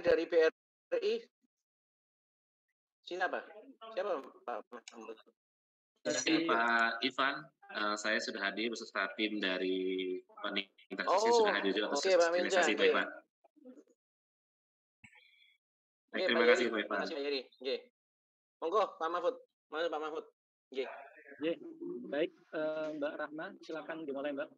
dari BRI. Siapa? Siapa Pak Mahmud? Pak Ivan, saya sudah hadir beserta tim dari Investasi sudah hadir juga Oke, Pak Minja. baik, Pak. Baik, terima kasih Pak Ivan. Terima kasih Pak Yeri. Monggo Pak Mahfud. Mana Pak Mahfud? Baik, Mbak Rahma, silakan dimulai Mbak.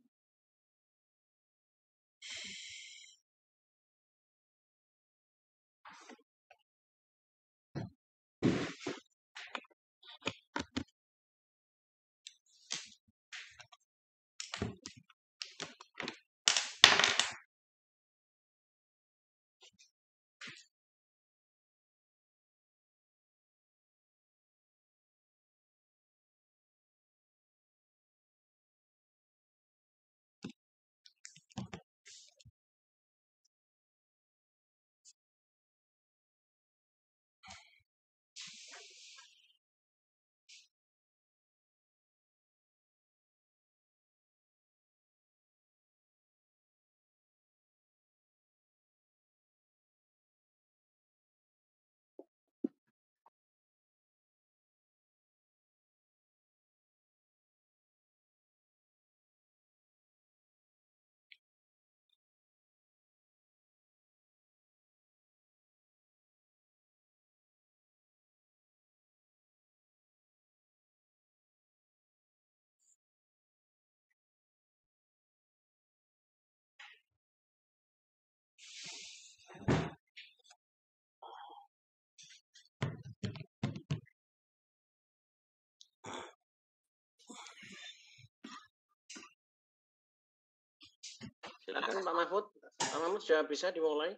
Silakan Pak Mahfud. Pak Mahfud sudah bisa dimulai.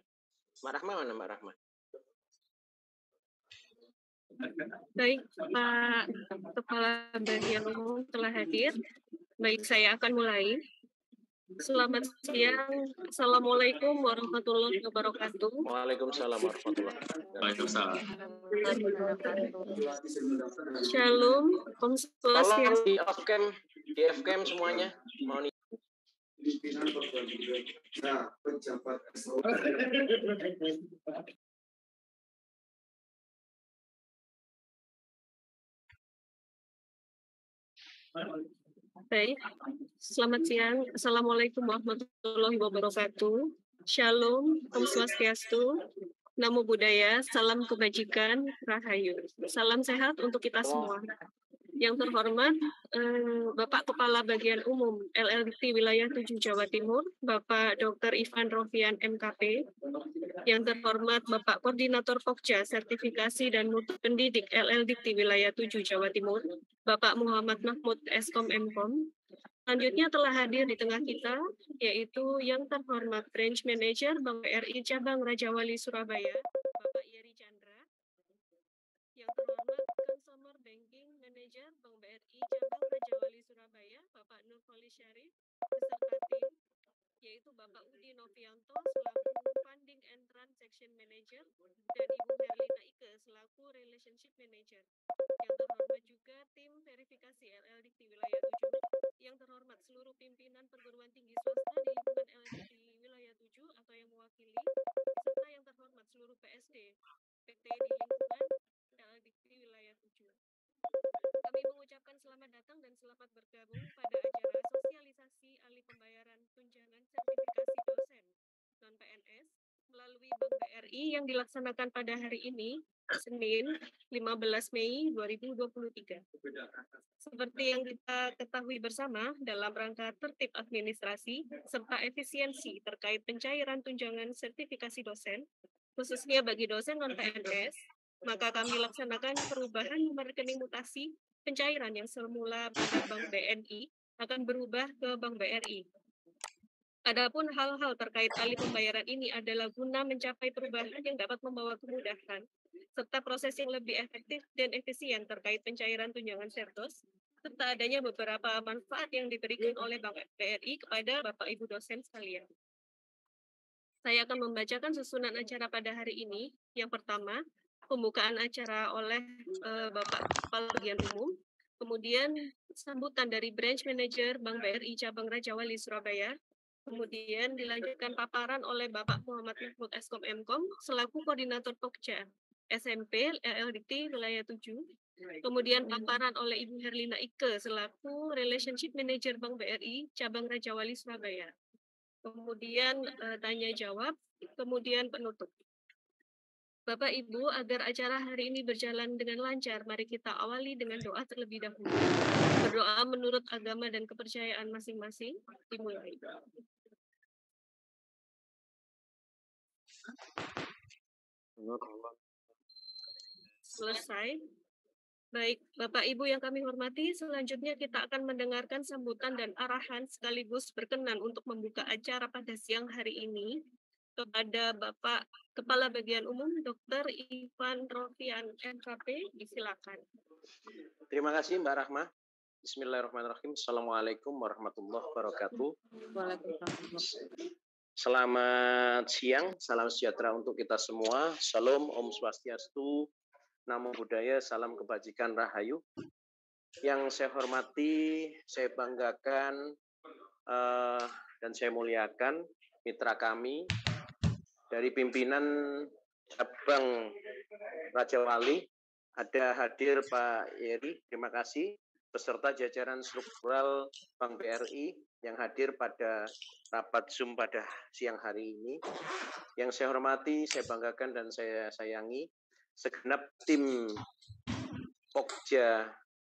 Mbak Rahma mana Mbak Rahma? Baik, Pak Kepala Bagian Umum telah hadir. Baik, saya akan mulai. Selamat siang. Assalamualaikum warahmatullahi wabarakatuh. Waalaikumsalam warahmatullahi wabarakatuh. Shalom. Om Tolong di off-cam semuanya. Mohon Pimpinan Program pejabat Baik, selamat siang. Assalamualaikum warahmatullahi wabarakatuh. Shalom, Om Swastiastu, Namo Buddhaya, salam kebajikan, Rahayu. Salam sehat untuk kita semua. Yang terhormat, Bapak Kepala Bagian Umum LLDT Wilayah 7 Jawa Timur, Bapak Dr. Ivan Rofian MKP. Yang terhormat Bapak Koordinator Pokja Sertifikasi dan Mutu Pendidik LLDT Wilayah 7 Jawa Timur, Bapak Muhammad Mahmud Eskom Mkom. Selanjutnya telah hadir di tengah kita, yaitu yang terhormat Branch Manager Bank BRI Cabang Raja Wali Surabaya, Bapak Yeri Chandra. Yang terhormat Consumer Banking Manager Bank BRI Cabang Raja Wali Surabaya, Bapak Nurfali Syarif, beserta tim, yaitu Bapak Udi Novianto selaku Funding and Transaction Manager, dan Ibu Herlina Ike selaku Relationship Manager. Yang terhormat juga tim verifikasi LLDT Wilayah 7, yang terhormat seluruh pimpinan perguruan tinggi swasta di lingkungan LLDT Wilayah 7 atau yang mewakili, serta yang terhormat seluruh PSD, PT di lingkungan LLDT Wilayah 7. Kami mengucapkan selamat datang dan selamat bergabung pada acara sosialisasi alih pembayaran tunjangan sertifikasi dosen non-PNS melalui Bank BRI yang dilaksanakan pada hari ini, Senin 15 Mei 2023. Seperti yang kita ketahui bersama, dalam rangka tertib administrasi serta efisiensi terkait pencairan tunjangan sertifikasi dosen, khususnya bagi dosen non-PNS, maka kami laksanakan perubahan nomor rekening mutasi pencairan yang semula pada Bank BNI akan berubah ke Bank BRI. Adapun hal-hal terkait alih pembayaran ini adalah guna mencapai perubahan yang dapat membawa kemudahan, serta proses yang lebih efektif dan efisien terkait pencairan tunjangan sertos, serta adanya beberapa manfaat yang diberikan oleh Bank BRI kepada Bapak Ibu dosen sekalian. Saya akan membacakan susunan acara pada hari ini. Yang pertama, pembukaan acara oleh Bapak Kepala Bagian Umum, kemudian sambutan dari Branch Manager Bank BRI Cabang Raja Wali Surabaya, Kemudian dilanjutkan paparan oleh Bapak Muhammad Mahmud Eskom Mkom selaku Koordinator Pokja SMP LLDT Wilayah 7. Kemudian paparan oleh Ibu Herlina Ike selaku Relationship Manager Bank BRI Cabang Raja Wali Surabaya. Kemudian tanya jawab, kemudian penutup. Bapak Ibu, agar acara hari ini berjalan dengan lancar, mari kita awali dengan doa terlebih dahulu. Berdoa menurut agama dan kepercayaan masing-masing. Dimulai. Selesai. Baik, Bapak Ibu yang kami hormati, selanjutnya kita akan mendengarkan sambutan dan arahan sekaligus berkenan untuk membuka acara pada siang hari ini kepada Bapak Kepala Bagian Umum Dr. Ivan Rofian MKP, disilakan. Terima kasih Mbak Rahma. Bismillahirrahmanirrahim. Assalamualaikum warahmatullahi wabarakatuh. Selamat siang, salam sejahtera untuk kita semua. Salam, Om Swastiastu, Namo Buddhaya, salam kebajikan Rahayu. Yang saya hormati, saya banggakan, dan saya muliakan mitra kami dari pimpinan cabang Raja Wali. Ada hadir Pak Yeri, terima kasih, beserta jajaran struktural Bank BRI yang hadir pada rapat Zoom pada siang hari ini. Yang saya hormati, saya banggakan dan saya sayangi segenap tim Pokja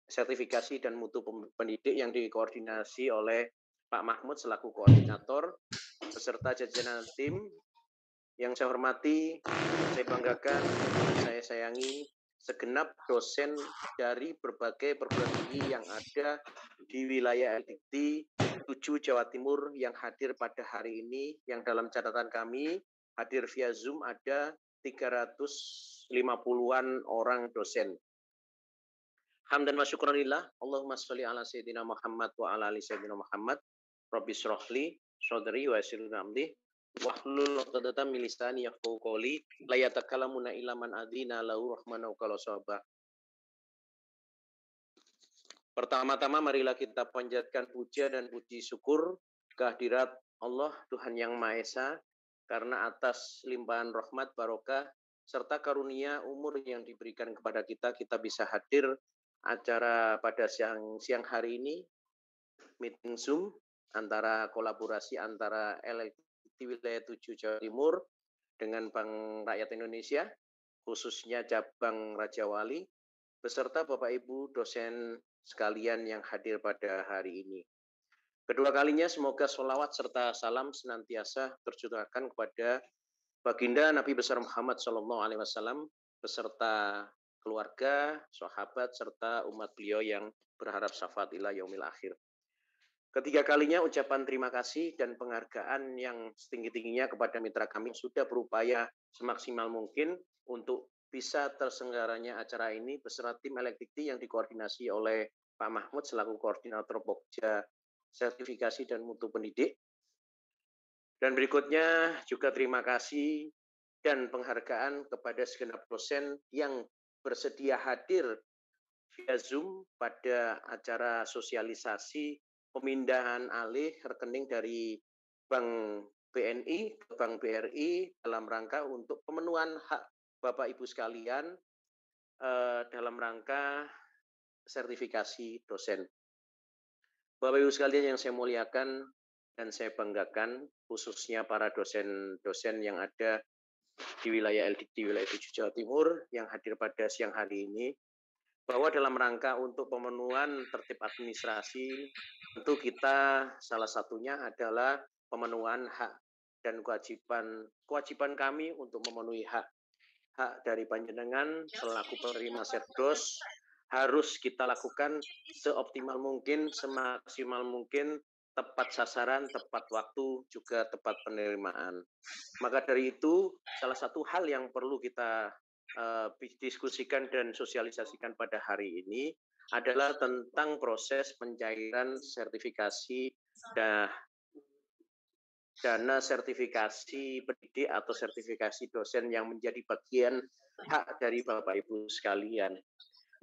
sertifikasi dan mutu pendidik yang dikoordinasi oleh Pak Mahmud selaku koordinator beserta jajaran tim. Yang saya hormati, saya banggakan dan saya sayangi segenap dosen dari berbagai perguruan tinggi yang ada di wilayah LDT 7 Jawa Timur yang hadir pada hari ini, yang dalam catatan kami hadir via Zoom ada 350-an orang dosen. Hamdan wa syukranillah, Allahumma sholli ala sayyidina Muhammad wa ala ali sayyidina Muhammad. Rabbi syrahli sadri wa yassir li amri wahlul 'uqdatam min lisani yafqahu qawli la yatakalamuna illa man adzina lahu rahmanu qala sawaba. Pertama-tama marilah kita panjatkan puja dan puji syukur kehadirat Allah Tuhan Yang Maha Esa karena atas limpahan rahmat barokah serta karunia umur yang diberikan kepada kita, kita bisa hadir acara pada siang hari ini, meeting Zoom antara kolaborasi antara LLDT Wilayah 7 Jawa Timur dengan Bank Rakyat Indonesia, khususnya cabang Raja Wali, beserta Bapak Ibu dosen sekalian yang hadir pada hari ini. Kedua kalinya semoga sholawat serta salam senantiasa tercurahkan kepada Baginda Nabi besar Muhammad SAW beserta keluarga, sahabat, serta umat beliau yang berharap syafaat ila yaumil akhir. Ketiga kalinya ucapan terima kasih dan penghargaan yang setinggi-tingginya kepada mitra kami sudah berupaya semaksimal mungkin untuk bisa terselenggaranya acara ini beserta tim LLDT yang dikoordinasi oleh Pak Mahmud selaku koordinator Pokja sertifikasi dan mutu pendidik. Dan berikutnya juga terima kasih dan penghargaan kepada segenap dosen yang bersedia hadir via Zoom pada acara sosialisasi pemindahan alih rekening dari Bank BNI ke Bank BRI dalam rangka untuk pemenuhan hak Bapak Ibu sekalian dalam rangka sertifikasi dosen. Bapak Ibu sekalian yang saya muliakan dan saya banggakan, khususnya para dosen-dosen yang ada di wilayah LDT wilayah 7 Jawa Timur yang hadir pada siang hari ini, bahwa dalam rangka untuk pemenuhan tertib administrasi, tentu kita salah satunya adalah pemenuhan hak dan kewajiban kami untuk memenuhi hak dari panjenengan selaku penerima serdos harus kita lakukan seoptimal mungkin, semaksimal mungkin, tepat sasaran, tepat waktu, juga tepat penerimaan. Maka dari itu, salah satu hal yang perlu kita diskusikan dan sosialisasikan pada hari ini adalah tentang proses pencairan sertifikasi dana sertifikasi pendidik atau sertifikasi dosen yang menjadi bagian hak dari Bapak Ibu sekalian.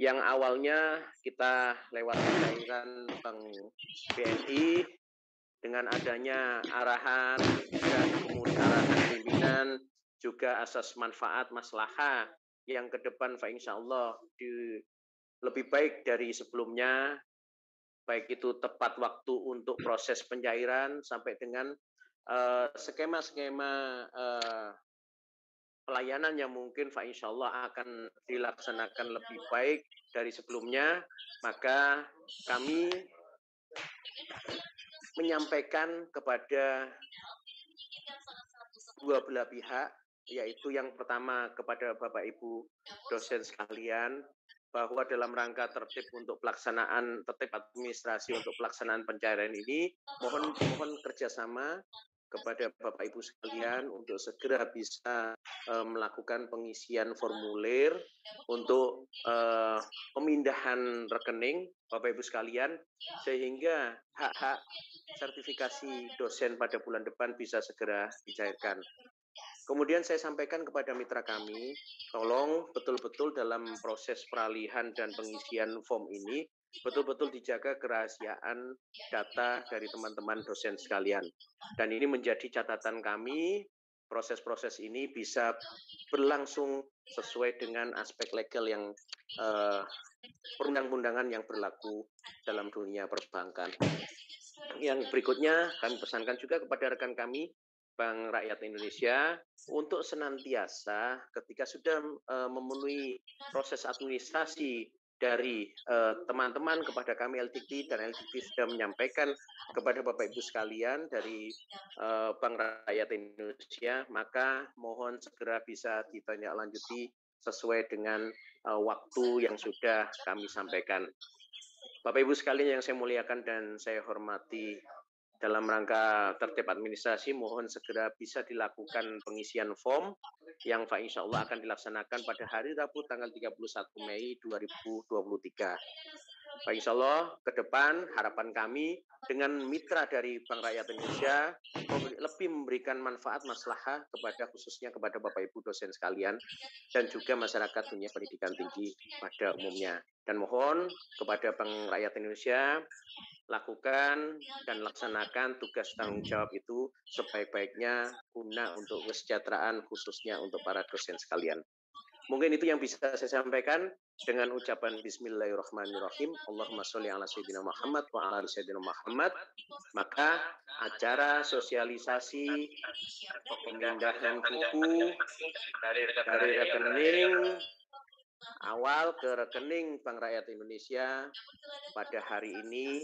Yang awalnya kita lewat cairan Bank BNI dengan adanya arahan dan arahan pimpinan, juga asas manfaat maslahah yang ke depan insyaallah lebih baik dari sebelumnya, baik itu tepat waktu untuk proses pencairan sampai dengan skema-skema pelayanan yang mungkin insyaallah akan dilaksanakan lebih baik dari sebelumnya. Maka kami menyampaikan kepada dua belah pihak, yaitu yang pertama kepada Bapak Ibu dosen sekalian, bahwa dalam rangka tertib untuk pelaksanaan tertib administrasi untuk pelaksanaan pencairan ini, mohon kerjasama kepada Bapak Ibu sekalian untuk segera bisa melakukan pengisian formulir untuk pemindahan rekening Bapak Ibu sekalian, sehingga hak-hak sertifikasi dosen pada bulan depan bisa segera dicairkan. Kemudian saya sampaikan kepada mitra kami, tolong betul-betul dalam proses peralihan dan pengisian form ini, betul-betul dijaga kerahasiaan data dari teman-teman dosen sekalian. Dan ini menjadi catatan kami, proses-proses ini bisa berlangsung sesuai dengan aspek legal yang perundang-undangan yang berlaku dalam dunia perbankan. Yang berikutnya, kami pesankan juga kepada rekan kami, Bank Rakyat Indonesia, untuk senantiasa ketika sudah memenuhi proses administrasi dari teman-teman kepada kami LDIKT, dan LDIKT sudah menyampaikan kepada Bapak Ibu sekalian dari Bank Rakyat Indonesia, maka mohon segera bisa ditindaklanjuti sesuai dengan waktu yang sudah kami sampaikan. Bapak Ibu sekalian yang saya muliakan dan saya hormati, dalam rangka tertib administrasi, mohon segera bisa dilakukan pengisian form yang insyaallah akan dilaksanakan pada hari Rabu tanggal 31 Mei 2023. Insyaallah ke depan harapan kami dengan mitra dari Bank Rakyat Indonesia lebih memberikan manfaat maslahah kepada khususnya kepada Bapak Ibu dosen sekalian dan juga masyarakat dunia pendidikan tinggi pada umumnya. Dan mohon kepada Bank Rakyat Indonesia, lakukan dan laksanakan tugas tanggung jawab itu sebaik-baiknya guna untuk kesejahteraan khususnya untuk para dosen sekalian. Mungkin itu yang bisa saya sampaikan dengan ucapan Bismillahirrahmanirrahim. Allahumma sholli ala sayyidina Muhammad wa ala sayyidina Muhammad. Maka acara sosialisasi pemindahan buku dari rekening awal ke rekening Bank Rakyat Indonesia pada hari ini,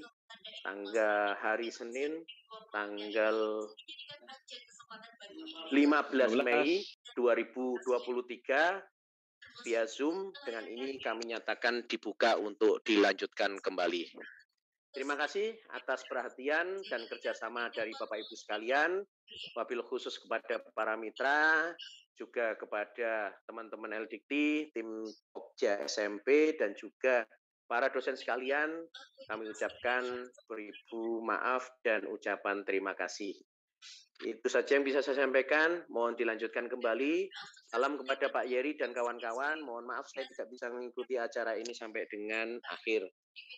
hari Senin, tanggal 15 Mei 2023, via Zoom. Dengan ini kami nyatakan dibuka untuk dilanjutkan kembali. Terima kasih atas perhatian dan kerjasama dari Bapak Ibu sekalian, wabil khusus kepada para mitra, juga kepada teman-teman LDIKT, tim Pokja SMP, dan juga para dosen sekalian, kami ucapkan beribu maaf dan ucapan terima kasih. Itu saja yang bisa saya sampaikan. Mohon dilanjutkan kembali. Salam kepada Pak Yeri dan kawan-kawan. Mohon maaf saya tidak bisa mengikuti acara ini sampai dengan akhir.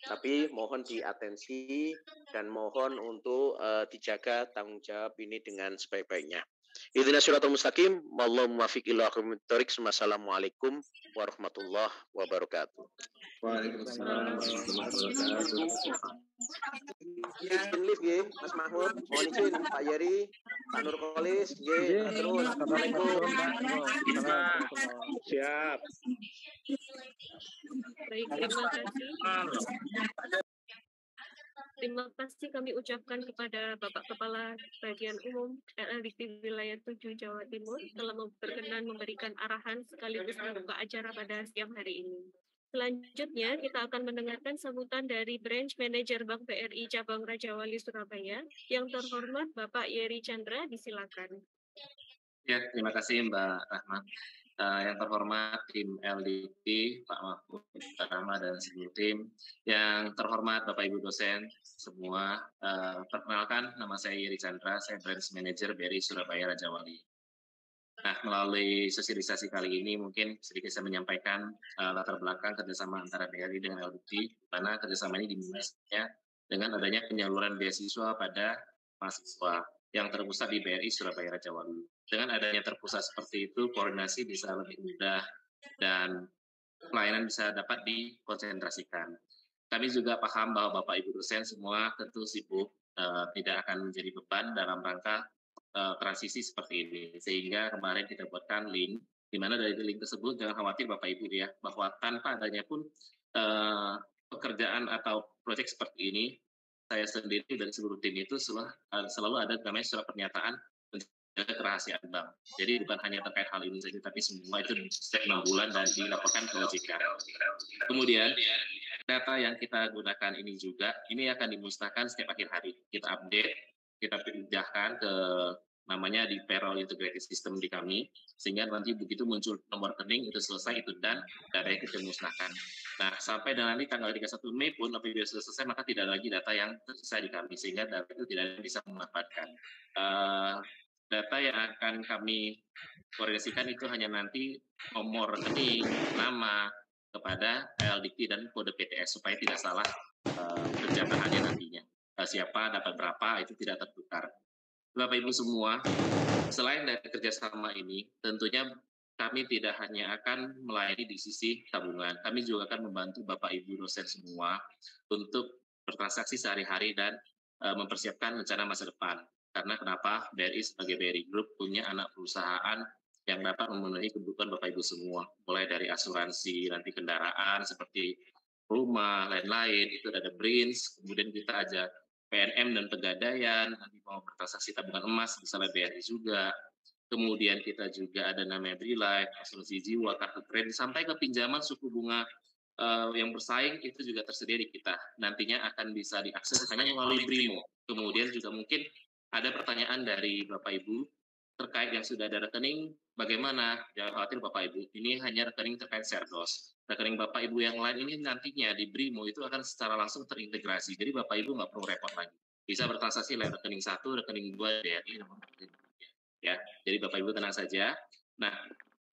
Tapi mohon diatensi dan mohon untuk dijaga tanggung jawab ini dengan sebaik-baiknya. Ihdinas siratal mustaqim, wallahu muwaffiq ila aqwamit thoriq. Wassalamualaikum warahmatullahi wabarakatuh. Waalaikumsalam warahmatullahi wabarakatuh. Izin lift nggih, Mas Mahmud, mohon izin Pak Yeri, Pak Nurkolis, nggih, terus. Assalamualaikum. Siap. Baik, terima kasih. Terima kasih kami ucapkan kepada Bapak Kepala Bagian Umum LDIKT Wilayah 7 Jawa Timur telah berkenan memberikan arahan sekaligus membuka acara pada siang hari ini. Selanjutnya, kita akan mendengarkan sambutan dari Branch Manager Bank BRI Cabang Raja Wali Surabaya. Yang terhormat Bapak Yeri Chandra, disilakan. Ya, terima kasih Mbak Rahma. Yang terhormat tim LDIKT, Pak Mahfud, Pak Rahma, dan seluruh tim. Yang terhormat Bapak Ibu dosen semua, perkenalkan nama saya Yeri Chandra, saya Branch Manager BRI Surabaya Raja Wali. Nah, melalui sosialisasi kali ini mungkin sedikit saya menyampaikan latar belakang kerjasama antara BRI dengan LDIKT, di mana kerjasama ini dimulai dengan adanya penyaluran beasiswa pada mahasiswa yang terpusat di BRI Surabaya Raja Wali. Dengan adanya terpusat seperti itu, koordinasi bisa lebih mudah dan pelayanan bisa dapat dikonsentrasikan. Kami juga paham bahwa Bapak Ibu dosen semua tentu sibuk, tidak akan menjadi beban dalam rangka transisi seperti ini. Sehingga kemarin kita buatkan link, di mana dari link tersebut jangan khawatir Bapak Ibu ya, bahwa tanpa adanya pun pekerjaan atau proyek seperti ini, saya sendiri dari seluruh tim itu selalu ada namanya surat pernyataan menjaga kerahasiaan bank. Jadi bukan hanya terkait hal ini saja, tapi semua itu setiap 6 bulan dan dilaporkan ke OJK. Kemudian data yang kita gunakan ini juga, ini akan dimusnahkan setiap akhir hari. Kita update, kita pindahkan ke namanya di payroll integrated system di kami, sehingga nanti begitu muncul nomor rekening itu selesai, itu dan data yang kita musnahkan. Nah, sampai dengan nanti tanggal 31 Mei pun apabila sudah selesai, maka tidak ada lagi data yang tersisa di kami, sehingga data itu tidak bisa memanfaatkan. Data yang akan kami koordinasikan itu hanya nanti nomor rekening, nama, kepada LDP dan kode PTS, supaya tidak salah penjataannya nantinya. Siapa dapat berapa, itu tidak tertukar. Bapak Ibu semua, selain dari kerjasama ini, tentunya kami tidak hanya akan melayani di sisi tabungan, kami juga akan membantu Bapak Ibu dosen semua untuk bertransaksi sehari-hari dan mempersiapkan rencana masa depan. Karena kenapa? BRI sebagai BRI Group punya anak perusahaan yang dapat memenuhi kebutuhan Bapak Ibu semua, mulai dari asuransi, nanti kendaraan seperti rumah, lain-lain, itu ada BRINS, kemudian kita ajak PNM dan Pegadaian, nanti mau bertransaksi tabungan emas, misalnya BRI juga. Kemudian kita juga ada namanya BRILife, asuransi jiwa, kartu kredit, sampai ke pinjaman suku bunga yang bersaing itu juga tersedia di kita. Nantinya akan bisa diakses hanya melalui BRIMO. Kemudian juga mungkin ada pertanyaan dari Bapak Ibu terkait yang sudah ada rekening, bagaimana? Jangan khawatir Bapak Ibu, ini hanya rekening terkait Serdos. Rekening Bapak Ibu yang lain ini nantinya di BRIMO itu akan secara langsung terintegrasi. Jadi Bapak Ibu nggak perlu repot lagi. Bisa bertransaksi lewat rekening 1, rekening 2, BRI, ya. Jadi Bapak Ibu tenang saja. Nah,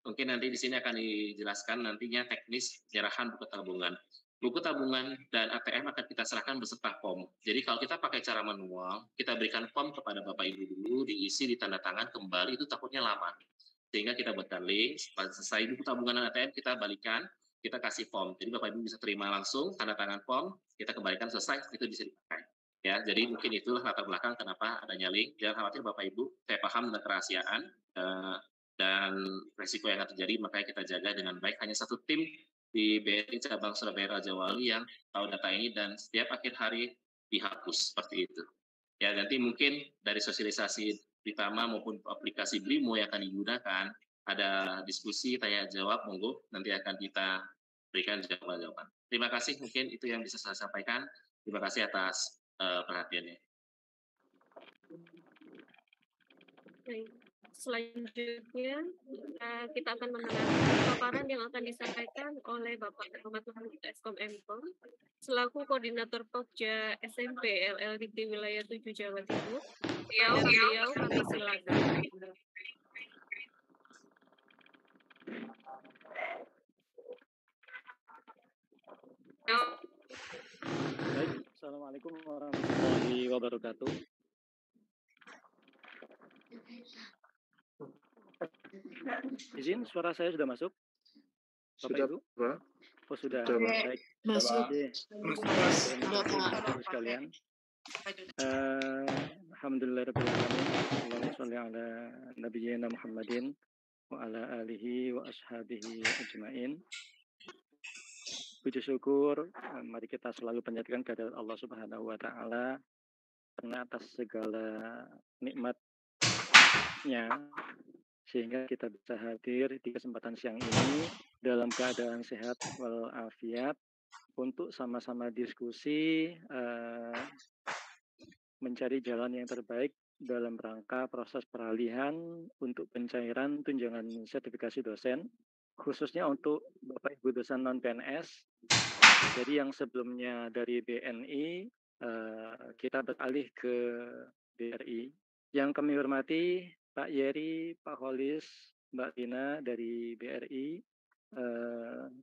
mungkin nanti di sini akan dijelaskan nantinya teknis penyerahan buku tabungan. Buku tabungan dan ATM akan kita serahkan beserta form. Jadi kalau kita pakai cara manual, kita berikan form kepada Bapak Ibu dulu, diisi, ditanda tangan, kembali, itu takutnya lama. Sehingga kita buatkan link, setelah selesai buku tabungan dan ATM, kita balikan, kita kasih form. Jadi Bapak Ibu bisa terima langsung, tanda tangan form, kita kembalikan selesai, itu bisa dipakai. Ya, jadi mungkin itulah latar belakang kenapa adanya link. Jangan khawatir Bapak Ibu, saya paham tentang kerahasiaan dan resiko yang akan terjadi, makanya kita jaga dengan baik. Hanya satu tim di BRI Cabang Surabaya Raja Wali yang tahu data ini dan setiap akhir hari dihapus seperti itu. Ya, nanti mungkin dari sosialisasi Pritama maupun aplikasi BRIMO yang akan digunakan, ada diskusi, tanya jawab, monggo nanti akan kita berikan jawaban-jawaban. Terima kasih, mungkin itu yang bisa saya sampaikan. Terima kasih atas perhatiannya. Baik. Selanjutnya kita akan mendengar paparan yang akan disampaikan oleh Bapak Muhammad Mahmud Eskom Mkom selaku Koordinator Pokja SMP LLDP Wilayah 7 Jawa Timur. Beliau kami silakan. Baik, Assalamualaikum warahmatullahi wabarakatuh. Izin, suara saya sudah masuk? Bapak Ibu? Oh, sudah. Baik. Masuk. Bapak sekalian. Alhamdulillahirabbil alamin. Allahumma shalli ala nabiyyina Muhammadin wa ala alihi wa ashabihi ajmain. Puji syukur, mari kita selalu panjatkan kehadirat Allah Subhanahu wa taala karena atas segala nikmatnya sehingga kita bisa hadir di kesempatan siang ini dalam keadaan sehat walafiat untuk sama-sama diskusi mencari jalan yang terbaik dalam rangka proses peralihan untuk pencairan tunjangan sertifikasi dosen, khususnya untuk Bapak Ibu dosen non-PNS. Jadi yang sebelumnya dari BNI, kita beralih ke BRI. Yang kami hormati Pak Yeri, Pak Holis, Mbak Tina dari BRI,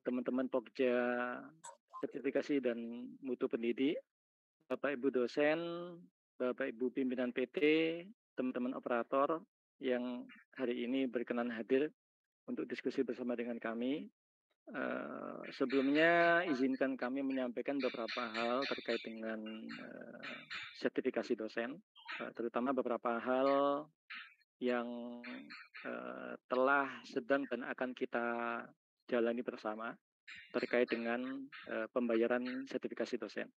teman-teman Pokja Sertifikasi dan Mutu Pendidik, Bapak Ibu dosen, Bapak Ibu pimpinan PT, teman-teman operator yang hari ini berkenan hadir untuk diskusi bersama dengan kami. Sebelumnya izinkan kami menyampaikan beberapa hal terkait dengan sertifikasi dosen, terutama beberapa hal yang telah, sedang, dan akan kita jalani bersama terkait dengan pembayaran sertifikasi dosen.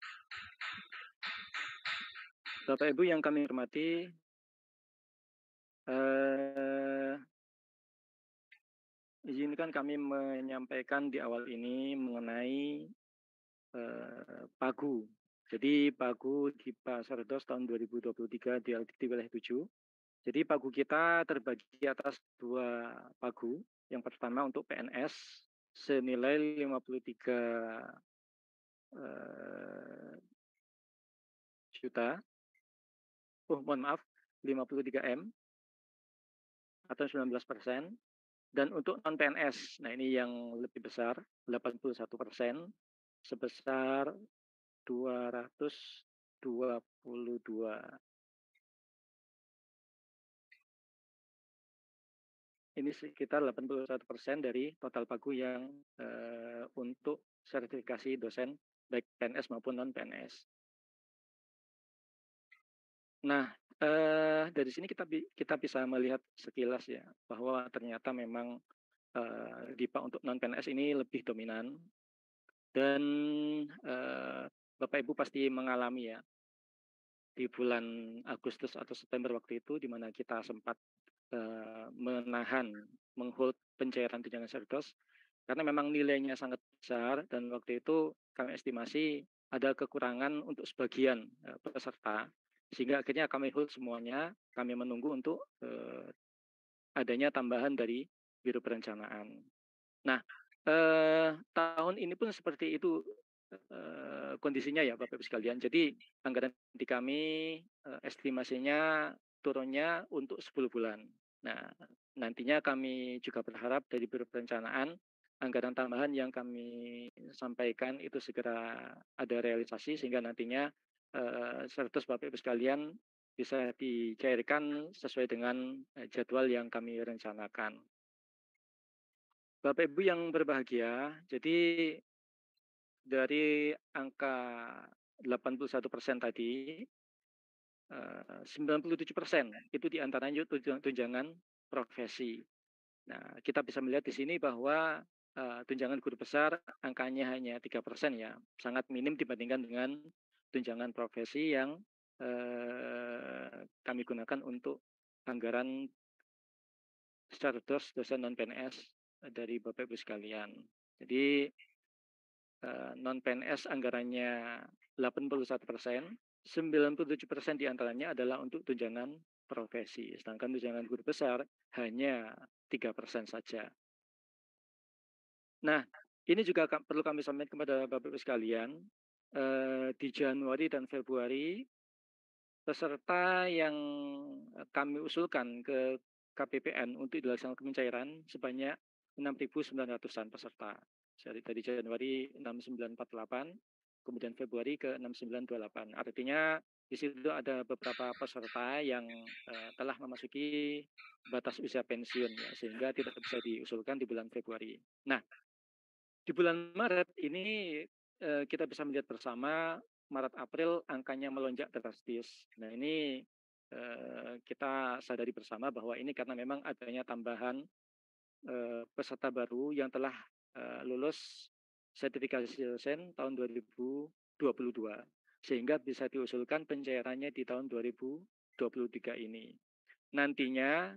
Bapak Ibu yang kami hormati, izinkan kami menyampaikan di awal ini mengenai Pagu. Jadi Pagu di Pasardos tahun 2023 di wilayah 7. Jadi Pagu kita terbagi atas 2 Pagu. Yang pertama untuk PNS senilai 53 juta. Mohon maaf, 53 M atau 19%. Dan untuk non PNS, nah ini yang lebih besar, 81% sebesar 222. Ini sekitar 81% dari total Pagu yang untuk sertifikasi dosen baik PNS maupun non PNS. Nah, dari sini kita bisa melihat sekilas ya bahwa ternyata memang DIPA untuk non PNS ini lebih dominan, dan Bapak Ibu pasti mengalami ya di bulan Agustus atau September waktu itu, di mana kita sempat menghold pencairan tunjangan serdos karena memang nilainya sangat besar, dan waktu itu kami estimasi ada kekurangan untuk sebagian peserta, sehingga akhirnya kami hold semuanya. Kami menunggu untuk adanya tambahan dari Biro Perencanaan. Nah, tahun ini pun seperti itu kondisinya ya Bapak Ibu sekalian. Jadi anggaran di kami estimasinya turunnya untuk 10 bulan. Nah, nantinya kami juga berharap dari Biro Perencanaan anggaran tambahan yang kami sampaikan itu segera ada realisasi, sehingga nantinya sertus Bapak Ibu sekalian bisa dicairkan sesuai dengan jadwal yang kami rencanakan. Bapak Ibu yang berbahagia, jadi dari angka 81% tadi, 97% itu diantaranya tunjangan profesi. Nah, kita bisa melihat di sini bahwa tunjangan guru besar angkanya hanya 3% ya, sangat minim dibandingkan dengan tunjangan profesi yang kami gunakan untuk anggaran serdos dosen non PNS dari Bapak Ibu sekalian. Jadi non PNS anggarannya 81%, 97% diantaranya adalah untuk tunjangan profesi, sedangkan tunjangan guru besar hanya 3% saja. Nah, ini juga perlu kami sampaikan kepada Bapak Ibu sekalian, di Januari dan Februari peserta yang kami usulkan ke KPPN untuk dilaksanakan pencairan sebanyak 6.900-an peserta. Dari Januari 6948, kemudian Februari ke 6928. Artinya di situ ada beberapa peserta yang telah memasuki batas usia pensiun ya, sehingga tidak bisa diusulkan di bulan Februari. Nah, di bulan Maret ini kita bisa melihat bersama Maret-April angkanya melonjak drastis. Nah, ini kita sadari bersama bahwa ini karena memang adanya tambahan peserta baru yang telah lulus sertifikasi dosen tahun 2022, sehingga bisa diusulkan pencairannya di tahun 2023 ini. Nantinya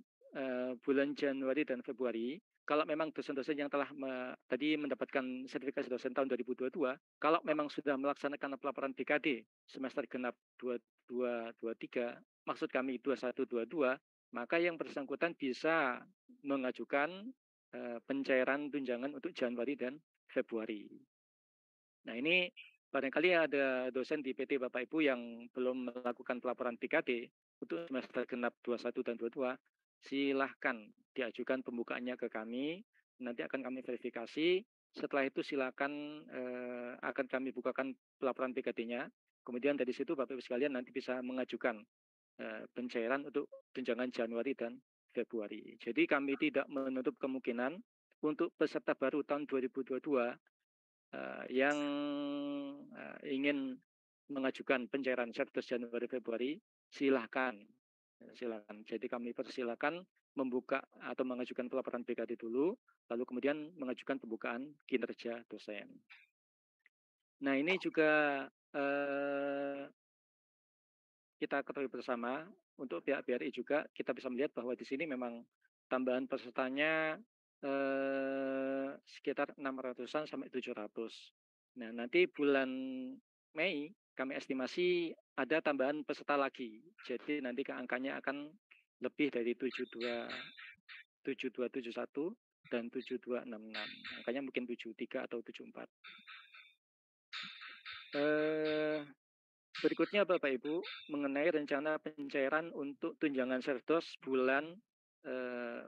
bulan Januari dan Februari, kalau memang dosen-dosen yang telah tadi mendapatkan sertifikasi dosen tahun 2022, kalau memang sudah melaksanakan pelaporan BKD semester genap 2223, maksud kami 2122, maka yang bersangkutan bisa mengajukan pencairan tunjangan untuk Januari dan Februari. Nah, ini barangkali ada dosen di PT Bapak Ibu yang belum melakukan pelaporan BKD untuk semester genap 21 dan 22, silahkan diajukan pembukaannya ke kami, nanti akan kami verifikasi. Setelah itu silakan akan kami bukakan pelaporan BKD-nya. Kemudian dari situ Bapak Ibu sekalian nanti bisa mengajukan pencairan untuk tunjangan Januari dan Februari. Jadi kami tidak menutup kemungkinan untuk peserta baru tahun 2022 yang ingin mengajukan pencairan Serdos Januari Februari, silakan. Jadi kami persilakan membuka atau mengajukan pelaporan BKT dulu, lalu kemudian mengajukan pembukaan kinerja dosen. Nah ini juga kita ketahui bersama, untuk pihak BRI juga kita bisa melihat bahwa di sini memang tambahan pesertanya sekitar 600-an sampai 700. Nah, nanti bulan Mei kami estimasi ada tambahan peserta lagi. Jadi nanti angkanya akan lebih dari 7271 dan 7266. Angkanya mungkin 73 atau 74. Berikutnya Bapak Ibu mengenai rencana pencairan untuk tunjangan Serdos bulan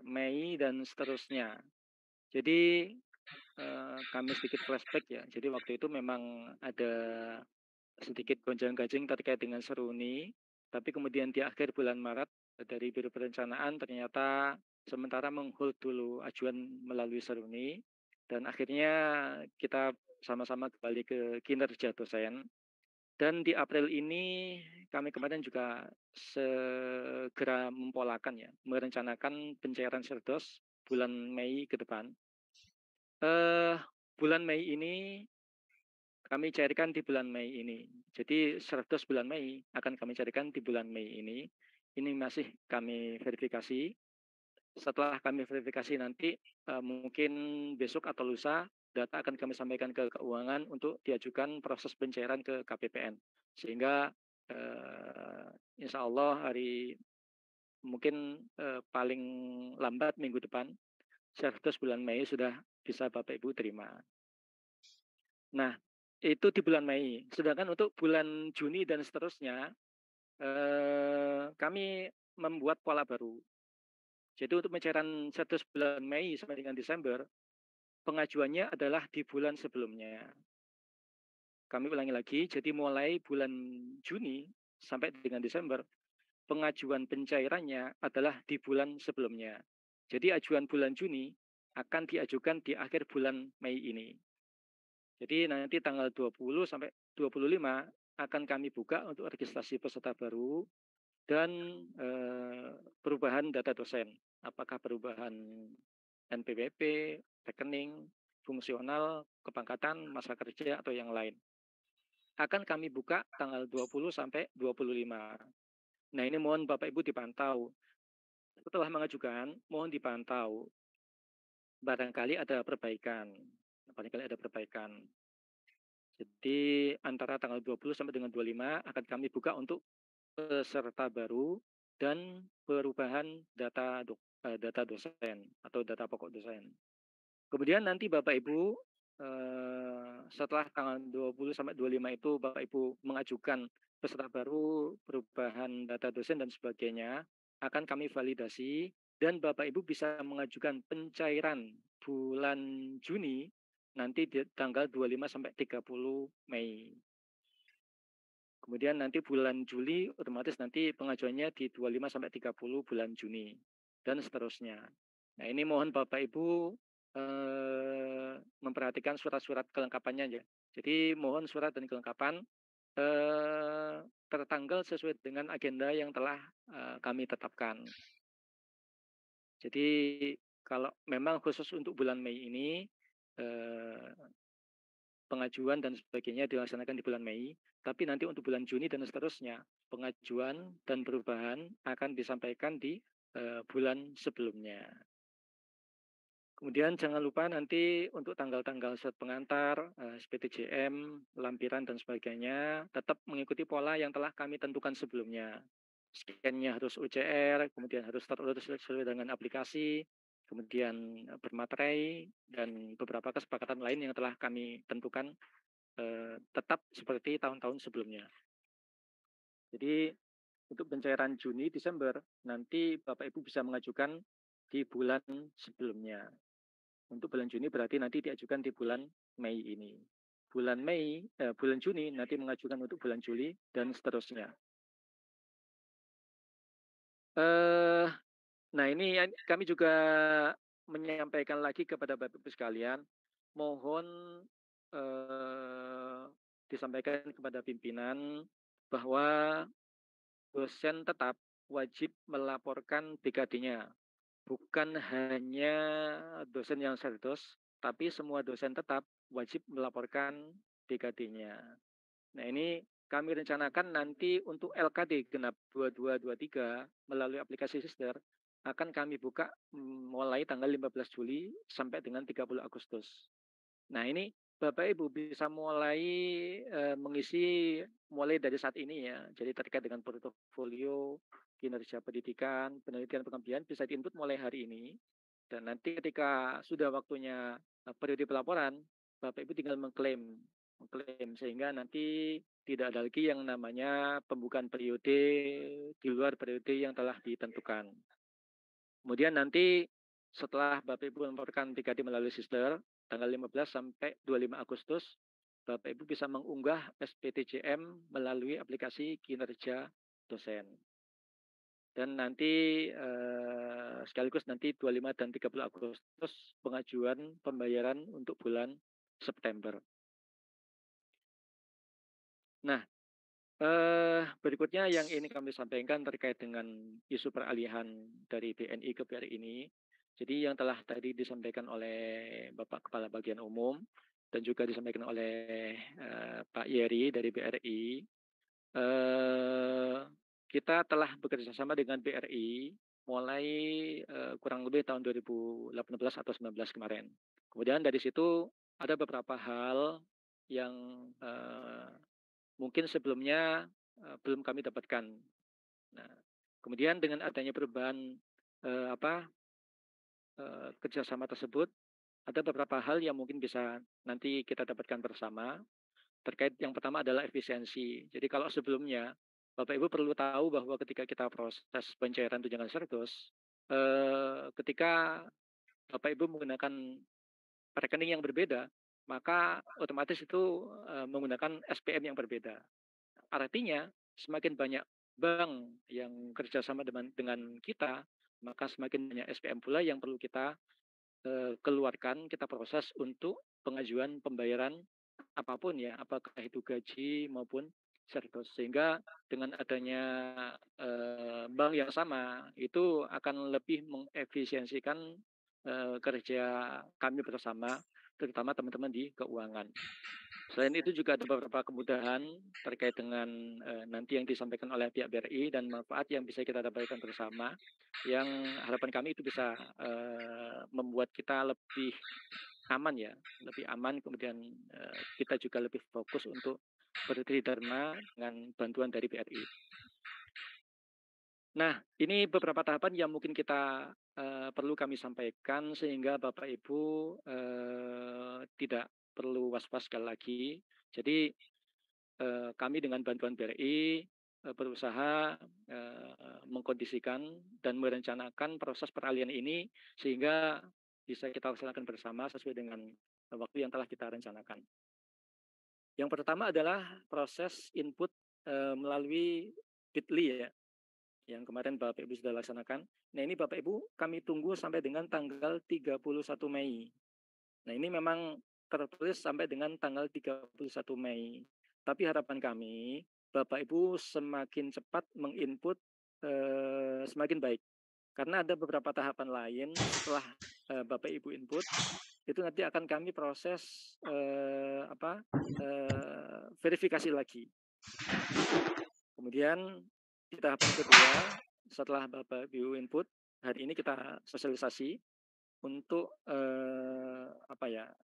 Mei dan seterusnya. Jadi kami sedikit flashback ya. Jadi waktu itu memang ada sedikit gonjang-ganjing terkait dengan seruni, tapi kemudian di akhir bulan Maret dari Biro Perencanaan ternyata sementara menghold dulu ajuan melalui seruni, dan akhirnya kita sama-sama kembali ke kinerja dosen. Dan di April ini kami kemarin juga segera mempolakan ya, merencanakan pencairan Serdos bulan Mei ke depan. Bulan Mei ini kami cairkan di bulan Mei ini. Jadi Serdos bulan Mei akan kami cairkan di bulan Mei ini. Ini masih kami verifikasi. Setelah kami verifikasi nanti mungkin besok atau lusa data akan kami sampaikan ke keuangan untuk diajukan proses pencairan ke KPPN. Sehingga insya Allah hari mungkin paling lambat minggu depan Serdos bulan Mei sudah bisa Bapak Ibu terima. Nah, itu di bulan Mei. Sedangkan untuk bulan Juni dan seterusnya, kami membuat pola baru. Jadi untuk pencairan Serdos bulan Mei sampai dengan Desember, pengajuannya adalah di bulan sebelumnya. Kami ulangi lagi, jadi mulai bulan Juni sampai dengan Desember, pengajuan pencairannya adalah di bulan sebelumnya. Jadi ajuan bulan Juni akan diajukan di akhir bulan Mei ini. Jadi nanti tanggal 20 sampai 25 akan kami buka untuk registrasi peserta baru dan perubahan data dosen. Apakah perubahan NPWP, rekening, fungsional, kepangkatan, masa kerja, atau yang lain. Akan kami buka tanggal 20 sampai 25. Nah ini mohon Bapak Ibu dipantau. Setelah mengajukan, mohon dipantau. Barangkali ada perbaikan. Jadi antara tanggal 20 sampai dengan 25 akan kami buka untuk peserta baru dan perubahan data dosen atau data pokok dosen. Kemudian nanti Bapak Ibu setelah tanggal 20 sampai 25 itu Bapak Ibu mengajukan peserta baru, perubahan data dosen dan sebagainya, akan kami validasi dan Bapak Ibu bisa mengajukan pencairan bulan Juni nanti di tanggal 25 sampai 30 Mei. Kemudian nanti bulan Juli otomatis nanti pengajuannya di 25 sampai 30 bulan Juni dan seterusnya. Nah, ini mohon Bapak Ibu memperhatikan surat-surat kelengkapannya ya. Jadi mohon surat dan kelengkapan tertanggal sesuai dengan agenda yang telah kami tetapkan. Jadi kalau memang khusus untuk bulan Mei ini pengajuan dan sebagainya dilaksanakan di bulan Mei, tapi nanti untuk bulan Juni dan seterusnya pengajuan dan perubahan akan disampaikan di bulan sebelumnya. Kemudian jangan lupa nanti untuk tanggal-tanggal surat pengantar, SPTJM, lampiran dan sebagainya tetap mengikuti pola yang telah kami tentukan sebelumnya. Scan-nya harus OCR, kemudian harus terurus sesuai dengan aplikasi, kemudian bermaterai, dan beberapa kesepakatan lain yang telah kami tentukan tetap seperti tahun-tahun sebelumnya. Jadi untuk pencairan Juni, Desember, nanti Bapak Ibu bisa mengajukan di bulan sebelumnya. Untuk bulan Juni berarti nanti diajukan di bulan Mei ini. bulan bulan Juni nanti mengajukan untuk bulan Juli dan seterusnya. Nah ini kami juga menyampaikan lagi kepada Bapak Ibu sekalian, mohon disampaikan kepada pimpinan bahwa dosen tetap wajib melaporkan BKD-nya. Bukan hanya dosen yang serdos, tapi semua dosen tetap wajib melaporkan BKD-nya. Nah ini kami rencanakan nanti untuk LKD genap 2223 melalui aplikasi Sister akan kami buka mulai tanggal 15 Juli sampai dengan 30 Agustus. Nah ini Bapak Ibu bisa mulai mengisi mulai dari saat ini ya. Jadi terkait dengan portofolio, kinerja pendidikan, penelitian pengabdian bisa diinput mulai hari ini. Dan nanti ketika sudah waktunya periode pelaporan, Bapak Ibu tinggal mengklaim sehingga nanti tidak ada lagi yang namanya pembukaan periode di luar periode yang telah ditentukan. Kemudian nanti setelah Bapak Ibu melaporkan BKD melalui Sister, tanggal 15 sampai 25 Agustus, Bapak Ibu bisa mengunggah SPTJM melalui aplikasi kinerja dosen. Dan nanti sekaligus nanti 25 dan 30 Agustus pengajuan pembayaran untuk bulan September. Nah, berikutnya yang ini kami sampaikan terkait dengan isu peralihan dari BNI ke BRI ini. Jadi yang telah tadi disampaikan oleh Bapak Kepala Bagian Umum dan juga disampaikan oleh Pak Yeri dari BRI, kita telah bekerja sama dengan BRI mulai kurang lebih tahun 2018 atau 19 kemarin. Kemudian dari situ ada beberapa hal yang mungkin sebelumnya belum kami dapatkan. Nah, kemudian dengan adanya perubahan kerjasama tersebut, ada beberapa hal yang mungkin bisa nanti kita dapatkan bersama. Terkait yang pertama adalah efisiensi. Jadi kalau sebelumnya Bapak Ibu perlu tahu bahwa ketika kita proses pencairan tunjangan serdos, ketika Bapak Ibu menggunakan rekening yang berbeda, maka otomatis itu menggunakan SPM yang berbeda. Artinya semakin banyak bank yang kerjasama dengan kita, maka semakin banyak SPM pula yang perlu kita keluarkan, kita proses untuk pengajuan pembayaran apapun ya, apakah itu gaji maupun serdos. Sehingga dengan adanya bank yang sama, itu akan lebih mengefisiensikan kerja kami bersama, terutama teman-teman di keuangan. Selain itu juga ada beberapa kemudahan terkait dengan nanti yang disampaikan oleh pihak BRI dan manfaat yang bisa kita dapatkan bersama, yang harapan kami itu bisa membuat kita lebih aman ya, lebih aman, kemudian kita juga lebih fokus untuk bertridharma dengan bantuan dari BRI. Nah, ini beberapa tahapan yang mungkin kita perlu kami sampaikan sehingga Bapak Ibu tidak perlu was-was sekali lagi. Jadi kami dengan bantuan BRI berusaha mengkondisikan dan merencanakan proses peralihan ini sehingga bisa kita laksanakan bersama sesuai dengan waktu yang telah kita rencanakan. Yang pertama adalah proses input melalui Bitly ya, yang kemarin Bapak Ibu sudah laksanakan. Nah ini Bapak Ibu kami tunggu sampai dengan tanggal 31 Mei. Nah ini memang tertulis sampai dengan tanggal 31 Mei. Tapi harapan kami, Bapak Ibu semakin cepat menginput semakin baik. Karena ada beberapa tahapan lain setelah Bapak Ibu input, itu nanti akan kami proses verifikasi lagi. Kemudian di tahapan kedua, setelah Bapak Ibu input, hari ini kita sosialisasi untuk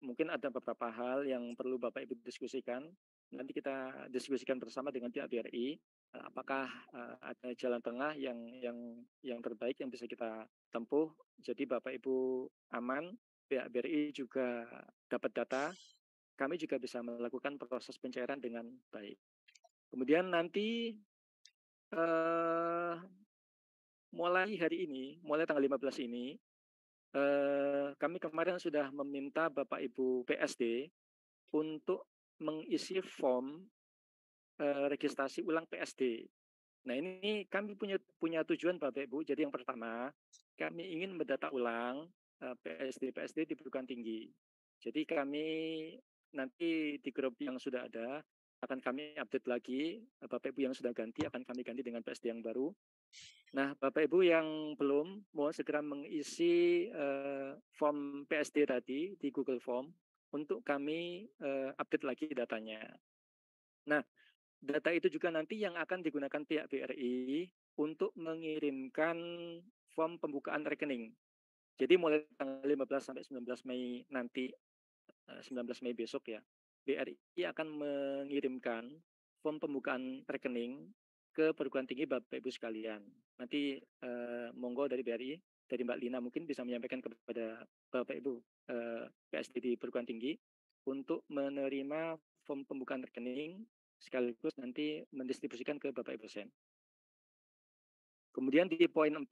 mungkin ada beberapa hal yang perlu Bapak Ibu diskusikan. Nanti kita diskusikan bersama dengan pihak BRI, apakah ada jalan tengah yang terbaik yang bisa kita tempuh. Jadi Bapak Ibu aman, pihak BRI juga dapat data, kami juga bisa melakukan proses pencairan dengan baik. Kemudian nanti mulai hari ini, mulai tanggal 15 ini, kami kemarin sudah meminta Bapak Ibu PSD untuk mengisi form registrasi ulang PSD. Nah, ini kami punya tujuan Bapak Ibu. Jadi yang pertama, kami ingin mendata ulang PSD di perguruan tinggi. Jadi kami nanti di grup yang sudah ada akan kami update lagi. Bapak Ibu yang sudah ganti akan kami ganti dengan PSD yang baru. Nah, Bapak Ibu yang belum, mohon segera mengisi form PSD tadi di Google Form untuk kami update lagi datanya. Nah, data itu juga nanti yang akan digunakan pihak BRI untuk mengirimkan form pembukaan rekening. Jadi mulai tanggal 15 sampai 19 Mei nanti, 19 Mei besok ya, BRI akan mengirimkan form pembukaan rekening ke perguruan tinggi Bapak Ibu sekalian. Nanti monggo dari BRI, dari Mbak Lina mungkin bisa menyampaikan kepada Bapak Ibu PSD di perguruan tinggi untuk menerima form pembukaan rekening sekaligus nanti mendistribusikan ke Bapak Ibu dosen. Kemudian di poin 4,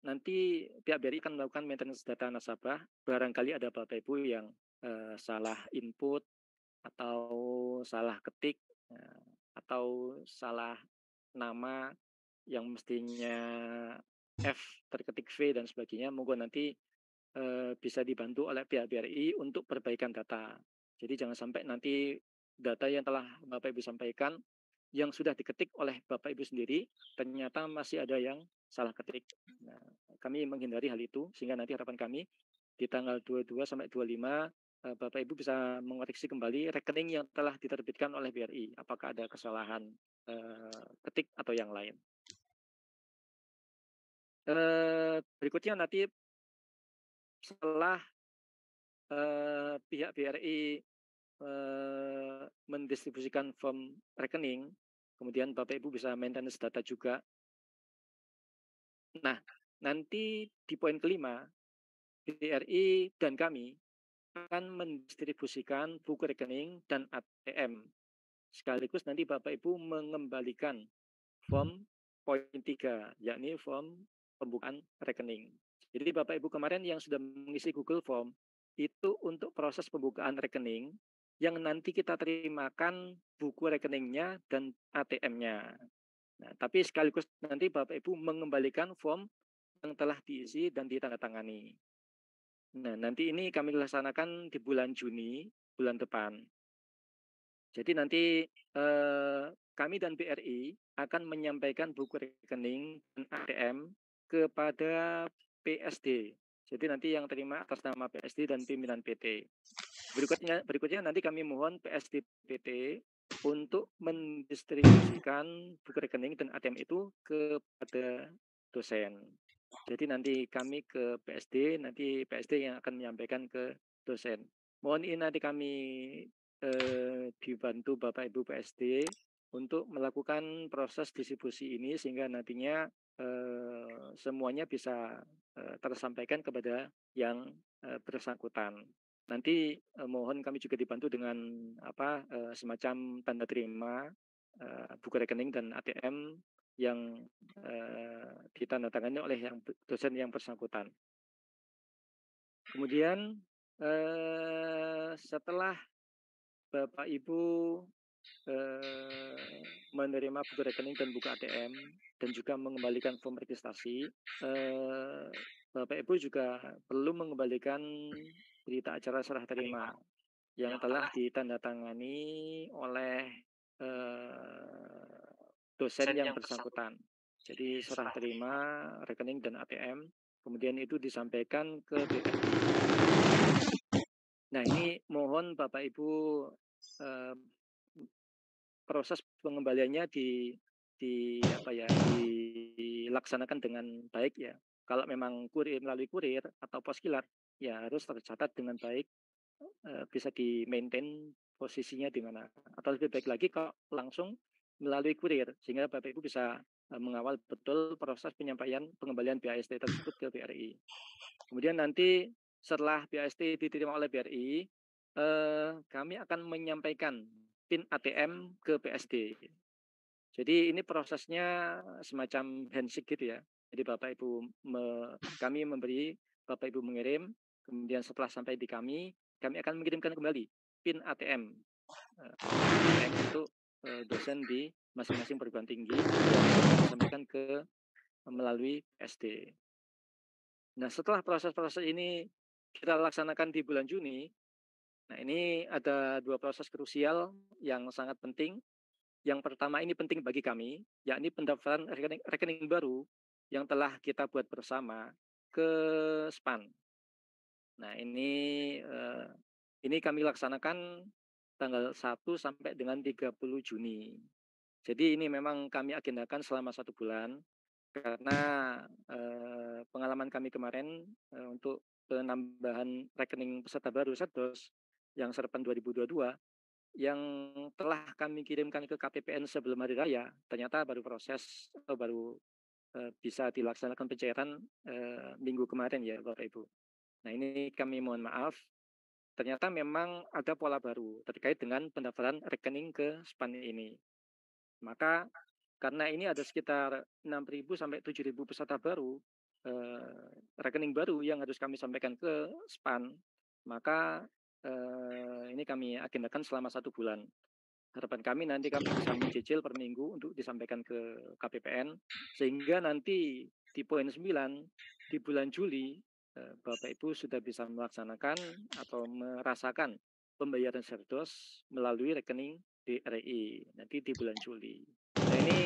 nanti pihak BRI akan melakukan maintenance data nasabah. Barangkali ada Bapak Ibu yang salah input atau salah ketik atau salah nama yang mestinya F terketik V dan sebagainya. Monggo nanti bisa dibantu oleh pihak BRI untuk perbaikan data. Jadi jangan sampai nanti data yang telah Bapak Ibu sampaikan yang sudah diketik oleh Bapak Ibu sendiri ternyata masih ada yang salah ketik. Nah, kami menghindari hal itu sehingga nanti harapan kami di tanggal 22 sampai 25 Bapak Ibu bisa mengoreksi kembali rekening yang telah diterbitkan oleh BRI. Apakah ada kesalahan ketik atau yang lain. Berikutnya nanti setelah pihak BRI mendistribusikan form rekening, kemudian Bapak Ibu bisa maintenance data juga. Nah, nanti di poin kelima, BRI dan kami akan mendistribusikan buku rekening dan ATM. Sekaligus nanti Bapak Ibu mengembalikan form poin 3, yakni form pembukaan rekening. Jadi Bapak Ibu kemarin yang sudah mengisi Google Form, itu untuk proses pembukaan rekening yang nanti kita terimakan buku rekeningnya dan ATM-nya. Nah, tapi sekaligus nanti Bapak Ibu mengembalikan form yang telah diisi dan ditandatangani. Nah, nanti ini kami laksanakan di bulan Juni, bulan depan. Jadi nanti kami dan BRI akan menyampaikan buku rekening dan ATM kepada PSD. Jadi nanti yang terima atas nama PSD dan pimpinan PT. Berikutnya nanti kami mohon PSD PT untuk mendistribusikan buku rekening dan ATM itu kepada dosen. Jadi nanti kami ke PSD, nanti PSD yang akan menyampaikan ke dosen. Mohon ini nanti kami dibantu Bapak Ibu PSD untuk melakukan proses distribusi ini sehingga nantinya semuanya bisa tersampaikan kepada yang bersangkutan. Nanti mohon kami juga dibantu dengan semacam tanda terima buku rekening dan ATM yang ditandatangani oleh yang dosen yang bersangkutan. Kemudian setelah Bapak Ibu menerima buku rekening dan buku ATM dan juga mengembalikan form registrasi, Bapak Ibu juga perlu mengembalikan berita acara serah terima yang telah ditandatangani oleh dosen yang bersangkutan. Jadi serah terima rekening dan ATM, kemudian itu disampaikan ke BRI. Nah, ini mohon Bapak Ibu proses pengembaliannya dilaksanakan dengan baik ya. Kalau memang melalui kurir atau pos kilat, ya harus tercatat dengan baik, bisa di-maintain posisinya di mana. Atau lebih baik lagi kalau langsung melalui kurir, sehingga Bapak Ibu bisa mengawal betul proses penyampaian pengembalian BAST tersebut ke BRI. Kemudian nanti setelah BAST diterima oleh BRI, kami akan menyampaikan PIN ATM ke PSD. Jadi ini prosesnya semacam handshake gitu ya. Jadi Bapak Ibu kami memberi, Bapak Ibu mengirim, kemudian setelah sampai di kami akan mengirimkan kembali PIN ATM PPN untuk dosen di masing-masing perguruan tinggi yang disampaikan ke melalui SD. Nah, setelah proses-proses ini kita laksanakan di bulan Juni, nah ini ada 2 proses krusial yang sangat penting. Yang pertama ini penting bagi kami, yakni pendaftaran rekening baru yang telah kita buat bersama ke SPAN. Nah, ini kami laksanakan tanggal 1 sampai dengan 30 Juni. Jadi ini memang kami agendakan selama 1 bulan karena pengalaman kami kemarin untuk penambahan rekening peserta baru Serdos yang Serpen 2022 yang telah kami kirimkan ke KPPN sebelum hari raya, ternyata baru proses atau baru bisa dilaksanakan pencairan minggu kemarin ya Bapak Ibu. Nah, ini kami mohon maaf, ternyata memang ada pola baru terkait dengan pendaftaran rekening ke SPAN ini. Maka karena ini ada sekitar 6.000 sampai 7.000 peserta baru, rekening baru yang harus kami sampaikan ke SPAN, maka ini kami agendakan selama 1 bulan. Harapan kami nanti kami bisa mencicil per minggu untuk disampaikan ke KPPN, sehingga nanti di poin 9 di bulan Juli Bapak Ibu sudah bisa melaksanakan atau merasakan pembayaran Serdos melalui rekening DRI nanti di bulan Juli. Nah, ini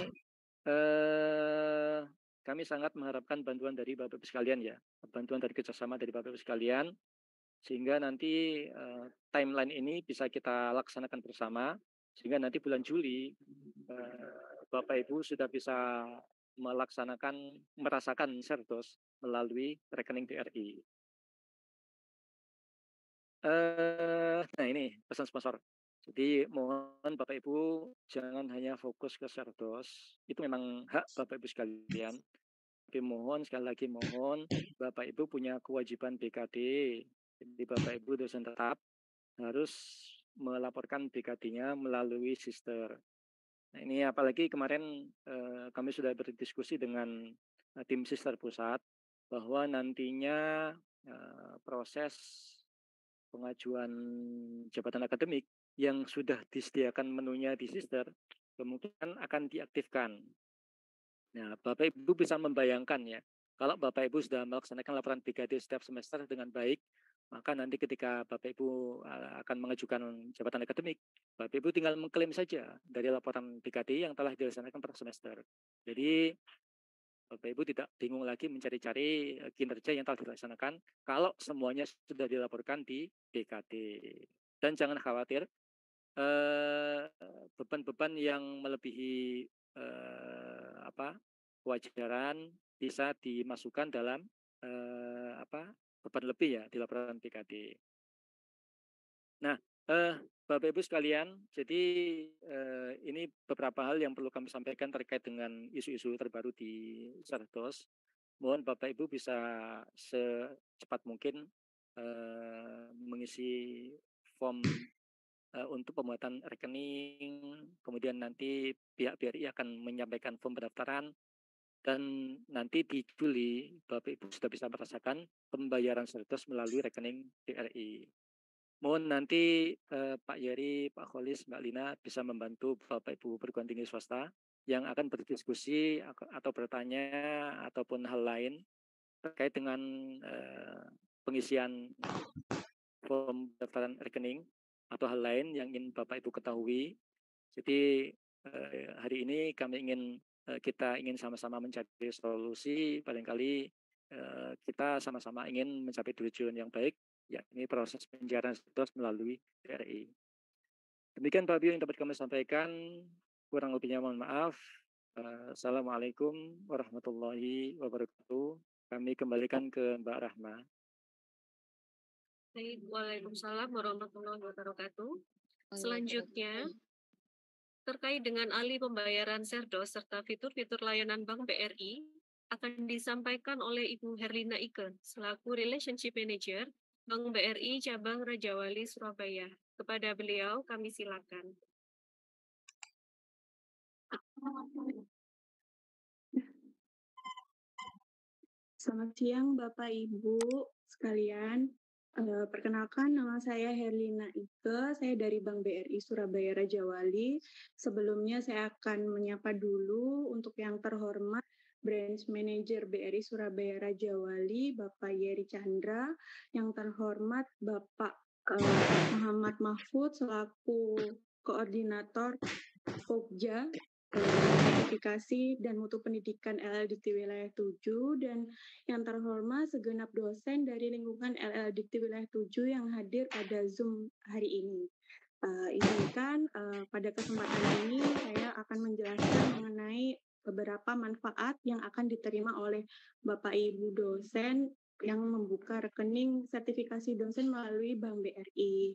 kami sangat mengharapkan bantuan dari Bapak Ibu sekalian ya, bantuan dari kerjasama dari Bapak Ibu sekalian, sehingga nanti timeline ini bisa kita laksanakan bersama, sehingga nanti bulan Juli Bapak Ibu sudah bisa merasakan Serdos melalui rekening DRI. Nah, ini pesan sponsor. Jadi mohon Bapak Ibu jangan hanya fokus ke Serdos, itu memang hak Bapak Ibu sekalian. Tapi mohon, sekali lagi mohon, Bapak Ibu punya kewajiban BKD. Jadi Bapak Ibu dosen tetap harus melaporkan BKD-nya melalui sister. Nah, ini apalagi kemarin kami sudah berdiskusi dengan tim sister pusat bahwa nantinya proses pengajuan jabatan akademik yang sudah disediakan menunya di sister kemungkinan akan diaktifkan. Nah, Bapak Ibu bisa membayangkan ya, kalau Bapak Ibu sudah melaksanakan laporan BKD setiap semester dengan baik, maka nanti ketika Bapak Ibu akan mengajukan jabatan akademik, Bapak Ibu tinggal mengklaim saja dari laporan BKD yang telah dilaksanakan per semester. Jadi Bapak Ibu tidak bingung lagi mencari-cari kinerja yang telah dilaksanakan kalau semuanya sudah dilaporkan di BKD. Dan jangan khawatir, beban-beban yang melebihi kewajaran bisa dimasukkan dalam beban lebih ya di laporan BKD. Nah, Bapak Ibu sekalian, jadi ini beberapa hal yang perlu kami sampaikan terkait dengan isu-isu terbaru di Serdos. Mohon Bapak Ibu bisa secepat mungkin mengisi form untuk pembuatan rekening, kemudian nanti pihak BRI akan menyampaikan form pendaftaran, dan nanti di Juli Bapak Ibu sudah bisa merasakan pembayaran Serdos melalui rekening BRI. Mohon nanti Pak Yeri, Pak Kholis, Mbak Lina bisa membantu Bapak Ibu perguruan tinggi swasta yang akan berdiskusi atau bertanya ataupun hal lain terkait dengan pengisian form pendaftaran rekening atau hal lain yang ingin Bapak Ibu ketahui. Jadi hari ini kami kita ingin sama-sama mencari solusi, barangkali kita sama-sama ingin mencapai tujuan yang baik, yakni proses pencairan Serdos melalui BRI. Demikian Pak Bio yang dapat kami sampaikan, kurang lebihnya mohon maaf. Assalamualaikum warahmatullahi wabarakatuh. Kami kembalikan ke Mbak Rahma. Waalaikumsalam warahmatullahi wabarakatuh. Selanjutnya, terkait dengan alih pembayaran Serdos serta fitur-fitur layanan Bank BRI akan disampaikan oleh Ibu Herlina Ike selaku Relationship Manager Bank BRI Cabang Raja Wali Surabaya. Kepada beliau kami silakan. Selamat siang Bapak Ibu sekalian. Perkenalkan, nama saya Herlina Ike, saya dari Bank BRI Surabaya Raja Wali. Sebelumnya saya akan menyapa dulu untuk yang terhormat Branch Manager BRI Surabaya Raja Wali, Bapak Yeri Chandra, yang terhormat Bapak Muhammad Mahfud selaku Koordinator Pokja Sertifikasi dan Mutu Pendidikan LLDT Wilayah 7, dan yang terhormat segenap dosen dari lingkungan LLDT Wilayah 7 yang hadir pada Zoom hari ini. Izinkan pada kesempatan ini saya akan menjelaskan mengenai beberapa manfaat yang akan diterima oleh Bapak Ibu dosen yang membuka rekening sertifikasi dosen melalui Bank BRI.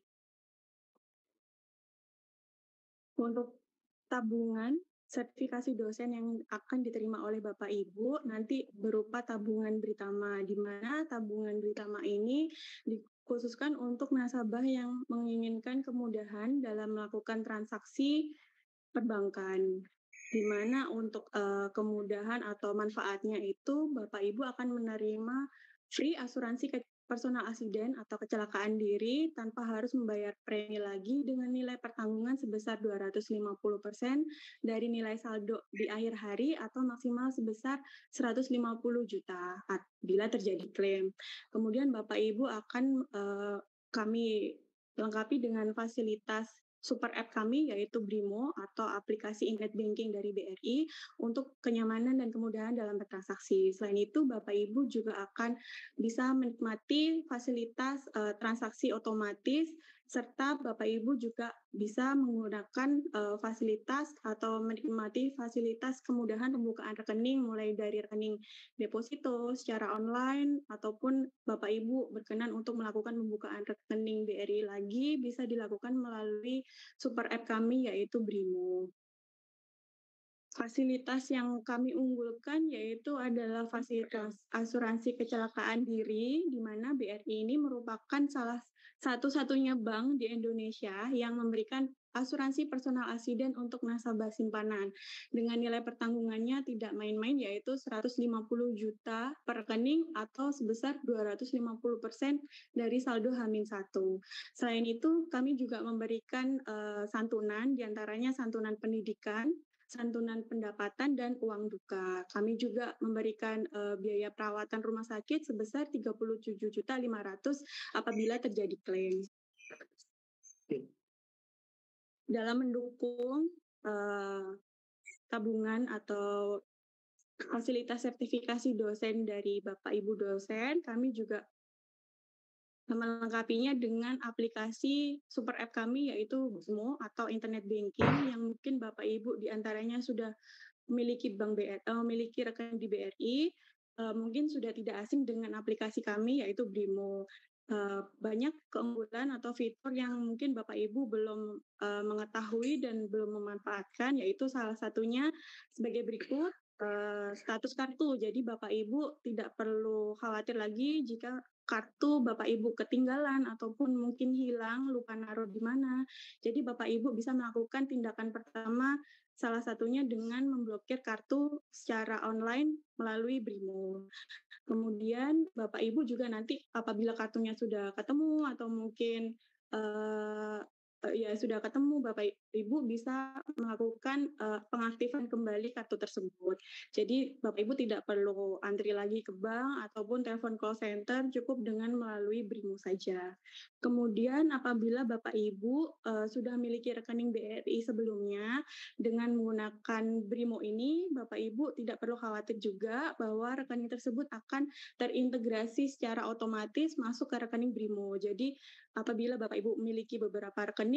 Untuk tabungan sertifikasi dosen yang akan diterima oleh Bapak Ibu nanti berupa tabungan Britama, di mana tabungan Britama ini dikhususkan untuk nasabah yang menginginkan kemudahan dalam melakukan transaksi perbankan, di mana untuk kemudahan atau manfaatnya itu Bapak Ibu akan menerima free asuransi personal accident atau kecelakaan diri tanpa harus membayar premi lagi dengan nilai pertanggungan sebesar 250% dari nilai saldo di akhir hari atau maksimal sebesar 150 juta bila terjadi klaim. Kemudian Bapak Ibu akan kami lengkapi dengan fasilitas super app kami yaitu Brimo atau aplikasi internet banking dari BRI untuk kenyamanan dan kemudahan dalam bertransaksi. Selain itu, Bapak Ibu juga akan bisa menikmati fasilitas transaksi otomatis, serta Bapak Ibu juga bisa menggunakan fasilitas atau menikmati fasilitas kemudahan pembukaan rekening mulai dari rekening deposito secara online ataupun Bapak Ibu berkenan untuk melakukan pembukaan rekening BRI lagi bisa dilakukan melalui super app kami yaitu Brimo. Fasilitas yang kami unggulkan yaitu adalah fasilitas asuransi kecelakaan diri, di mana BRI ini merupakan salah satu-satunya bank di Indonesia yang memberikan asuransi personal accident untuk nasabah simpanan dengan nilai pertanggungannya tidak main-main yaitu 150 juta per rekening atau sebesar 250% dari saldo H-1. Selain itu, kami juga memberikan santunan, diantaranya santunan pendidikan, santunan pendapatan, dan uang duka. Kami juga memberikan biaya perawatan rumah sakit sebesar 37.500.000 apabila terjadi klaim. Dalam mendukung tabungan atau fasilitas sertifikasi dosen dari Bapak Ibu dosen, kami juga melengkapinya dengan aplikasi super app kami yaitu Brimo atau internet banking yang mungkin Bapak Ibu diantaranya sudah memiliki bank BRI, memiliki rekening di BRI, mungkin sudah tidak asing dengan aplikasi kami yaitu Brimo. Banyak keunggulan atau fitur yang mungkin Bapak Ibu belum mengetahui dan belum memanfaatkan, yaitu salah satunya sebagai berikut. Status kartu, jadi Bapak Ibu tidak perlu khawatir lagi jika kartu Bapak Ibu ketinggalan ataupun mungkin hilang, lupa naruh di mana. Jadi Bapak Ibu bisa melakukan tindakan pertama salah satunya dengan memblokir kartu secara online melalui Brimo. Kemudian Bapak Ibu juga nanti apabila kartunya sudah ketemu atau mungkin ya sudah ketemu, Bapak Ibu bisa melakukan pengaktifan kembali kartu tersebut. Jadi Bapak Ibu tidak perlu antri lagi ke bank ataupun telepon call center, cukup dengan melalui Brimo saja. Kemudian apabila Bapak Ibu sudah memiliki rekening BRI sebelumnya, dengan menggunakan Brimo ini, Bapak Ibu tidak perlu khawatir juga bahwa rekening tersebut akan terintegrasi secara otomatis masuk ke rekening Brimo. Jadi apabila Bapak Ibu memiliki beberapa rekening,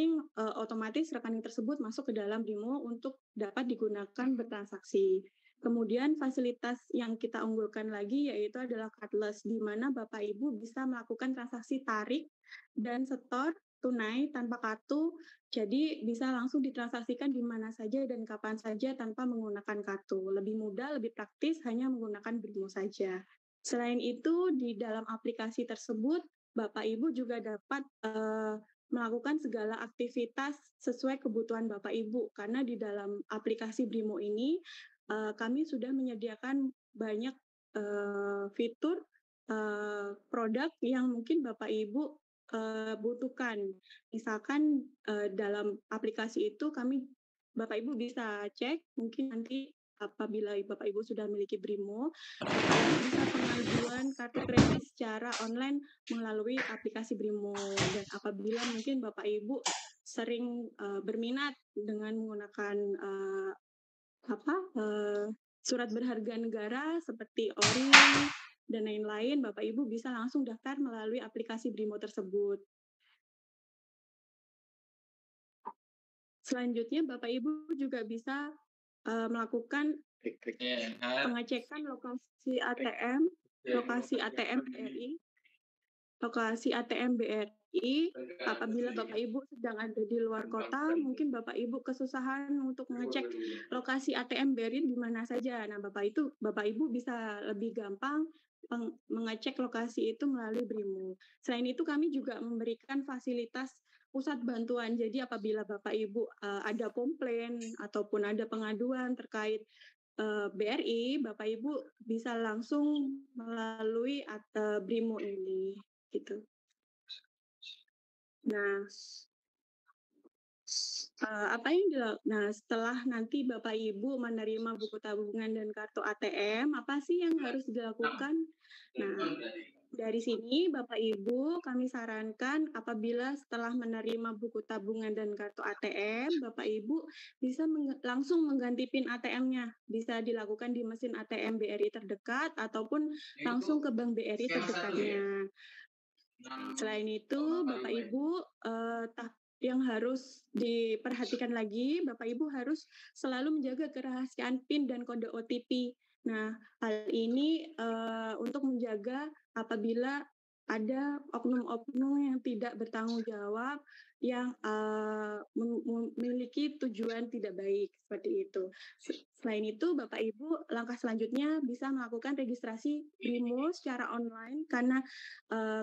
otomatis rekening tersebut masuk ke dalam Brimo untuk dapat digunakan bertransaksi. Kemudian fasilitas yang kita unggulkan lagi yaitu adalah cardless, di mana Bapak Ibu bisa melakukan transaksi tarik dan setor tunai tanpa kartu, jadi bisa langsung ditransaksikan di mana saja dan kapan saja tanpa menggunakan kartu. Lebih mudah, lebih praktis, hanya menggunakan Brimo saja. Selain itu, di dalam aplikasi tersebut, Bapak Ibu juga dapat melakukan segala aktivitas sesuai kebutuhan Bapak Ibu, karena di dalam aplikasi Brimo ini kami sudah menyediakan banyak fitur produk yang mungkin Bapak Ibu butuhkan. Misalkan dalam aplikasi itu Bapak Ibu bisa cek, mungkin nanti apabila Bapak Ibu sudah memiliki BRIMO, Bapak Ibu bisa pengajuan kartu kredit secara online melalui aplikasi BRIMO. Dan apabila mungkin Bapak Ibu sering berminat dengan menggunakan surat berharga negara seperti ORI dan lain-lain, Bapak Ibu bisa langsung daftar melalui aplikasi BRIMO tersebut. Selanjutnya, Bapak Ibu juga bisa melakukan pengecekan lokasi ATM BRI. Apabila Bapak Ibu sedang ada di luar kota, mungkin Bapak Ibu kesusahan untuk mengecek lokasi ATM BRI di mana saja. Nah, Bapak Ibu bisa lebih gampang mengecek lokasi itu melalui BRIMO. Selain itu, kami juga memberikan fasilitas pusat bantuan. Jadi apabila Bapak Ibu ada komplain ataupun ada pengaduan terkait BRI, Bapak Ibu bisa langsung melalui BRIMO ini, gitu. Nah, setelah nanti Bapak Ibu menerima buku tabungan dan kartu ATM, apa sih yang harus dilakukan? Nah, dari sini Bapak Ibu kami sarankan apabila setelah menerima buku tabungan dan kartu ATM, Bapak Ibu bisa langsung mengganti PIN ATM-nya. Bisa dilakukan di mesin ATM BRI terdekat ataupun langsung ke bank BRI terdekatnya. Selain itu, Bapak Ibu yang harus diperhatikan lagi, Bapak Ibu harus selalu menjaga kerahasiaan PIN dan kode OTP. Nah, hal ini untuk menjaga apabila ada oknum-oknum yang tidak bertanggung jawab yang memiliki tujuan tidak baik seperti itu. Selain itu, Bapak Ibu langkah selanjutnya bisa melakukan registrasi BRIMO secara online karena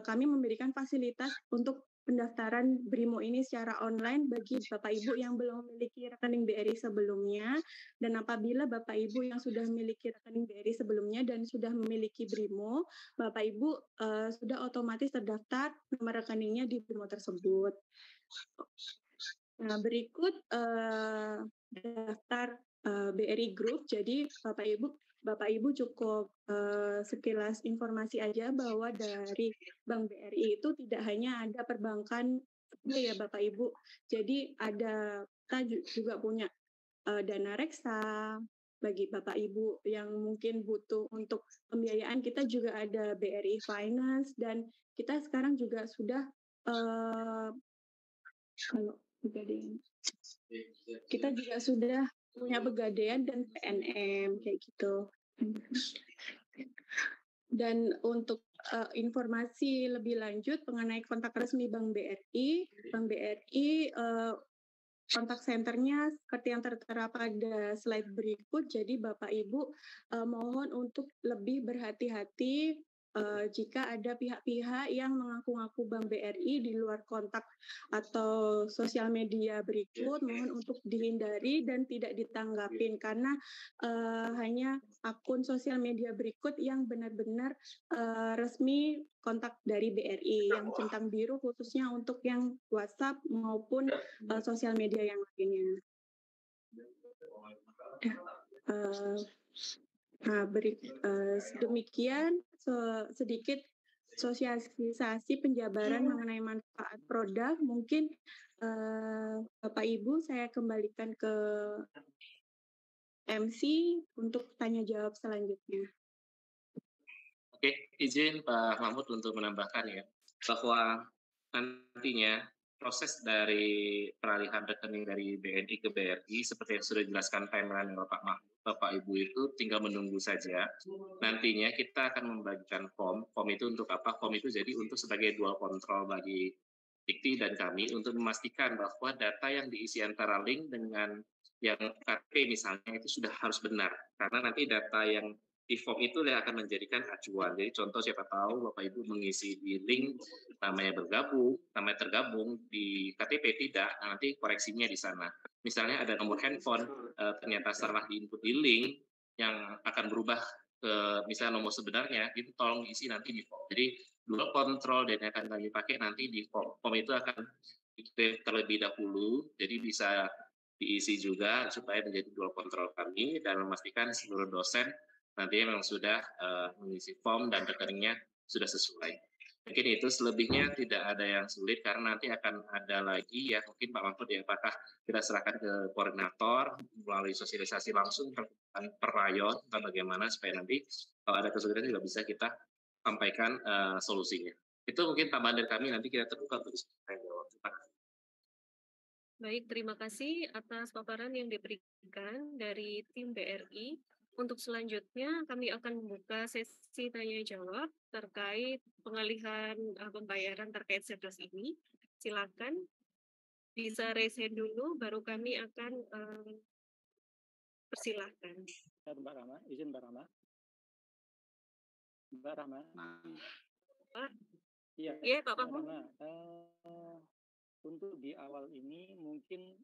kami memberikan fasilitas untuk pendaftaran BRIMO ini secara online bagi Bapak Ibu yang belum memiliki rekening BRI sebelumnya, dan apabila Bapak Ibu yang sudah memiliki rekening BRI sebelumnya dan sudah memiliki BRIMO, Bapak Ibu sudah otomatis terdaftar nomor rekeningnya di BRIMO tersebut. Nah, berikut daftar BRI Group. Jadi Bapak Ibu cukup sekilas informasi aja bahwa dari Bank BRI itu tidak hanya ada perbankan ya Bapak Ibu. Jadi kita juga punya dana reksa bagi Bapak Ibu yang mungkin butuh untuk pembiayaan. Kita juga ada BRI Finance dan kita sekarang juga sudah kita juga sudah punya Pegadaian dan PNM kayak gitu. Dan untuk informasi lebih lanjut mengenai kontak resmi Bank BRI kontak senternya seperti yang tertera pada slide berikut. Jadi Bapak Ibu mohon untuk lebih berhati-hati jika ada pihak-pihak yang mengaku-ngaku Bank BRI di luar kontak atau sosial media berikut, mohon untuk dihindari dan tidak ditanggapin karena hanya akun sosial media berikut yang benar-benar resmi kontak dari BRI, yang centang biru khususnya untuk yang WhatsApp maupun sosial media yang lainnya. Demikian sedikit sosialisasi penjabaran mengenai manfaat produk. Mungkin Bapak Ibu saya kembalikan ke MC untuk tanya jawab selanjutnya. Oke, izin Pak Mahmud untuk menambahkan ya, bahwa nantinya proses dari peralihan rekening dari BNI ke BRI seperti yang sudah dijelaskan timeline Bapak Ibu itu tinggal menunggu saja. Nantinya kita akan membagikan form itu untuk apa? Form itu jadi untuk sebagai dual kontrol bagi Dikti dan kami untuk memastikan bahwa data yang diisi antara link dengan yang KTP misalnya itu sudah harus benar. Karena nanti data yang di form itu yang akan menjadikan acuan. Jadi contoh siapa tahu Bapak Ibu mengisi di link namanya tergabung di KTP tidak, nanti koreksinya di sana. Misalnya ada nomor handphone ternyata salah di input di link yang akan berubah misalnya nomor sebenarnya, itu tolong diisi nanti di form. Jadi dual control dan yang akan kami pakai nanti di form. Form itu akan dikirim terlebih dahulu, jadi bisa diisi juga supaya menjadi dual control kami dan memastikan seluruh dosen nanti memang sudah mengisi form dan rekeningnya sudah sesuai. Mungkin itu, selebihnya tidak ada yang sulit karena nanti akan ada lagi ya, mungkin Pak Mahfud ya, apakah kita serahkan ke koordinator melalui sosialisasi langsung per rayon tentang bagaimana supaya nanti kalau ada kesulitan juga bisa kita sampaikan solusinya. Itu mungkin tambahan dari kami, nanti kita terbuka untuk diskusi. Baik, terima kasih atas paparan yang diberikan dari tim BRI. Untuk selanjutnya, kami akan membuka sesi tanya-jawab terkait pengalihan pembayaran terkait Serdas ini. Silakan, bisa raise hand dulu, baru kami akan persilahkan. Mbak Rahma, izin Mbak Rahma. Mbak Rahma. Pak? Iya, Pak Mahmud. Untuk di awal ini mungkin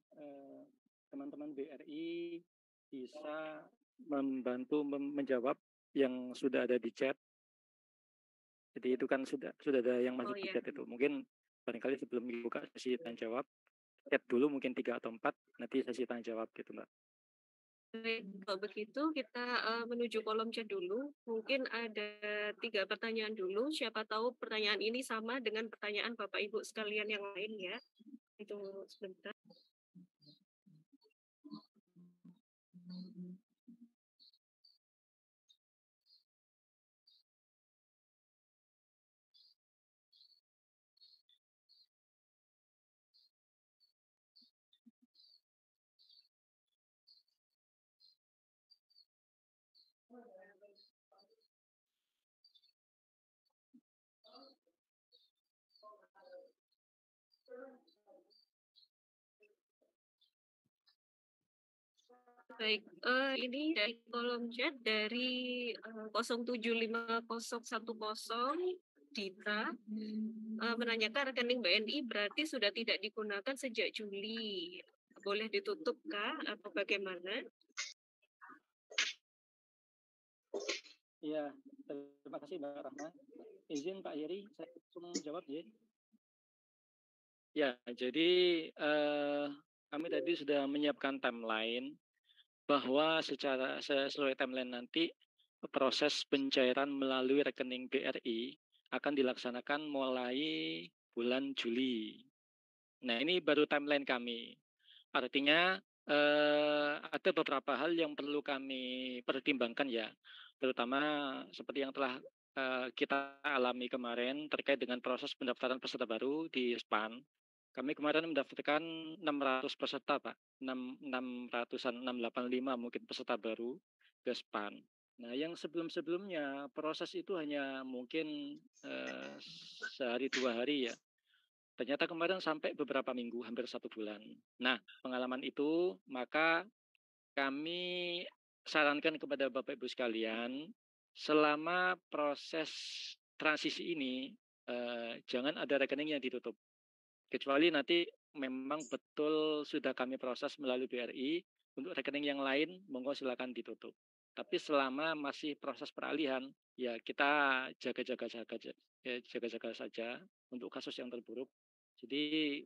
teman-teman BRI bisa membantu menjawab yang sudah ada di chat. Jadi itu kan sudah ada yang masuk di chat itu. Mungkin barangkali sebelum dibuka sesi tanya jawab, chat dulu mungkin 3 atau 4, nanti sesi tanya jawab gitu, Mbak. Baik, kalau begitu kita menuju kolom chat dulu. Mungkin ada 3 pertanyaan dulu. Siapa tahu pertanyaan ini sama dengan pertanyaan Bapak Ibu sekalian yang lain ya. Itu sebentar. Baik, ini dari kolom chat dari 075010 Dita menanyakan rekening BNI berarti sudah tidak digunakan sejak Juli. Boleh ditutupkah atau bagaimana? Iya, terima kasih Mbak Rahma. Izin Pak Yeri, saya langsung jawab ya. Ya, jadi kami tadi sudah menyiapkan timeline bahwa secara sesuai timeline nanti proses pencairan melalui rekening BRI akan dilaksanakan mulai bulan Juli. Nah, ini baru timeline kami. Artinya ada beberapa hal yang perlu kami pertimbangkan ya, terutama seperti yang telah kita alami kemarin terkait dengan proses pendaftaran peserta baru di SPAN. Kami kemarin mendaftarkan 600 peserta, Pak. 685 mungkin peserta baru ke SPAN. Nah, yang sebelum-sebelumnya proses itu hanya mungkin sehari 2 hari ya. Ternyata kemarin sampai beberapa minggu, hampir 1 bulan. Nah, pengalaman itu maka kami sarankan kepada Bapak Ibu sekalian, selama proses transisi ini jangan ada rekening yang ditutup. Kecuali nanti memang betul sudah kami proses melalui BRI, untuk rekening yang lain monggo silakan ditutup. Tapi selama masih proses peralihan, ya kita jaga-jaga saja untuk kasus yang terburuk. Jadi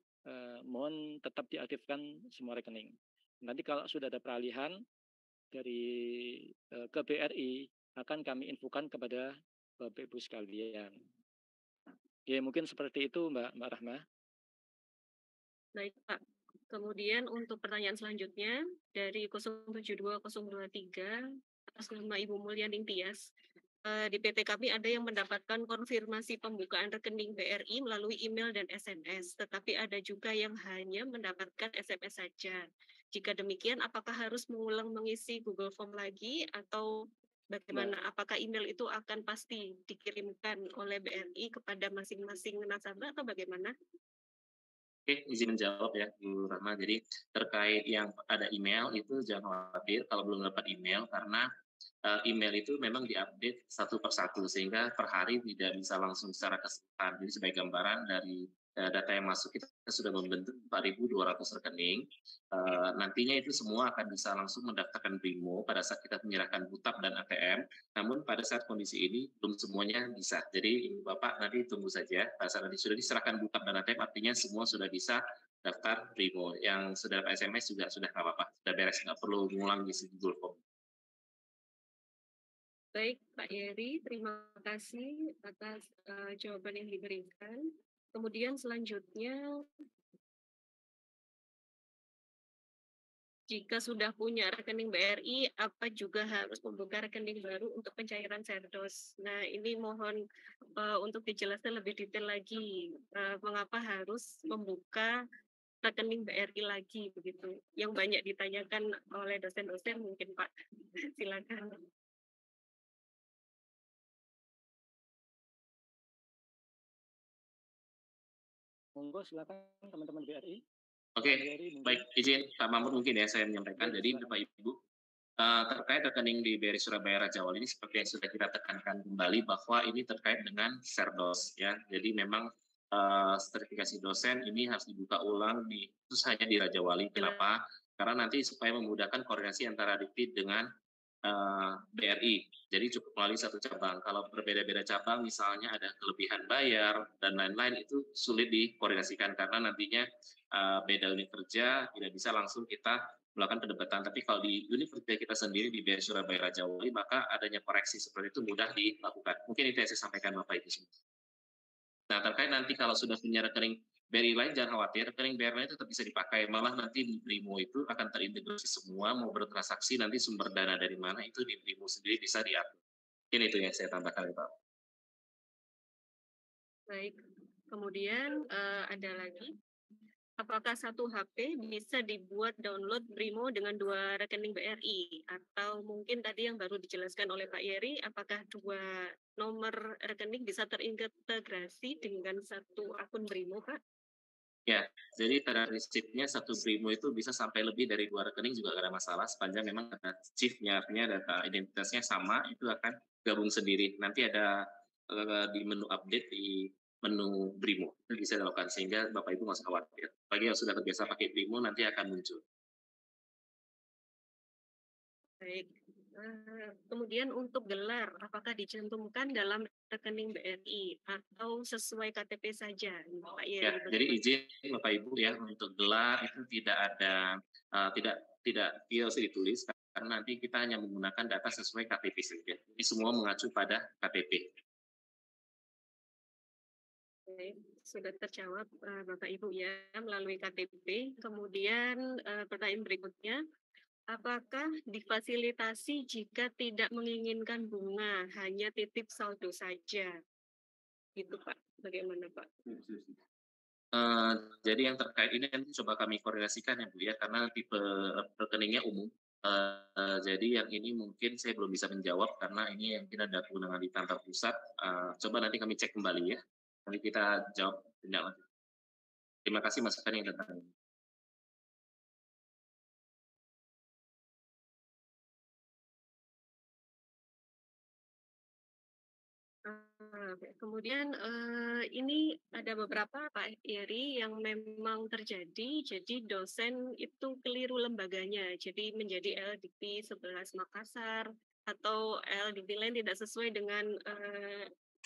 mohon tetap diaktifkan semua rekening. Nanti kalau sudah ada peralihan dari ke BRI, akan kami infokan kepada Bapak Ibu sekalian. Ya mungkin seperti itu Mbak Rahma. Baik Pak. Kemudian untuk pertanyaan selanjutnya dari 072023 atas nama Ibu Mulyaning Tias. Di PT kami ada yang mendapatkan konfirmasi pembukaan rekening BRI melalui email dan SMS, tetapi ada juga yang hanya mendapatkan SMS saja. Jika demikian, apakah harus mengulang mengisi Google Form lagi atau bagaimana? Apakah email itu akan pasti dikirimkan oleh BRI kepada masing-masing nasabah atau bagaimana? Oke, izin menjawab ya Bu Rahma. Jadi terkait yang ada email itu jangan khawatir kalau belum dapat email, karena email itu memang diupdate satu persatu sehingga per hari tidak bisa langsung secara keseluruhan. Jadi sebagai gambaran dari data yang masuk kita sudah membentuk 4.200 rekening. Nantinya itu semua akan bisa langsung mendaftarkan BRIMO pada saat kita menyerahkan BUTAP dan ATM. Namun pada saat kondisi ini belum semuanya bisa. Jadi Ibu Bapak nanti tunggu saja. Pada saat nanti sudah diserahkan BUTAP dan ATM, artinya semua sudah bisa daftar BRIMO. Yang sudah SMS juga sudah nggak apa-apa, sudah beres, nggak perlu ngulang di Google Form. Baik, Pak Yeri, terima kasih atas jawaban yang diberikan. Kemudian selanjutnya, jika sudah punya rekening BRI, apa juga harus membuka rekening baru untuk pencairan Serdos? Nah, ini mohon untuk dijelaskan lebih detail lagi, mengapa harus membuka rekening BRI lagi begitu? Yang banyak ditanyakan oleh dosen-dosen mungkin, Pak. Silakan. Monggo silakan teman-teman BRI. Oke, baik, izin Pak Mahmud mungkin ya saya menyampaikan. Jadi Bapak Ibu, terkait rekening di BRI Surabaya Raja Wali ini seperti yang sudah kita tekankan kembali bahwa ini terkait dengan Serdos ya. Jadi memang sertifikasi dosen ini harus dibuka ulang khusus hanya di Raja Wali. Kenapa? Karena nanti supaya memudahkan koordinasi antara Dikti dengan BRI. Jadi cukup melalui satu cabang. Kalau berbeda-beda cabang, misalnya ada kelebihan bayar dan lain-lain, itu sulit dikoordinasikan karena nantinya beda unit kerja tidak bisa langsung kita melakukan perdebatan. Tapi kalau di unit kerja kita sendiri di BRI Surabaya Raja Wali, maka adanya koreksi seperti itu mudah dilakukan. Mungkin itu yang saya sampaikan Bapak Ibu semua. Nah, terkait nanti kalau sudah punya rekening BRI lain, jangan khawatir, rekening BRI lain tetap bisa dipakai. Malah nanti di BRIMO itu akan terintegrasi semua, mau bertransaksi nanti sumber dana dari mana, itu di BRIMO sendiri bisa diatur. Ini itu yang saya tambahkan, Pak. Baik, kemudian ada lagi. Apakah satu HP bisa dibuat download BRIMO dengan 2 rekening BRI? Atau mungkin tadi yang baru dijelaskan oleh Pak Yeri, apakah 2 nomor rekening bisa terintegrasi dengan satu akun BRIMO, Pak? Ya, jadi pada prinsipnya satu BRIMO itu bisa sampai lebih dari 2 rekening juga tidak ada masalah, sepanjang memang data chief-nya, artinya data identitasnya sama, itu akan gabung sendiri. Nanti ada di menu update di menu BRIMO, itu bisa dilakukan, sehingga Bapak Ibu nggak usah khawatir. Bagi yang sudah terbiasa pakai BRIMO, nanti akan muncul. Baik, kemudian untuk gelar, apakah dicantumkan dalam rekening BRI atau sesuai KTP saja, Pak Yeri? Ya, jadi izin Bapak Ibu ya, untuk gelar itu tidak ada, tidak harus ditulis, karena nanti kita hanya menggunakan data sesuai KTP saja. Jadi semua mengacu pada KTP. Oke, sudah terjawab Bapak Ibu ya melalui KTP. Kemudian pertanyaan berikutnya, apakah difasilitasi jika tidak menginginkan bunga, hanya titip saldo saja? Gitu Pak, bagaimana Pak? Jadi yang terkait ini nanti coba kami koordinasikan ya Bu ya, karena tipe rekeningnya umum. Jadi yang ini mungkin saya belum bisa menjawab karena ini yang kita ada kewenangan di kantor pusat. Coba nanti kami cek kembali ya. Nanti kita jawab tindak lanjut. Terima kasih masukan yang datang. Kemudian ini ada beberapa Pak Yeri yang memang terjadi, jadi dosen itu keliru lembaganya, jadi menjadi LDP 11 Makassar atau LDP lain tidak sesuai dengan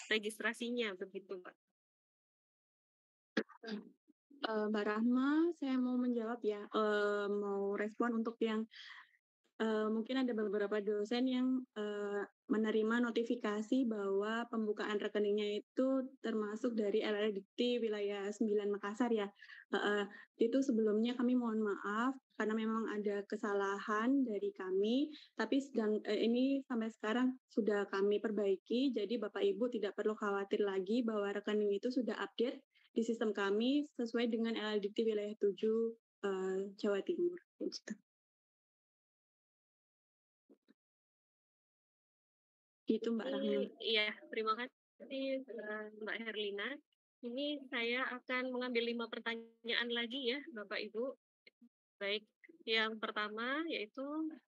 registrasinya, begitu Pak. Mbak Rahma, saya mau menjawab ya, mau respon untuk yang mungkin ada beberapa dosen yang menerima notifikasi bahwa pembukaan rekeningnya itu termasuk dari LLDT wilayah 9 Makassar ya. Itu sebelumnya kami mohon maaf karena memang ada kesalahan dari kami, tapi ini sampai sekarang sudah kami perbaiki, jadi Bapak Ibu tidak perlu khawatir lagi bahwa rekening itu sudah update di sistem kami sesuai dengan LLDT wilayah 7 Jawa Timur. Gitu Mbak Rahma. Iya, terima kasih Mbak Herlina. Ini saya akan mengambil 5 pertanyaan lagi ya Bapak Ibu. Baik, Yang pertama yaitu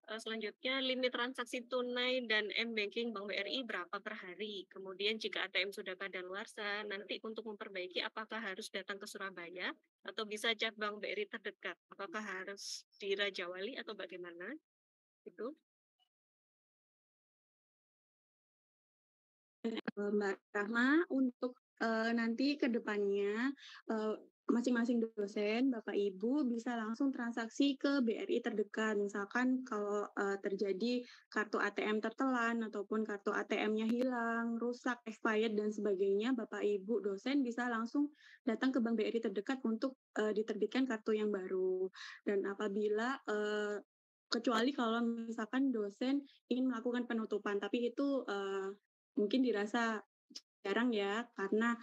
selanjutnya limit transaksi tunai dan M-Banking Bank BRI berapa per hari. Kemudian jika ATM sudah kadaluarsa, nanti untuk memperbaiki apakah harus datang ke Surabaya atau bisa cek Bank BRI terdekat. Apakah harus di Raja Wali atau bagaimana? Itu. Mbak Rahma, untuk nanti ke depannya masing-masing dosen, Bapak Ibu bisa langsung transaksi ke BRI terdekat. Misalkan kalau terjadi kartu ATM tertelan ataupun kartu ATM-nya hilang, rusak, expired dan sebagainya, Bapak Ibu dosen bisa langsung datang ke Bank BRI terdekat untuk diterbitkan kartu yang baru. Dan apabila kecuali kalau misalkan dosen ingin melakukan penutupan, tapi itu mungkin dirasa jarang ya, karena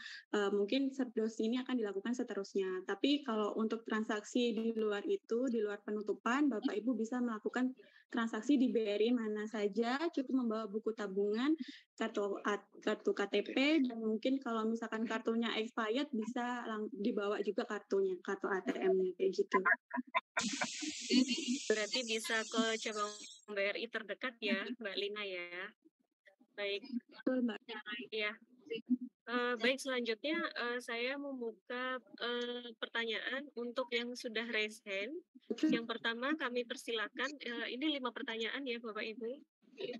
mungkin serdos ini akan dilakukan seterusnya. Tapi kalau untuk transaksi di luar itu, di luar penutupan, Bapak Ibu bisa melakukan transaksi di BRI mana saja, cukup membawa buku tabungan, kartu KTP, dan mungkin kalau misalkan kartunya expired bisa dibawa juga kartunya, kartu ATM-nya kayak gitu. Berarti bisa ke cabang BRI terdekat ya, Mbak Lina ya. Baik. Betul, Mbak. Ya. Baik, selanjutnya saya membuka pertanyaan untuk yang sudah raise hand. Yang pertama kami persilakan, ini 5 pertanyaan ya Bapak Ibu.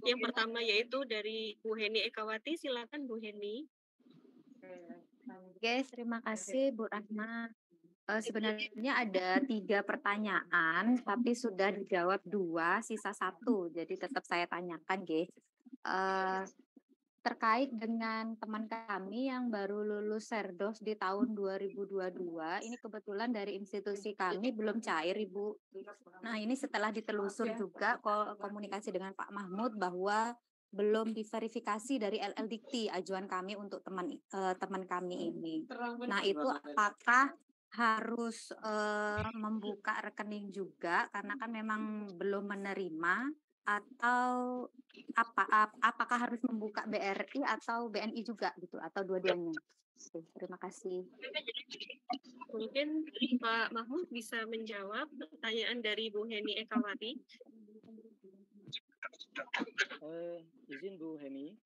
Yang pertama yaitu dari Bu Heni Ekawati, silakan Bu Heni. Oke, terima kasih Bu Rahma. Sebenarnya ada 3 pertanyaan, tapi sudah dijawab 2, sisa 1. Jadi tetap saya tanyakan, guys. Terkait dengan teman kami yang baru lulus Serdos di tahun 2022, ini kebetulan dari institusi kami belum cair, Ibu. Nah, ini setelah ditelusur juga komunikasi dengan Pak Mahmud bahwa belum diverifikasi dari LL Dikti ajuan kami untuk teman kami ini. Nah, itu apakah harus membuka rekening juga karena kan memang belum menerima, atau apakah harus membuka BRI atau BNI juga gitu, atau dua-duanya? Terima kasih. Mungkin Pak Mahmud bisa menjawab pertanyaan dari Bu Heni Ekawati. Izin Bu Heni.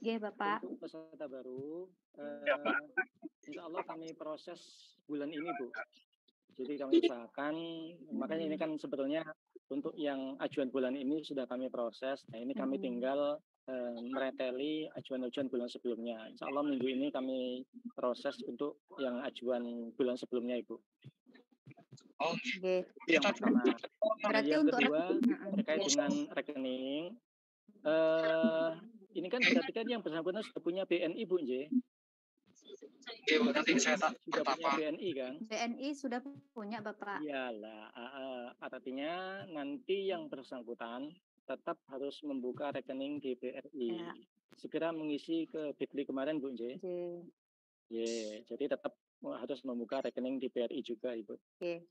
Iya, Bapak. Untuk peserta baru, insya Allah kami proses bulan ini, Bu. Jadi kami usahakan, makanya ini kan sebetulnya untuk yang ajuan bulan ini sudah kami proses. Nah, ini kami tinggal mereteli ajuan-ajuan bulan sebelumnya. Insya Allah minggu ini kami proses untuk yang ajuan bulan sebelumnya, Ibu. Oke. Yang pertama. Berarti yang untuk kedua terkait dengan rekening, ini kan berarti kan yang bersangkutan sudah punya BNI, Bu Nje. Oke, Bu, nanti saya sudah punya BNI kan? BNI sudah punya, Bapak. Iyalah, artinya nanti yang bersangkutan tetap harus membuka rekening di BRI. Ya. Segera mengisi ke Bitly kemarin, Bu Nje. Jadi tetap harus membuka rekening di BRI juga, Ibu. Oke.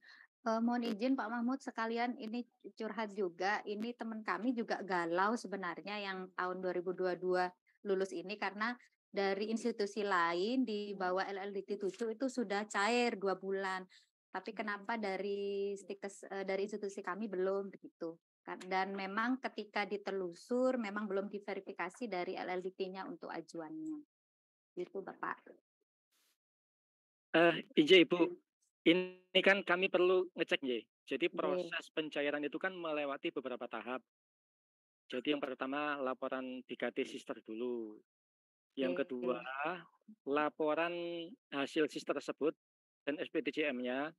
Mohon izin Pak Mahmud, sekalian ini curhat juga. Ini teman kami juga galau sebenarnya yang tahun 2022 lulus ini, karena dari institusi lain di bawah LLDT 7 itu sudah cair 2 bulan. Tapi kenapa dari stikes dari institusi kami belum begitu. Dan memang ketika ditelusur memang belum diverifikasi dari LLDT-nya untuk ajuannya. Gitu, Bapak. Ibu, ini kan kami perlu ngecek, jadi proses pencairan itu kan melewati beberapa tahap. Jadi yang pertama laporan 3T sister dulu. Yang kedua, laporan hasil sis tersebut dan SPTJM-nya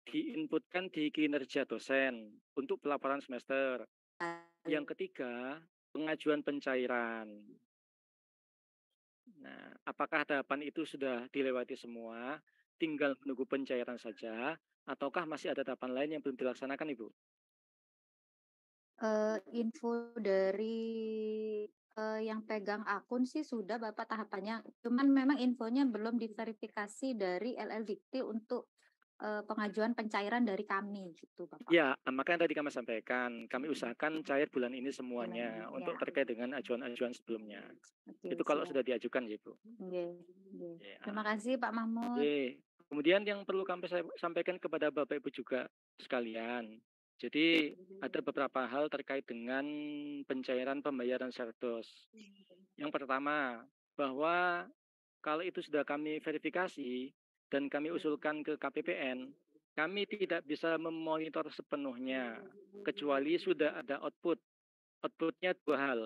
diinputkan di kinerja dosen untuk pelaporan semester. Yang ketiga, pengajuan pencairan. Nah, apakah tahapan itu sudah dilewati semua, tinggal menunggu pencairan saja, ataukah masih ada tahapan lain yang belum dilaksanakan, Ibu? Info dari yang pegang akun sih sudah Bapak tahapannya, cuman memang infonya belum diverifikasi dari LL Dikti untuk pengajuan pencairan dari kami gitu, Bapak. Ya, makanya tadi kami sampaikan, kami usahakan cair bulan ini semuanya untuk terkait dengan ajuan-ajuan sebelumnya. Itu kalau sudah diajukan, Ibu. Terima kasih Pak Mahmud. Kemudian yang perlu kami sampaikan kepada Bapak Ibu juga sekalian, Jadi ada beberapa hal terkait dengan pencairan pembayaran Serdos. Yang pertama, bahwa kalau itu sudah kami verifikasi dan kami usulkan ke KPPN, kami tidak bisa memonitor sepenuhnya, kecuali sudah ada output. Outputnya dua hal.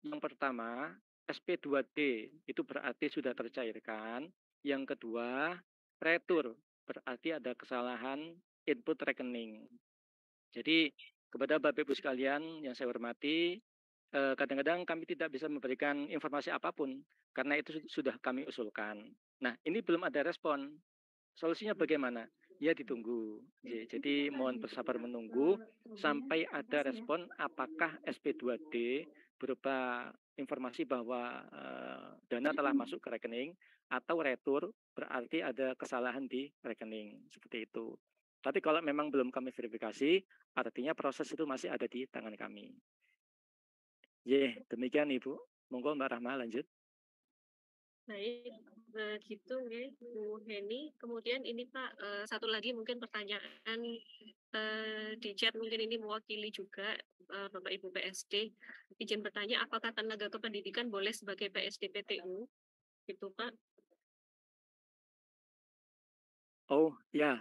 Yang pertama, SP2D, itu berarti sudah tercairkan. Yang kedua, retur, berarti ada kesalahan input rekening. Jadi kepada Bapak Ibu sekalian yang saya hormati, kadang-kadang kami tidak bisa memberikan informasi apapun karena itu sudah kami usulkan. Nah, ini belum ada respon. Solusinya bagaimana? Ya ditunggu. Jadi mohon bersabar menunggu sampai ada respon apakah SP2D berupa informasi bahwa dana telah masuk ke rekening atau retur berarti ada kesalahan di rekening. Seperti itu. Tapi kalau memang belum kami verifikasi, artinya proses itu masih ada di tangan kami. Demikian Ibu. Monggo Mbak Rahma lanjut. Baik, begitu ya Bu Heni. Kemudian ini Pak, satu lagi mungkin pertanyaan di chat, mungkin ini mewakili juga Bapak Ibu PSD. Izin bertanya, apakah tenaga kependidikan boleh sebagai PSD PTU? Gitu Pak. Oh ya,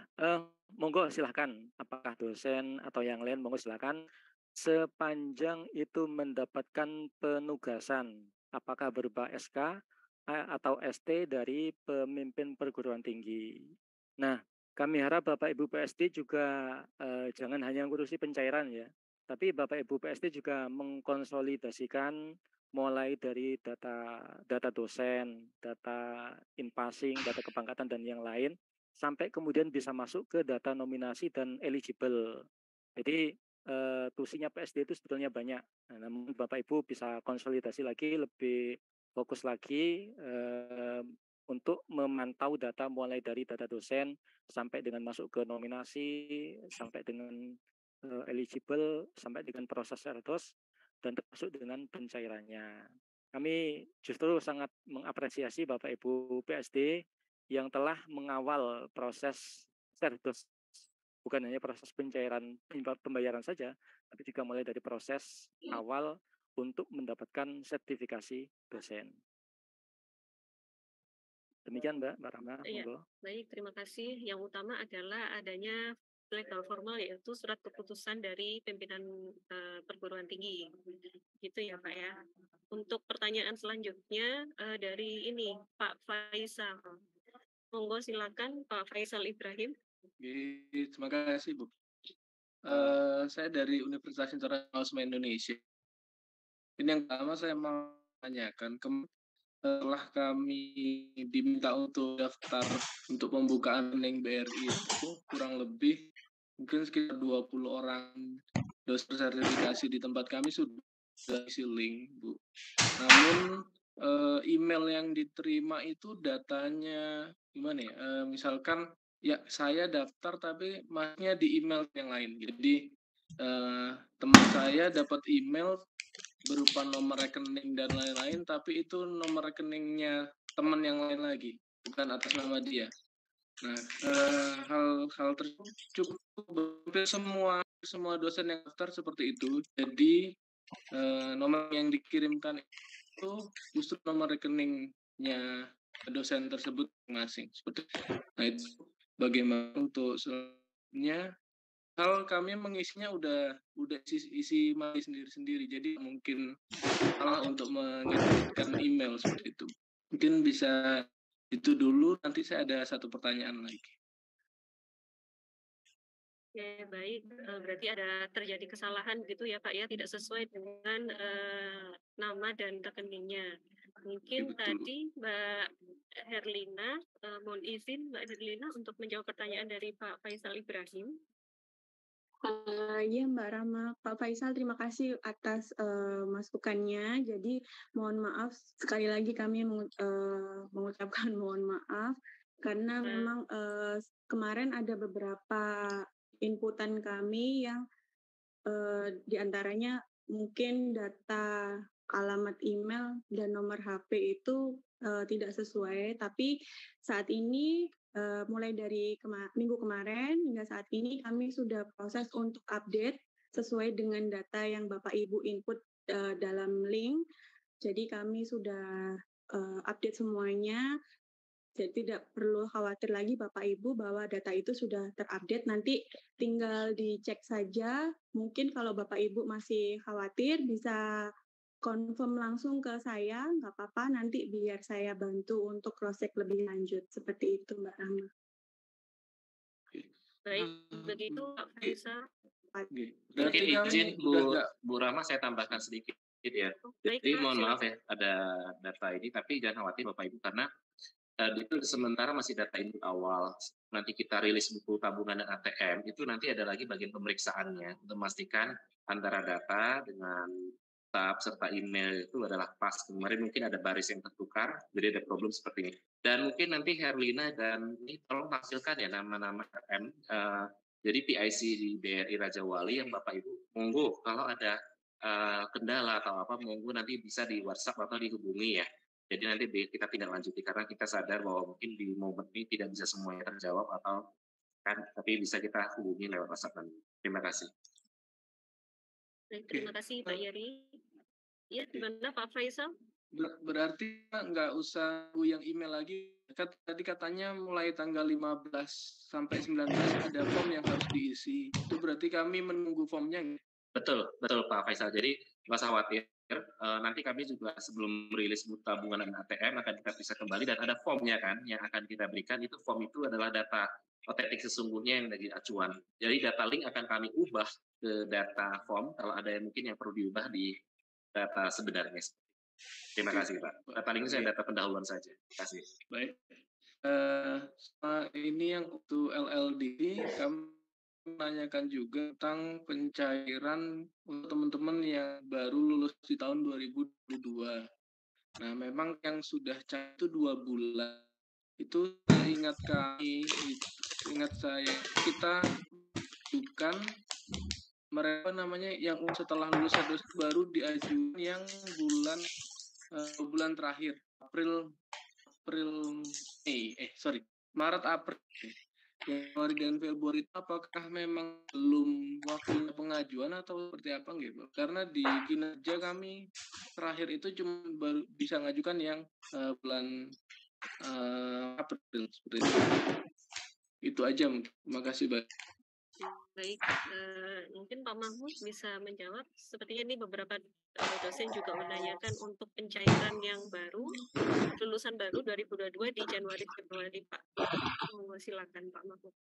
monggo silahkan. Apakah dosen atau yang lain, monggo silahkan. Sepanjang itu mendapatkan penugasan, apakah berupa SK atau ST dari pemimpin perguruan tinggi. Nah, kami harap Bapak Ibu PSD juga jangan hanya ngurusi pencairan ya, tapi Bapak Ibu PSD juga mengkonsolidasikan mulai dari data dosen, data in-passing, data kepangkatan dan yang lain, sampai kemudian bisa masuk ke data nominasi dan eligible. Jadi tusinya PSD itu sebetulnya banyak. Nah, namun Bapak Ibu bisa konsolidasi lagi, lebih fokus lagi untuk memantau data mulai dari data dosen sampai dengan masuk ke nominasi, sampai dengan eligible, sampai dengan proses Serdos, dan termasuk dengan pencairannya. Kami justru sangat mengapresiasi Bapak Ibu PSD yang telah mengawal proses Serdos, bukan hanya proses pencairan pembayaran saja, tapi juga mulai dari proses awal untuk mendapatkan sertifikasi dosen. Demikian Mbak Rahma. Iya, baik, terima kasih. Yang utama adalah adanya legal formal, yaitu surat keputusan dari pimpinan perguruan tinggi. Gitu ya Pak ya. Untuk pertanyaan selanjutnya dari ini Pak Faisal. Monggo silakan Pak Faisal Ibrahim. Terima kasih Bu. Saya dari Universitas Internasional Indonesia. Ini yang pertama saya mau tanyakan, setelah kami diminta untuk daftar untuk pembukaan rekening BRI itu kurang lebih mungkin sekitar 20 orang dosen sertifikasi di tempat kami sudah isi link, Bu. Namun email yang diterima itu datanya gimana ya? Misalkan ya saya daftar tapi masuknya di email yang lain. Jadi teman saya dapat email berupa nomor rekening dan lain-lain, tapi itu nomor rekeningnya teman yang lain lagi, bukan atas nama dia. Nah, hal tersebut cukup hampir semua dosen yang daftar seperti itu. Jadi nomor yang dikirimkan itu justru nomor rekeningnya dosen tersebut masing. Seperti nah itu bagaimana untuk selanjutnya. Hal kami mengisinya udah isi sendiri-sendiri, jadi mungkin salah untuk mengeditkan email seperti itu. Mungkin bisa itu dulu, nanti saya ada satu pertanyaan lagi. Oke, baik. Berarti ada terjadi kesalahan gitu ya Pak ya, tidak sesuai dengan nama dan rekeningnya. Mungkin tadi Mbak Herlina, mohon izin Mbak Herlina untuk menjawab pertanyaan dari Pak Faisal Ibrahim. Ya Mbak Rama, Pak Faisal terima kasih atas masukannya. Jadi mohon maaf sekali lagi kami mengucapkan mohon maaf karena memang kemarin ada beberapa inputan kami yang diantaranya mungkin data alamat email dan nomor HP itu tidak sesuai. Tapi saat ini mulai dari minggu kemarin hingga saat ini kami sudah proses untuk update sesuai dengan data yang Bapak Ibu input dalam link. Jadi kami sudah update semuanya. Jadi tidak perlu khawatir lagi Bapak Ibu bahwa data itu sudah terupdate. Nanti tinggal dicek saja. Mungkin kalau Bapak Ibu masih khawatir bisa confirm langsung ke saya, nggak apa-apa. Nanti biar saya bantu untuk cross check lebih lanjut. Seperti itu Mbak Rahma. Baik, begitu Pak Faisal. Mungkin izin Bu Rama saya tambahkan sedikit ya. Jadi mohon maaf ya ada data ini, tapi jangan khawatir Bapak Ibu karena itu sementara masih data input awal. Nanti kita rilis buku tabungan dan ATM, itu nanti ada lagi bagian pemeriksaannya untuk memastikan antara data dengan tab serta email itu adalah pas. Kemarin mungkin ada baris yang tertukar, jadi ada problem seperti ini. Dan mungkin nanti Herlina dan ini tolong hasilkan ya nama-nama RM. Jadi PIC di BRI Raja Wali yang Bapak Ibu monggo kalau ada kendala atau apa monggo nanti bisa di WhatsApp atau dihubungi ya. Jadi nanti kita tidak lanjuti karena kita sadar bahwa mungkin di momen ini tidak bisa semuanya terjawab atau kan, tapi bisa kita hubungi lewat WhatsApp nanti. Terima kasih. Baik, terima kasih Pak Yeri. Ya, gimana Pak Faisal? Berarti nggak usah yang email lagi. Tadi katanya mulai tanggal 15 sampai 19 ada form yang harus diisi. Itu berarti kami menunggu formnya. Betul Pak Faisal. Jadi nggak usah khawatir. Nanti kami juga sebelum merilis buku tabungan dan ATM akan kita bisa kembali dan ada formnya kan yang akan kita berikan. Itu form itu adalah data otentik sesungguhnya yang dari acuan. Jadi data link akan kami ubah ke data form kalau ada yang mungkin yang perlu diubah di data sebenarnya. Terima kasih Pak. Data link saya data pendahuluan saja. Terima kasih. Baik. Ini yang untuk LLD kami menanyakan juga tentang pencairan untuk teman-teman yang baru lulus di tahun 2022. Nah, memang yang sudah cair itu 2 bulan. Itu ingat saya, kita bukan mereka namanya yang setelah lulus baru diajukan yang bulan terakhir Maret April. Januari dan Februari itu apakah memang belum waktunya pengajuan atau seperti apa gitu? Karena di kinerja kami terakhir itu cuma baru bisa mengajukan yang bulan April seperti itu. Itu aja mungkin. Terima kasih Pak. Baik, mungkin Pak Mahmud bisa menjawab. Sepertinya ini beberapa dosen juga menanyakan untuk pencairan yang baru, lulusan baru 2022 di Januari Februari Pak. Silakan Pak Mahmud.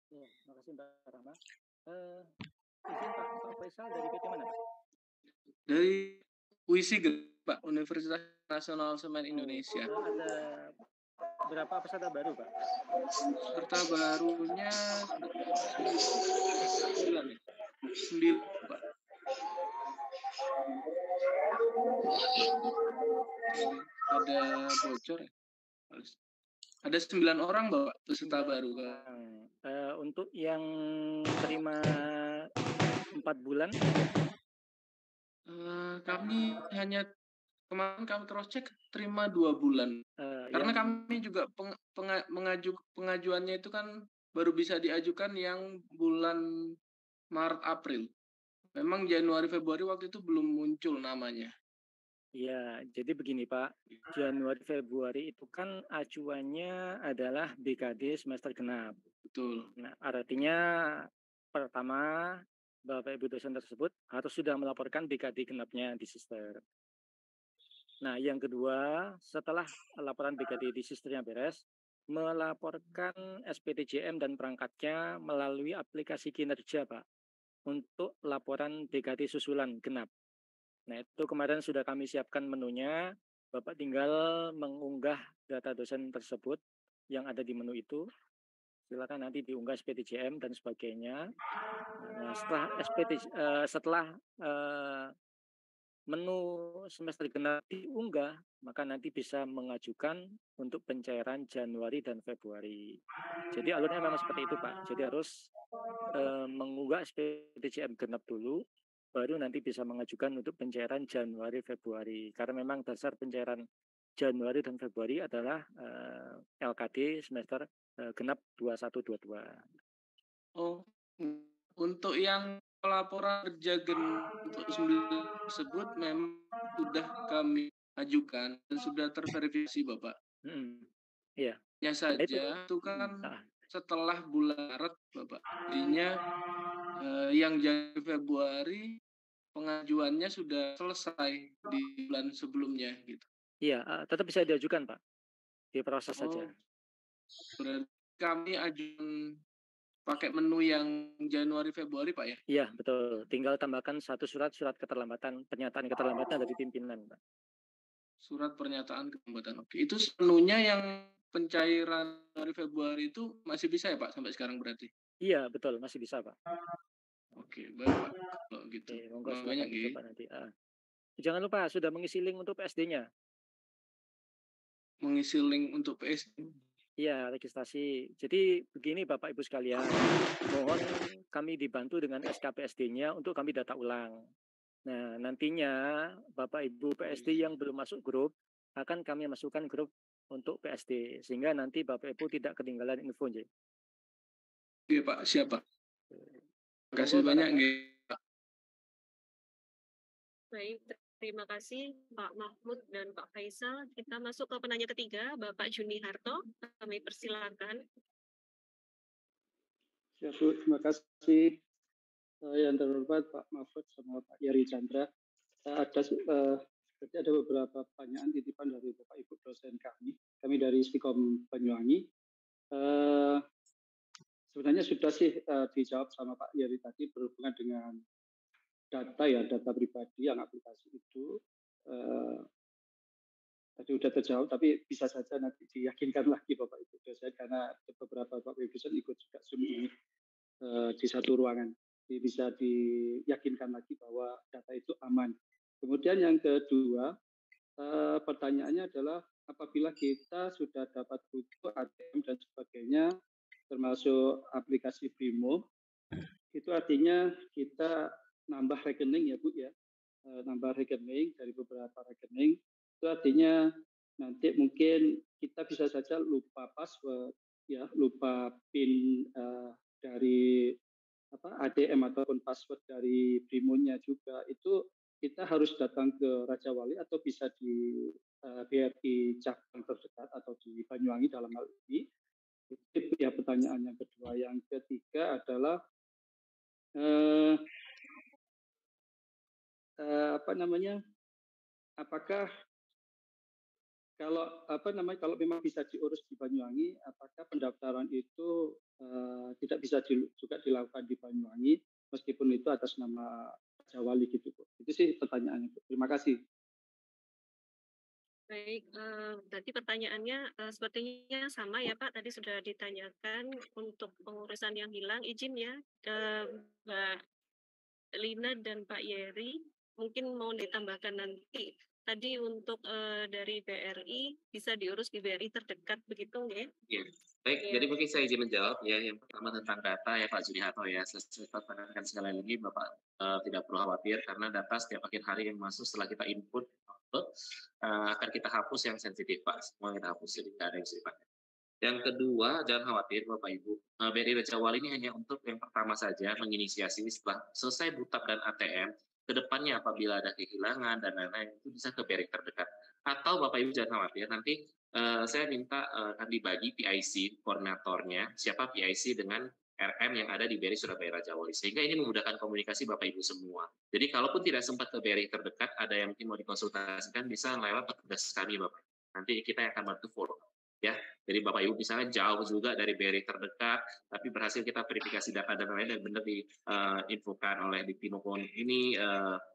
Ya, terima kasih Mbak Rahma. Izin Pak Faisal dari PT mana Pak? Dari UISI Pak, Universitas Nasional Semen Indonesia. Ada berapa peserta baru Pak? Peserta barunya 9 Pak. Ada bocor ya? Ada 9 orang Bapak peserta baru Pak. Untuk yang terima 4 bulan? Kami hanya kemarin kami cross check terima 2 bulan. Karena kami juga pengajuannya itu kan baru bisa diajukan yang bulan Maret April. Memang Januari Februari waktu itu belum muncul namanya. Ya, jadi begini Pak, Januari Februari itu kan acuannya adalah BKD semester genap. Betul. Nah, artinya pertama Bapak Ibu dosen tersebut harus sudah melaporkan BKD genapnya di sister. Nah, yang kedua, setelah laporan BKD di sisternya beres, melaporkan SPTJM dan perangkatnya melalui aplikasi kinerja Pak untuk laporan BKD susulan genap. Nah, itu kemarin sudah kami siapkan menunya. Bapak tinggal mengunggah data dosen tersebut yang ada di menu itu. Silakan nanti diunggah SPTJM dan sebagainya. Nah, setelah menu semester genap diunggah, maka nanti bisa mengajukan untuk pencairan Januari dan Februari. Jadi alurnya memang seperti itu Pak. Jadi harus mengunggah SPTJM genap dulu, baru nanti bisa mengajukan untuk pencairan Januari Februari. Karena memang dasar pencairan Januari dan Februari adalah LKD semester genap 2122. Oh, untuk yang laporan kerja untuk 9 tersebut memang sudah kami ajukan dan sudah terverifikasi Bapak. Iya. Ya saja itu kan setelah bulan Maret Bapak. Artinya yang Januari Februari pengajuannya sudah selesai di bulan sebelumnya gitu. Iya, tetap bisa diajukan Pak. Diproses saja. Berarti kami ajukan pakai menu yang Januari Februari Pak ya? Iya betul. Tinggal tambahkan satu surat keterlambatan, pernyataan keterlambatan dari pimpinan Pak. Surat pernyataan keterlambatan. Oke. Itu menunya yang pencairan Januari Februari itu masih bisa ya Pak sampai sekarang berarti? Iya betul, masih bisa Pak. Oke, baik Pak. Kalau gitu. Monggo silakan dicoba nanti. Jangan lupa sudah mengisi link untuk PSD-nya. Mengisi link untuk PSD. Iya, registrasi. Jadi begini Bapak Ibu sekalian, mohon kami dibantu dengan SK PSD-nya untuk kami data ulang. Nah, nantinya Bapak Ibu PSD yang belum masuk grup akan kami masukkan grup untuk PSD sehingga nanti Bapak Ibu tidak ketinggalan info. Iya Pak, siapa? Terima kasih banyak Pak. Baik, terima kasih Pak Mahmud dan Pak Faisal. Kita masuk ke penanya ketiga, Bapak Juni Harto. Kami persilakan. Ya, Bu, terima kasih. Yang terhormat Pak Mahfud sama Pak Yari Chandra. Ada beberapa pertanyaan titipan dari Bapak Ibu dosen kami dari Istiqom Banyuwangi. Sebenarnya sudah sih dijawab sama Pak Yari tadi berhubungan dengan data pribadi yang aplikasi itu tadi sudah terjawab, tapi bisa saja nanti diyakinkan lagi Bapak Ibu dosen karena beberapa Bapak Ibu dosen ikut juga Zoom ini di satu ruangan. Jadi bisa diyakinkan lagi bahwa data itu aman. Kemudian yang kedua, pertanyaannya adalah apabila kita sudah dapat buku ATM dan sebagainya, termasuk aplikasi Brimo, itu artinya kita nambah rekening ya Bu ya, nambah rekening dari beberapa rekening, itu artinya nanti mungkin kita bisa saja lupa password, ya lupa PIN dari ATM ataupun password dari Brimonya juga, itu kita harus datang ke Raja Wali atau bisa di BRI cabang terdekat atau di Banyuwangi dalam hal ini. Itu ya pertanyaan yang kedua. Yang ketiga adalah apakah kalau memang bisa diurus di Banyuwangi, apakah pendaftaran itu tidak bisa juga dilakukan di Banyuwangi meskipun itu atas nama Raja Wali gitu Bu. Itu sih pertanyaannya Bu. Terima kasih. Baik, berarti pertanyaannya sepertinya sama ya Pak, tadi sudah ditanyakan untuk pengurusan yang hilang, izin ya Mbak Lina dan Pak Yeri, mungkin mau ditambahkan nanti. Tadi untuk dari BRI bisa diurus di BRI terdekat begitu nggak? Iya. Baik, jadi mungkin saya izin menjawab ya. Yang pertama tentang data ya Pak Juni Harto ya. Saya tekankan sekali lagi Bapak tidak perlu khawatir karena data setiap akhir hari yang masuk setelah kita input akan kita hapus yang sensitif Pak. Semua kita hapus, jadi tidak ada yang sensitif. Yang kedua, jangan khawatir Bapak Ibu. BRI Raja Wali ini hanya untuk yang pertama saja menginisiasi setelah selesai butap dan ATM. Kedepannya apabila ada kehilangan dan lain-lain itu bisa ke BRI terdekat. Atau Bapak Ibu jangan khawatir, nanti saya minta akan dibagi PIC koordinatornya, siapa PIC dengan RM yang ada di BRI Surabaya Raja Wali. Sehingga ini memudahkan komunikasi Bapak Ibu semua. Jadi kalaupun tidak sempat ke BRI terdekat, ada yang mungkin mau dikonsultasikan bisa lewat petugas kami Bapak. Nanti kita akan bantu follow. Ya, jadi Bapak Ibu misalnya jauh juga dari BRI terdekat, tapi berhasil kita verifikasi data dan lain-lain dan benar diinfokan oleh di Pinopon ini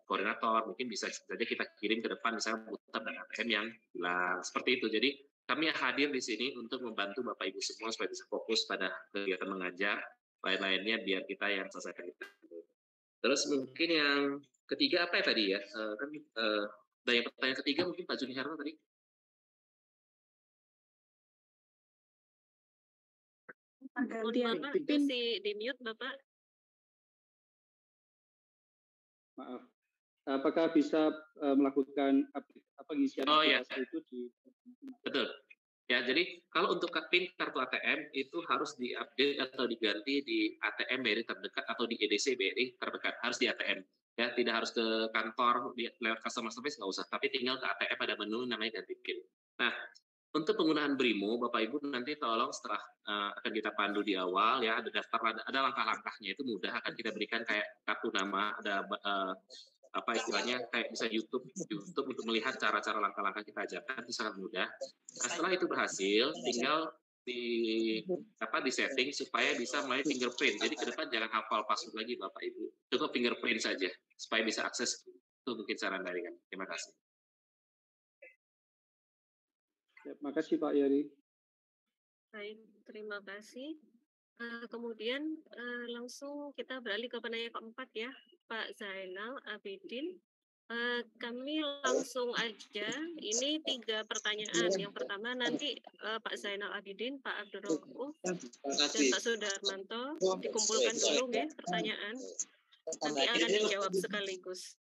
koordinator, mungkin bisa saja kita kirim ke depan misalnya butap dan ATM yang hilang seperti itu. Jadi kami hadir di sini untuk membantu Bapak Ibu semua supaya bisa fokus pada kegiatan mengajar, lain-lainnya biar kita yang selesaikan itu. Terus mungkin yang ketiga apa ya tadi ya? Dan yang pertanyaan ketiga mungkin Pak Juni Harto tadi. Bapak masih di mute Bapak. Maaf. Apakah bisa melakukan pengisian aplikasi itu di? Betul. Ya, jadi kalau untuk PIN kartu ATM itu harus diupdate atau diganti di ATM BRI terdekat atau di EDC BRI terdekat, harus di ATM. Ya, tidak harus ke kantor lewat customer service, nggak usah, tapi tinggal ke ATM ada menu namanya ganti PIN. Nah, untuk penggunaan BRIMO, Bapak Ibu nanti tolong setelah akan kita pandu di awal ya, ada daftar, ada langkah-langkahnya, itu mudah, akan kita berikan kayak kartu nama, ada apa istilahnya kayak bisa YouTube untuk melihat cara-cara langkah-langkah kita ajarkan, itu sangat mudah. Nah, setelah itu berhasil, tinggal di setting supaya bisa mulai fingerprint. Jadi ke depan jangan hafal password lagi Bapak Ibu, cukup fingerprint saja supaya bisa akses. Itu mungkin saran dari kami. Terima kasih. Ya, makasih Pak Yari. Baik, terima kasih. Kemudian langsung kita beralih ke penanya keempat ya, Pak Zainal Abidin. Kami langsung aja, ini 3 pertanyaan. Yang pertama nanti Pak Zainal Abidin, Pak Abdul Rauf, dan Pak Sudarmanto dikumpulkan dulu ya pertanyaan. Nanti akan dijawab sekaligus.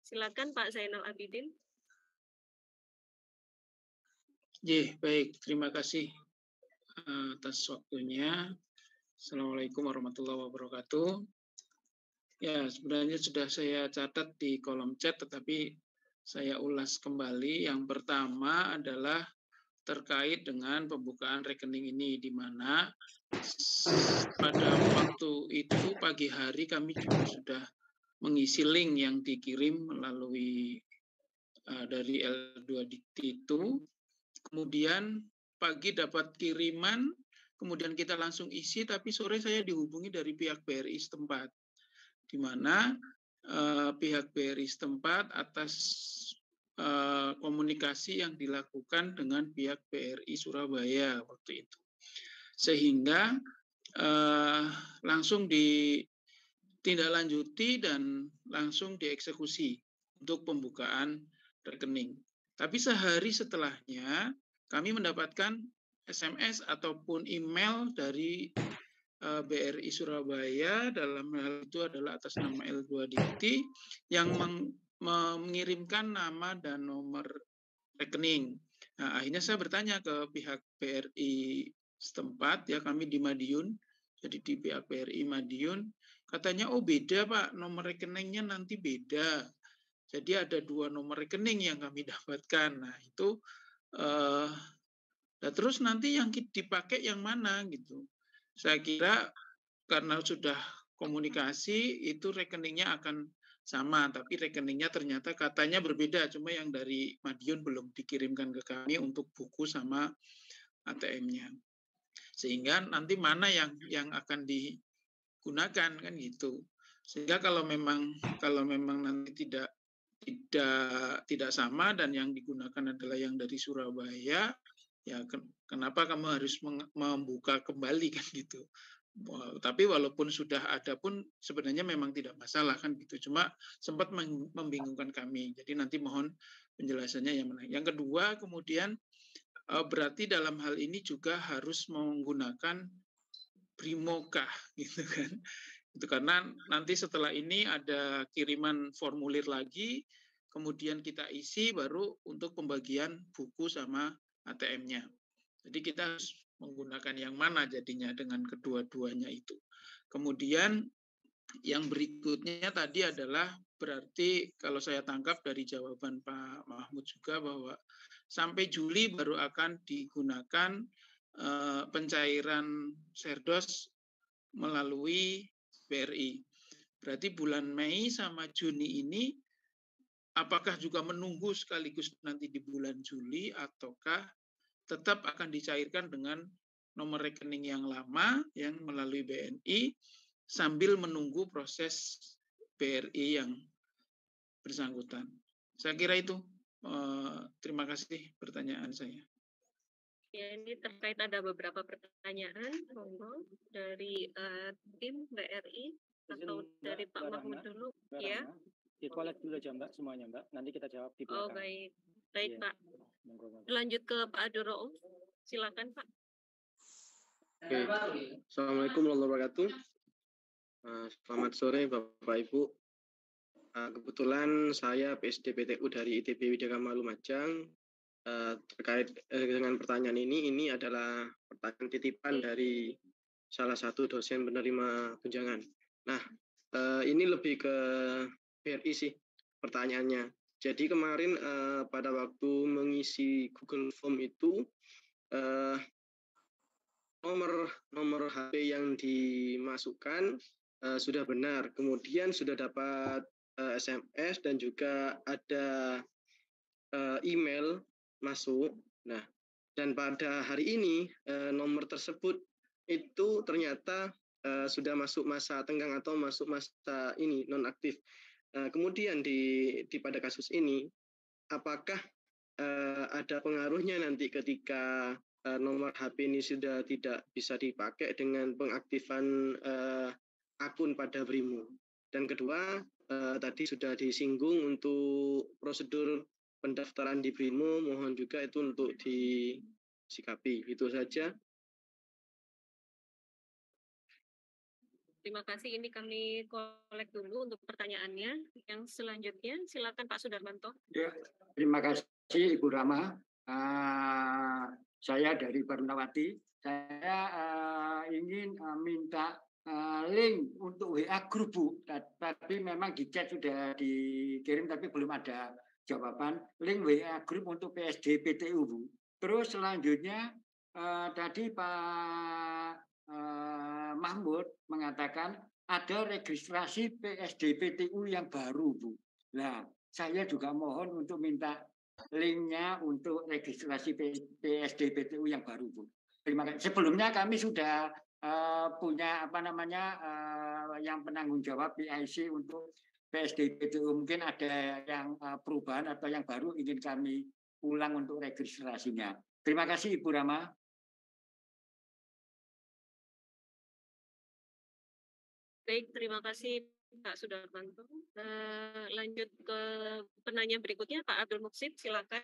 Silakan Pak Zainal Abidin. Baik, terima kasih atas waktunya. Assalamualaikum warahmatullahi wabarakatuh. Ya, sebenarnya sudah saya catat di kolom chat, tetapi saya ulas kembali. Yang pertama adalah terkait dengan pembukaan rekening ini, di mana pada waktu itu pagi hari kami juga sudah mengisi link yang dikirim melalui dari L2 Dikti itu. Kemudian pagi dapat kiriman, kemudian kita langsung isi, tapi sore saya dihubungi dari pihak BRI setempat, di mana pihak BRI setempat atas komunikasi yang dilakukan dengan pihak BRI Surabaya waktu itu, sehingga langsung ditindaklanjuti dan langsung dieksekusi untuk pembukaan rekening. Tapi sehari setelahnya kami mendapatkan SMS ataupun email dari BRI Surabaya, dalam hal itu adalah atas nama L2 Dikti, yang mengirimkan nama dan nomor rekening. Nah, akhirnya saya bertanya ke pihak BRI setempat, ya kami di Madiun, jadi di pihak BRI Madiun, katanya oh beda Pak, nomor rekeningnya nanti beda. Jadi ada 2 nomor rekening yang kami dapatkan. Nah itu, nah terus nanti yang dipakai yang mana gitu. Saya kira karena sudah komunikasi itu rekeningnya akan sama, tapi rekeningnya ternyata katanya berbeda. Cuma yang dari Madiun belum dikirimkan ke kami untuk buku sama ATM-nya. Sehingga nanti mana yang akan digunakan kan gitu. Sehingga kalau memang nanti tidak sama dan yang digunakan adalah yang dari Surabaya, ya kenapa kamu harus membuka kembali kan gitu. Tapi walaupun sudah ada pun sebenarnya memang tidak masalah kan gitu, cuma sempat membingungkan kami. Jadi nanti mohon penjelasannya yang mana. Yang kedua kemudian berarti dalam hal ini juga harus menggunakan BRIMO kah gitu kan. Itu karena nanti setelah ini ada kiriman formulir lagi, kemudian kita isi baru untuk pembagian buku sama ATM-nya. Jadi kita harus menggunakan yang mana jadinya dengan kedua-duanya itu. Kemudian yang berikutnya tadi adalah berarti kalau saya tangkap dari jawaban Pak Mahmud juga bahwa sampai Juli baru akan digunakan pencairan Serdos melalui BRI. Berarti bulan Mei sama Juni ini apakah juga menunggu sekaligus nanti di bulan Juli ataukah tetap akan dicairkan dengan nomor rekening yang lama yang melalui BNI sambil menunggu proses BRI yang bersangkutan. Saya kira itu. Terima kasih pertanyaan saya. Ya, ini terkait ada beberapa pertanyaan dari tim BRI atau dari Pak Mahmud dulu, ya. Di-collect dulu aja Mbak semuanya Mbak, nanti kita jawab di belakang. Oh baik, baik ya. Pak. Monggo. Lanjut ke Pak Abdul Rauf, silakan Pak. Oke. Assalamualaikum warahmatullahi wabarakatuh. Selamat sore Bapak Ibu. Kebetulan saya PSDPTU dari ITB Widya Kamalu Lumajang. terkait dengan pertanyaan ini adalah pertanyaan titipan dari salah satu dosen penerima tunjangan. Nah, ini lebih ke BRI sih pertanyaannya. Jadi kemarin pada waktu mengisi Google Form itu nomor HP yang dimasukkan sudah benar. Kemudian sudah dapat SMS dan juga ada email masuk. Nah, dan pada hari ini nomor tersebut itu ternyata sudah masuk masa tenggang atau masuk masa ini nonaktif. Kemudian pada kasus ini, apakah ada pengaruhnya nanti ketika nomor HP ini sudah tidak bisa dipakai dengan pengaktifan akun pada BRIMO? Dan kedua, tadi sudah disinggung untuk prosedur pendaftaran di BRIMO, mohon juga itu untuk disikapi. Itu saja. Terima kasih. Ini kami kolek dulu untuk pertanyaannya. Yang selanjutnya, silakan Pak Sudarmanto. Ya, terima kasih Ibu Rama. Saya dari Bernawati. Saya ingin minta link untuk WA grup, Bu. Tapi memang di chat sudah dikirim, tapi belum ada jawaban. Link WA grup untuk PSD PTU, Bu. Terus selanjutnya tadi Pak Mahmud mengatakan ada registrasi PSD PTU yang baru, Bu. Nah, saya juga mohon untuk minta linknya untuk registrasi PSD PTU yang baru, Bu. Terima kasih. Sebelumnya kami sudah punya yang penanggung jawab PIC untuk PSD PTU. Mungkin ada yang perubahan atau yang baru ingin kami ulang untuk registrasinya. Terima kasih Ibu Rama. Baik, terima kasih Pak Sudarmanto. Lanjut ke penanya berikutnya, Pak Abdul Muksid, silakan.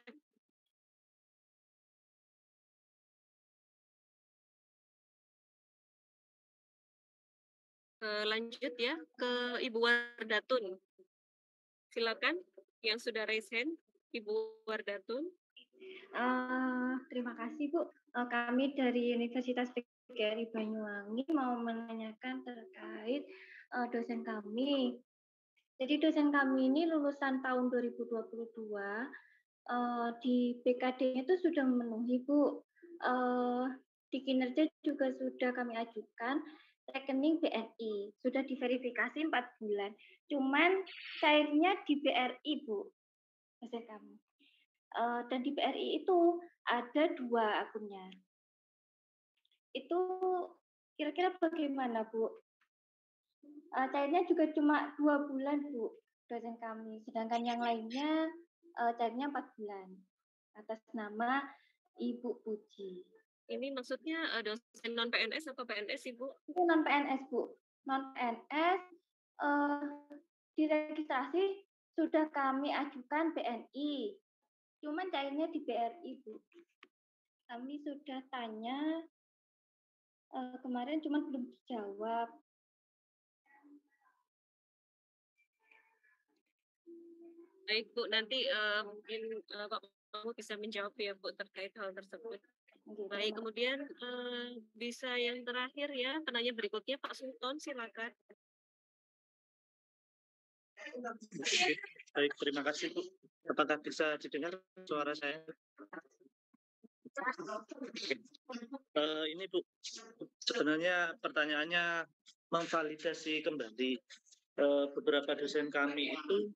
Lanjut ya ke Ibu Wardatun. Silakan, yang sudah raise hand, Ibu Wardatun. Terima kasih Bu. Kami dari Universitas PGRI Banyuwangi mau menanyakan terkait dosen kami. Jadi dosen kami ini lulusan tahun 2022, di BKD itu sudah memenuhi Bu. Di kinerja juga sudah kami ajukan rekening BNI, sudah diverifikasi 4 bulan. Cuman cairnya di BRI Bu, dosen kami. Dan di BRI itu ada 2 akunnya. Itu kira-kira bagaimana, Bu? Cairnya juga cuma 2 bulan, Bu, dosen kami. Sedangkan yang lainnya cairnya 4 bulan. Atas nama Ibu Puji. Ini maksudnya dosen non-PNS atau PNS, Ibu? Itu non-PNS, Bu. Non-PNS diregistrasi sudah kami ajukan BNI. Cuman cairnya di BRI, Bu. Kami sudah tanya kemarin, cuman belum dijawab. Baik, Bu. Nanti mungkin Pak Mahmud bisa menjawab ya, Bu, terkait hal tersebut. Baik, kemudian bisa yang terakhir ya, penanya berikutnya Pak Sultan, silakan. Baik, terima kasih Bu. Apakah bisa didengar suara saya? Ini Bu, sebenarnya pertanyaannya memvalidasi kembali beberapa dosen kami itu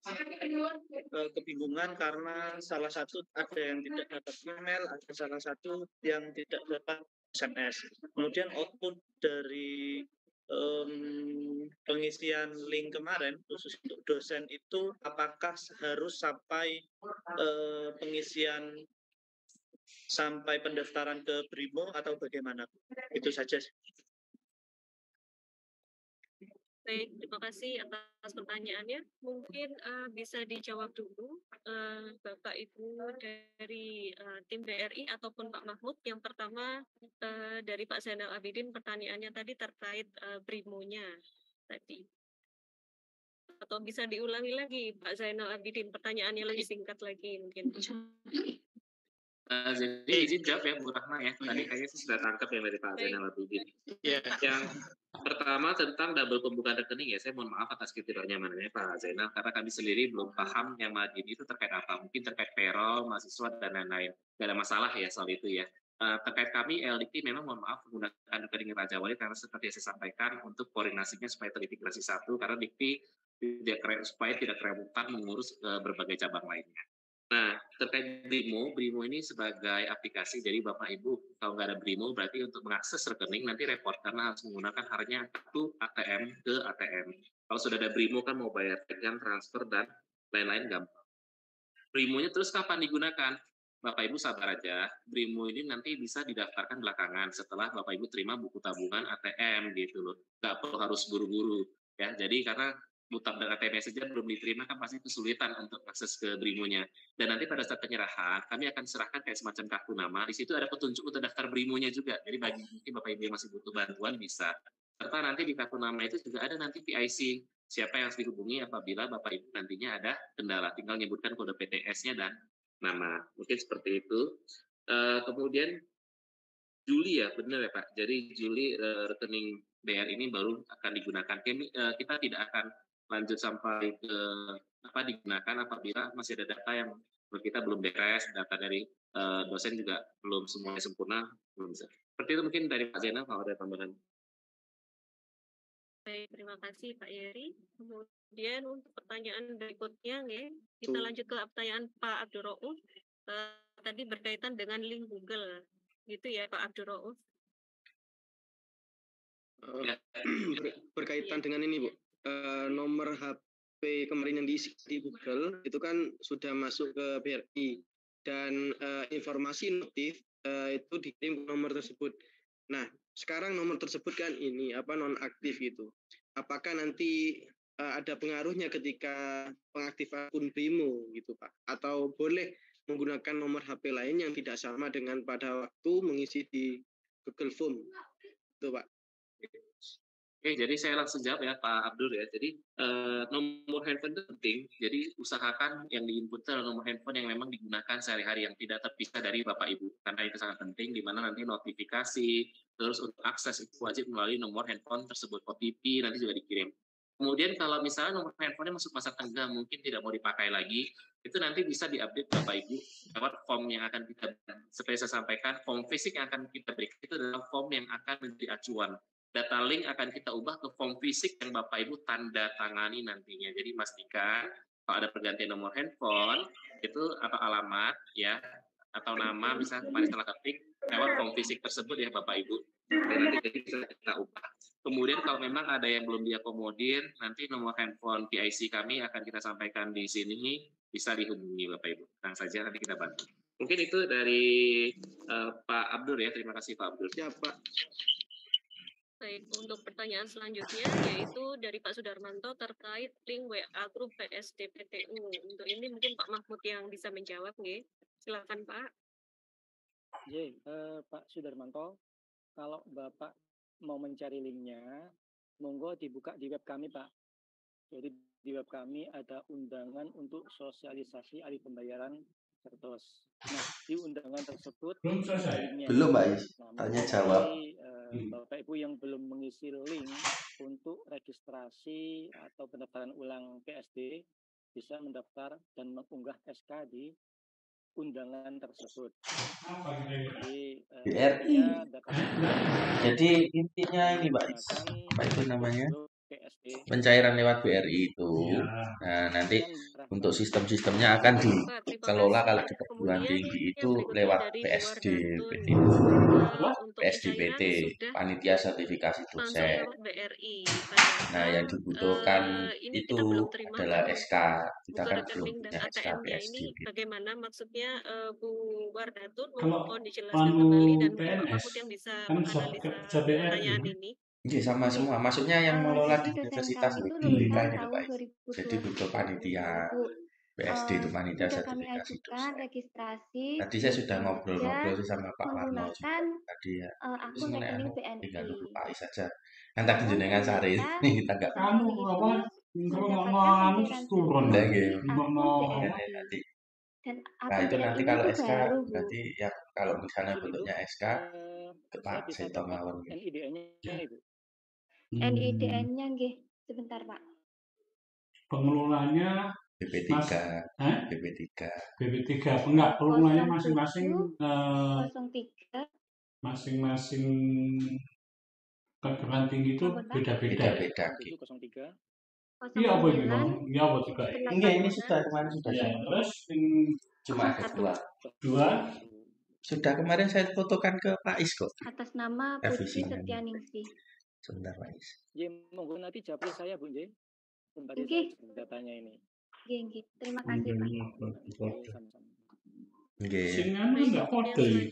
kebingungan karena salah satu ada yang tidak dapat email, ada salah satu yang tidak dapat SMS. Kemudian output dari pengisian link kemarin khusus untuk dosen itu apakah harus sampai pengisian sampai pendaftaran ke BRIMO atau bagaimana? Itu saja. Baik, terima kasih atas pertanyaannya. Mungkin bisa dijawab dulu Bapak Ibu dari tim BRI ataupun Pak Mahmud. Yang pertama dari Pak Zainal Abidin, pertanyaannya tadi terkait BRIMO-nya tadi. Atau bisa diulangi lagi Pak Zainal Abidin, pertanyaannya lebih singkat lagi mungkin. Jadi izin jawab ya Bu Rahma ya. Tadi kayaknya saya sudah tangkap yang dari Pak Zainal Abidin. Yang pertama tentang double pembukaan rekening ya, saya mohon maaf atas ketidaknyamanannya Pak Zainal, karena kami sendiri belum paham yang Madini itu terkait apa. Mungkin terkait payroll, mahasiswa, dan lain-lain. Tidak ada masalah ya soal itu ya. Terkait kami, LDP memang mohon maaf menggunakan rekening Raja Wali karena seperti yang saya sampaikan untuk koordinasinya supaya terintegrasi satu, karena DIKPI supaya tidak kerebutan mengurus berbagai cabang lainnya. Nah, terkait Brimo ini sebagai aplikasi, jadi Bapak Ibu kalau nggak ada Brimo berarti untuk mengakses rekening nanti repot karena harus menggunakan hanya kartu ATM ke ATM. Kalau sudah ada Brimo kan mau bayar tekan, transfer, dan lain-lain gampang. Brimo-nya terus kapan digunakan? Bapak Ibu sabar aja, Brimo ini nanti bisa didaftarkan belakangan setelah Bapak Ibu terima buku tabungan ATM gitu loh. Nggak perlu harus buru-buru ya. Jadi karena butab dan ATM saja belum diterima kan pasti kesulitan untuk akses ke Brimo-nya. Dan nanti pada saat penyerahan kami akan serahkan kayak semacam kartu nama. Di situ ada petunjuk untuk daftar Brimo-nya juga. Jadi bagi mungkin Bapak Ibu yang masih butuh bantuan bisa. Serta nanti di kartu nama itu juga ada nanti PIC. Siapa yang harus dihubungi apabila Bapak Ibu nantinya ada kendala. Tinggal menyebutkan kode PTS-nya dan nama. Mungkin seperti itu. Kemudian Juli ya, benar ya Pak. Jadi Juli rekening BR ini baru akan digunakan. Kita tidak akan lanjut sampai ke digunakan apabila masih ada data yang menurut kita belum beres, data dari dosen juga belum semuanya sempurna, belum bisa. Seperti itu mungkin dari Pak Zainal kalau ada tambahan. Baik, terima kasih Pak Yeri. Kemudian untuk pertanyaan berikutnya, kita lanjut ke pertanyaan Pak Abdul Rauf. Tadi berkaitan dengan link Google, gitu ya Pak Abdul Rauf? Berkaitan dengan ini Bu, nomor HP kemarin yang diisi di Google itu kan sudah masuk ke BRI dan informasi notif itu dikirim ke nomor tersebut. Nah, sekarang nomor tersebut kan ini nonaktif gitu. Apakah nanti ada pengaruhnya ketika pengaktifan akun Brimo gitu Pak? Atau boleh menggunakan nomor HP lain yang tidak sama dengan pada waktu mengisi di Google Form itu Pak? Oke, jadi saya langsung jawab ya Pak Abdul ya. Jadi nomor handphone itu penting. Jadi usahakan yang diinput adalah nomor handphone yang memang digunakan sehari-hari yang tidak terpisah dari Bapak Ibu. Karena itu sangat penting di mana nanti notifikasi terus untuk akses itu wajib melalui nomor handphone tersebut. OTP nanti juga dikirim. Kemudian kalau misalnya nomor handphone masuk masa tenggang mungkin tidak mau dipakai lagi, itu nanti bisa diupdate Bapak Ibu lewat form yang akan kita, seperti saya sampaikan, form fisik yang akan kita berikan itu adalah form yang akan menjadi acuan. Data link akan kita ubah ke form fisik yang Bapak Ibu tanda tangani nantinya. Jadi pastikan kalau ada pergantian nomor handphone itu atau alamat ya atau nama bisa kemarin setelah ketik lewat form fisik tersebut ya Bapak Ibu. Dan nanti jadi bisa kita ubah. Kemudian kalau memang ada yang belum diakomodir, nanti nomor handphone PIC kami akan kita sampaikan di sini, bisa dihubungi Bapak Ibu. Tenang saja nanti kita bantu. Mungkin itu dari Pak Abdul ya. Terima kasih Pak Abdul. Ya Pak. Baik, untuk pertanyaan selanjutnya yaitu dari Pak Sudarmanto terkait link WA grup PSDPTU. Untuk ini mungkin Pak Mahmud yang bisa menjawab, silakan Pak. Pak Sudarmanto, kalau Bapak mau mencari linknya, monggo dibuka di web kami Pak. Jadi di web kami ada undangan untuk sosialisasi alih pembayaran Cerdos. Nah, di undangan tersebut belum selesai. linknya. Belum Pak Is. Tanya jawab. Bapak Ibu yang belum mengisi link untuk registrasi atau pendaftaran ulang PSD bisa mendaftar dan mengunggah SK di undangan tersebut. Jadi BRI. Jadi intinya ini Pak Is. Apa itu namanya? Pencairan lewat BRI itu. Nah, nanti untuk sistem-sistemnya akan dikelola kalau di perguruan tinggi itu lewat PSDPT, Panitia Sertifikasi Dosen. Nah, yang dibutuhkan itu adalah SK. Kita kan belum punya SK PSDPT. Bagaimana maksudnya Bu Wardatun mohon dijelaskan kembali dan Pak Mahmud yang bisa menganalisa pertanyaan ini. Iya sama semua. Maksudnya yang mengelola di universitas di kan itu Pak. Jadi butuh panitia PSD itu panitia sertifikasi dosen. Tadi saya sudah ngobrol-ngobrol sama Pak Warno tadi ya. Akun rekening BNI. Tinggal nunggu Pak Is saja. Yang tadi jenengan sari ini kita nggak. Kamu turun lagi. Dan Nah, itu APBR nanti ini kalau tuh SK baru, Bu. berarti yang kalau misalnya Izin Ibu, bentuknya SK ke saya Pak bisa Seto dapat mawon. NIDN-nya Ibu. NIDN-nya nggih, sebentar Pak. Pengelolanya BP3, BP3. BP3 enggak, pengelolanya masing-masing 07 03 masing-masing perguruan tinggi itu beda-beda ya. Beda-beda. 0703. Iya apa ini Bang? Iya apa juga? Enggak, ini sudah kemarin sudah. Ya, terus cuma ada dua. Sudah kemarin saya fotokan ke Pak Is kok. atas nama Putri Revisinya. Setianingsih. Sebentar Pak Is. Ya, monggo nanti japri saya Bu J. Sembari Oke. saya datanya ini. Nggih. Terima kasih Pak. Sama-sama. Nggih. Baik, yang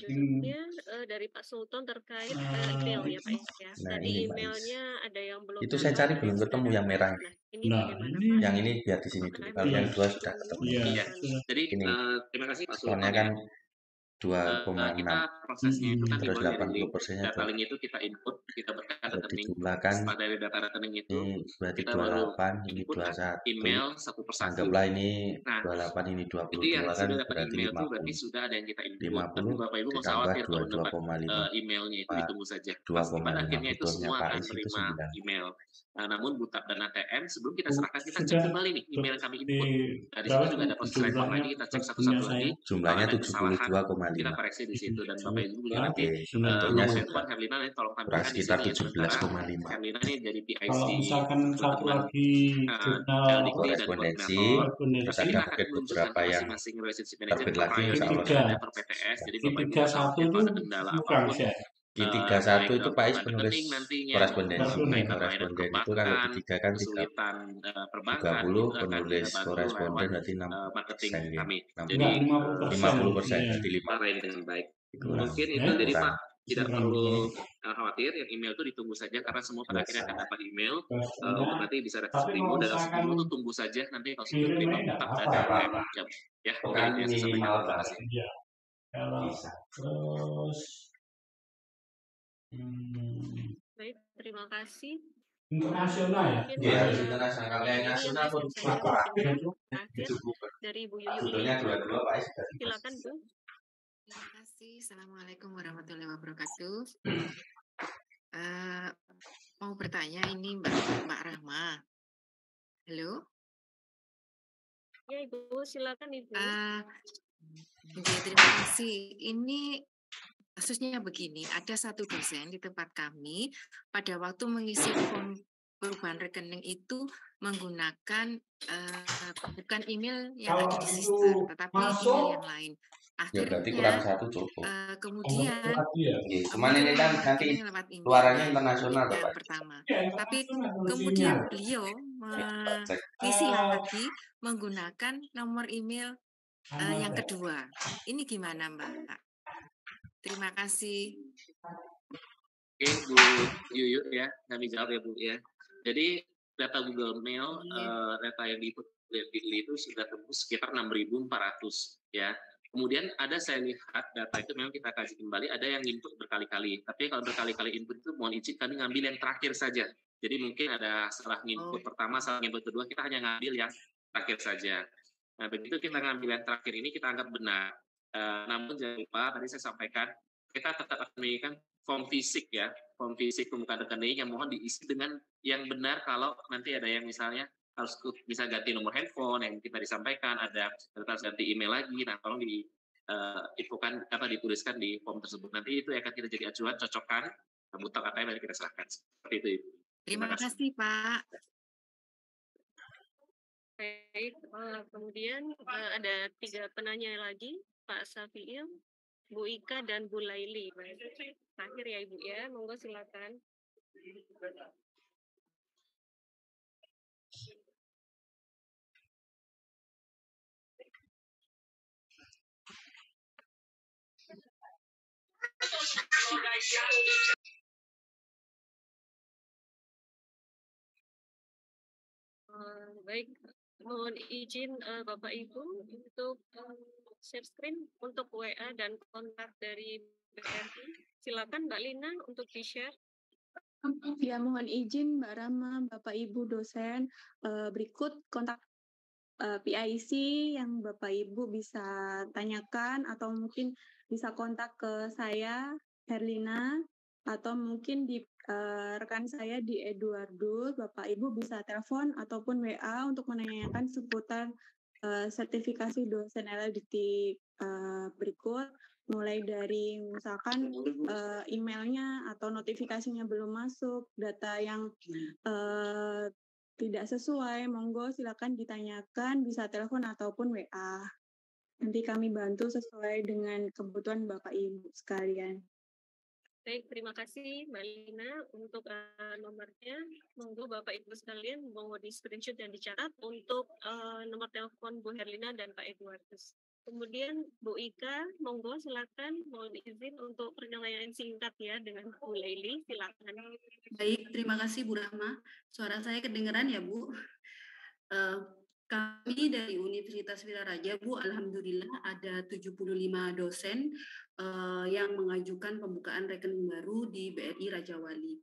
selanjutnya dari Pak Sultan terkait email ya Pak ya. Nah, Tadi ini, Pak emailnya ada yang belum Itu saya cari belum ketemu yang merah. Nah, ini bagaimana Pak? Yang ini biar di sini dulu. Kalau yang dua sudah ketemu. Iya. Jadi Ini terima kasih Pak soalnya Sultan kan ya. 2,6. Kita prosesnya itu kan Terus dimulai dari 80%-nya data link itu kita input, kita berikan kalau rekening. dijumlahkan Setelah dari data rekening itu ini berarti kita baru 28, ini input 21. email satu persatu. Anggaplah ini Nah, 28, ini itu 22 yang kan sudah dapat berarti email itu berarti 50. sudah ada yang kita input. 50 Tapi Bapak Ibu nggak usah ditambah khawatir kalau dapat 22,5. emailnya itu Pak, ditunggu saja. Pasti pada 2,5 akhirnya itu butuhnya semua Pak akan Is itu menerima 9. email. Nah, namun Butab dan ATM sebelum kita serahkan kita cek sudah kembali nih email yang kami input. Nah, di situ berapa juga ada proses respon jumlahnya lagi, kita cek punya satu-satu saya? lagi. Jumlahnya Kalau ada kesalahan 72,5. kita koreksi di situ dan Bapak Ibu juga nanti Bentuknya nomor sudah handphone Herlina nanti tolong kurang tampilkan di sekitar sini ya sementara 17,5. Herlina ini dari PIC Kalau misalkan satu teman-teman lagi jurnal LDIC dan korespondensi, koordinator. terus Tapi ada kita akan mungkin menunjukkan beberapa ke yang masing-masing relationship manager terbit per lagi priority insya Allah. dan per PTS. Jadi Bapak Ibu nggak usah Q31 khawatir kalau ada itu kendala bukan apapun. share. Di 31 itu Pak Is Breakdown penulis rekening nantinya, korespondensi. kaitan layanan Koresponden itu kalau perbankan, di 3 kan kesulitan perbankan 30, itu akan penulis kita bantu koresponden lewat berarti marketing 60%. kami. Enggak, Jadi 50%. Jadi 5. marahin dengan baik. Kurang. Mungkin itu jadi Kurang. Pak tidak perlu khawatir, yang email itu ditunggu saja karena semua pada akhirnya akan dapat email. Untuk nanti bisa request primo dan langsung primo itu tunggu saja nanti kalau sudah terima Butab dan ATM. Ya, mungkin itu yang saya sampaikan. Terima kasih. Bisa. Terus Baik, terima kasih. internasional ya? Mungkin Iya, internasional. Kalau yang ini nasional pun saya apa? terakhir dari Bu Yuyu Judulnya ini. dua-dua Pak Is. Silakan Bu. Terima kasih. Assalamualaikum warahmatullahi wabarakatuh. Mau bertanya ini Mbak Rahma. Halo? Ya Ibu, silakan Ibu. Ya, terima kasih. Ini kasusnya begini, ada satu dosen di tempat kami pada waktu mengisi form perubahan rekening itu menggunakan bukan email yang ada di sister, tetapi email yang lain. Ya berarti kurang Akhirnya satu cukup. kemudian Cuman ini kan nanti keluarannya internasional Pak. yang pertama. Tapi kemudian beliau mengisi lagi menggunakan nomor email yang kedua. Ini gimana Mbak? Terima kasih. Oke, Bu Yuyu ya, kami jawab ya Bu ya. Jadi data Google Mail, data yang diinput itu sudah tembus sekitar 6.400 ya. Kemudian ada saya lihat data itu memang kita kaji kembali, ada yang input berkali-kali. Tapi kalau berkali-kali input itu mohon izin kami ngambil yang terakhir saja. Jadi mungkin ada salah input pertama, salah input kedua, kita hanya ngambil yang terakhir saja. Nah begitu kita ngambil yang terakhir ini kita anggap benar. Namun jangan lupa tadi saya sampaikan kita tetap akan memberikan form fisik ya, form fisik pembukaan rekening yang mohon diisi dengan yang benar. Kalau nanti ada yang misalnya harus bisa ganti nomor handphone yang kita disampaikan, ada harus ganti email lagi. Nah tolong di infokan apa dituliskan di form tersebut. Nanti itu akan kita jadi acuan, cocokkan Butab ATM dan kita serahkan. Seperti itu Ibu. Terima kasih Pak. Baik, kemudian ada 3 penanya lagi, Pak Safiil, Bu Ika, dan Bu Laili. Terakhir ya Ibu ya, monggo silakan. Baik, mohon izin Bapak Ibu untuk share screen untuk WA dan kontak dari BRI. Silakan Mbak Lina untuk di-share. Ya, mohon izin Mbak Rama, Bapak Ibu dosen, berikut kontak PIC yang Bapak Ibu bisa tanyakan atau mungkin bisa kontak ke saya, Herlina, atau mungkin di rekan saya di Eduardus, Bapak Ibu bisa telepon ataupun WA untuk menanyakan seputar sertifikasi dosen LLDT berikut, mulai dari misalkan emailnya atau notifikasinya belum masuk, data yang tidak sesuai, monggo silakan ditanyakan, bisa telepon ataupun WA. Nanti kami bantu sesuai dengan kebutuhan Bapak Ibu sekalian. Baik, terima kasih Mbak Lina untuk nomornya. Monggo Bapak Ibu sekalian mau di screenshot dan dicatat untuk nomor telepon Bu Herlina dan Pak Eduardus. Kemudian Bu Ika, monggo silakan mohon izin untuk penyampaian singkat ya dengan Bu Leili, silakan. Baik, terima kasih Bu Rahma. Suara saya kedengeran ya Bu? Kami dari Universitas Wiraraja Bu, alhamdulillah ada 75 dosen yang mengajukan pembukaan rekening baru di BRI Raja Wali.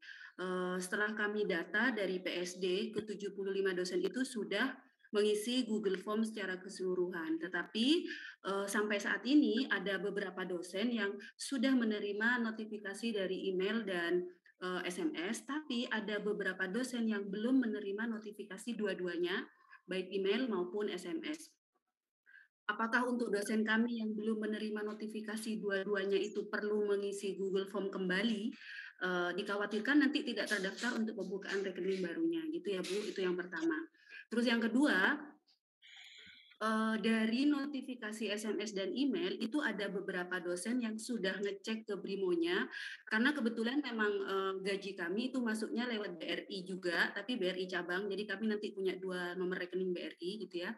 Setelah kami data dari PSD, ke 75 dosen itu sudah mengisi Google Form secara keseluruhan. Tetapi sampai saat ini ada beberapa dosen yang sudah menerima notifikasi dari email dan SMS, tapi ada beberapa dosen yang belum menerima notifikasi dua-duanya, baik email maupun SMS. Apakah untuk dosen kami yang belum menerima notifikasi dua-duanya itu perlu mengisi Google Form kembali? Dikhawatirkan nanti tidak terdaftar untuk pembukaan rekening barunya, gitu ya Bu. Itu yang pertama. Terus yang kedua, dari notifikasi SMS dan email itu ada beberapa dosen yang sudah ngecek ke Brimonya, karena kebetulan memang gaji kami itu masuknya lewat BRI juga, tapi BRI cabang, jadi kami nanti punya 2 nomor rekening BRI gitu ya.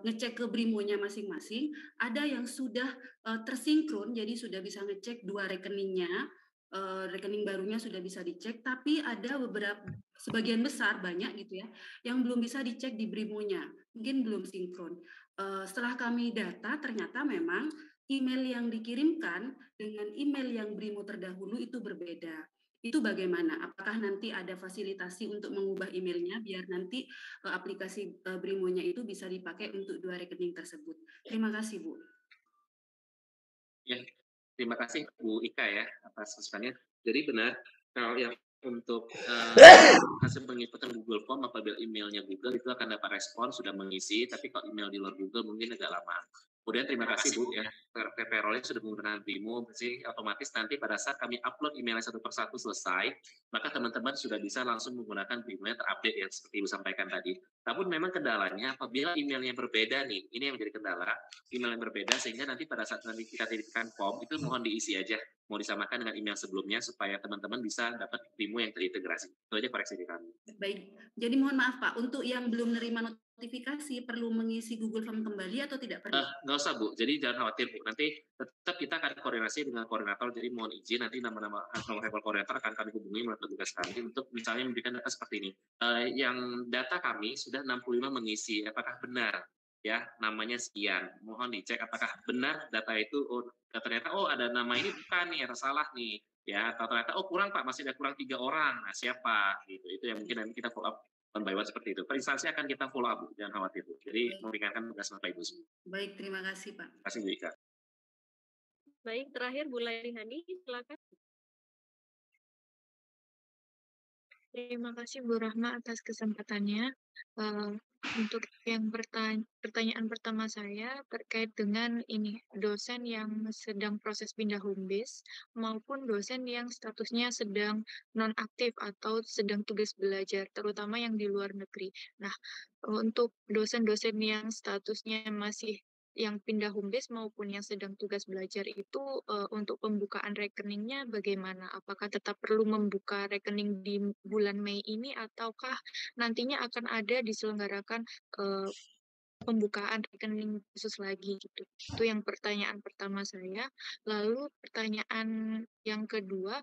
Ngecek ke Brimonya masing-masing, ada yang sudah tersinkron, jadi sudah bisa ngecek 2 rekeningnya, rekening barunya sudah bisa dicek, tapi ada beberapa, sebagian besar, banyak gitu ya, yang belum bisa dicek di Brimonya, mungkin belum sinkron. Setelah kami data, ternyata memang email yang dikirimkan dengan email yang Brimo terdahulu itu berbeda. Itu bagaimana? Apakah nanti ada fasilitasi untuk mengubah emailnya biar nanti aplikasi Brimonya itu bisa dipakai untuk 2 rekening tersebut? Terima kasih, Bu. Ya, terima kasih Bu Ika ya atas masukannya. Jadi benar, kalau yang untuk hasil pengikutan Google Form apabila emailnya Google itu akan dapat respon sudah mengisi, tapi kalau email di luar Google mungkin agak lama. Kemudian terima kasih Bu ya, payroll sudah menggunakan Brimo, jadi otomatis nanti pada saat kami upload emailnya satu persatu selesai, maka teman-teman sudah bisa langsung menggunakan Brimo yang terupdate ya seperti Ibu sampaikan tadi. Namun memang kendalanya apabila emailnya berbeda nih, ini yang menjadi kendala, email yang berbeda sehingga nanti pada saat nanti kita titipkan form itu mohon diisi aja, mau disamakan dengan email sebelumnya supaya teman-teman bisa dapat Brimo yang terintegrasi. Itu aja koreksi di kami. Baik, jadi mohon maaf Pak, untuk yang belum menerima notifikasi perlu mengisi Google Form kembali atau tidak perlu? Nggak usah Bu, jadi jangan khawatir Bu, nanti tetap kita akan koordinasi dengan koordinator, jadi mohon izin nanti nama-nama nomor koordinator akan kami hubungi melalui petugas kami untuk misalnya memberikan data seperti ini. Yang data kami sudah 65 mengisi, apakah benar? Ya, namanya sekian. Mohon dicek apakah benar data itu, ternyata ada nama ini bukan nih, ada salah nih. Ya, atau ternyata kurang Pak, masih ada kurang 3 orang. Nah, siapa? Gitu. Itu yang mungkin nanti kita follow up one by one seperti itu. Per instansi akan kita follow up, Bu. Jangan khawatir, Bu. Jadi meringankan tugas Bapak Ibu semua. Baik, terima kasih Pak. Terima kasih Bu Ika. Baik, terakhir Bu Lairihani, silakan. Terima kasih Bu Rahma atas kesempatannya. Untuk yang pertanyaan pertama saya terkait dengan ini dosen yang sedang proses pindah home base maupun dosen yang statusnya sedang nonaktif atau sedang tugas belajar, terutama yang di luar negeri. Nah, untuk dosen-dosen yang statusnya masih yang pindah home base maupun yang sedang tugas belajar itu untuk pembukaan rekeningnya bagaimana? Apakah tetap perlu membuka rekening di bulan Mei ini ataukah nantinya akan ada diselenggarakan pembukaan rekening khusus lagi gitu? Itu yang pertanyaan pertama saya. Lalu pertanyaan yang kedua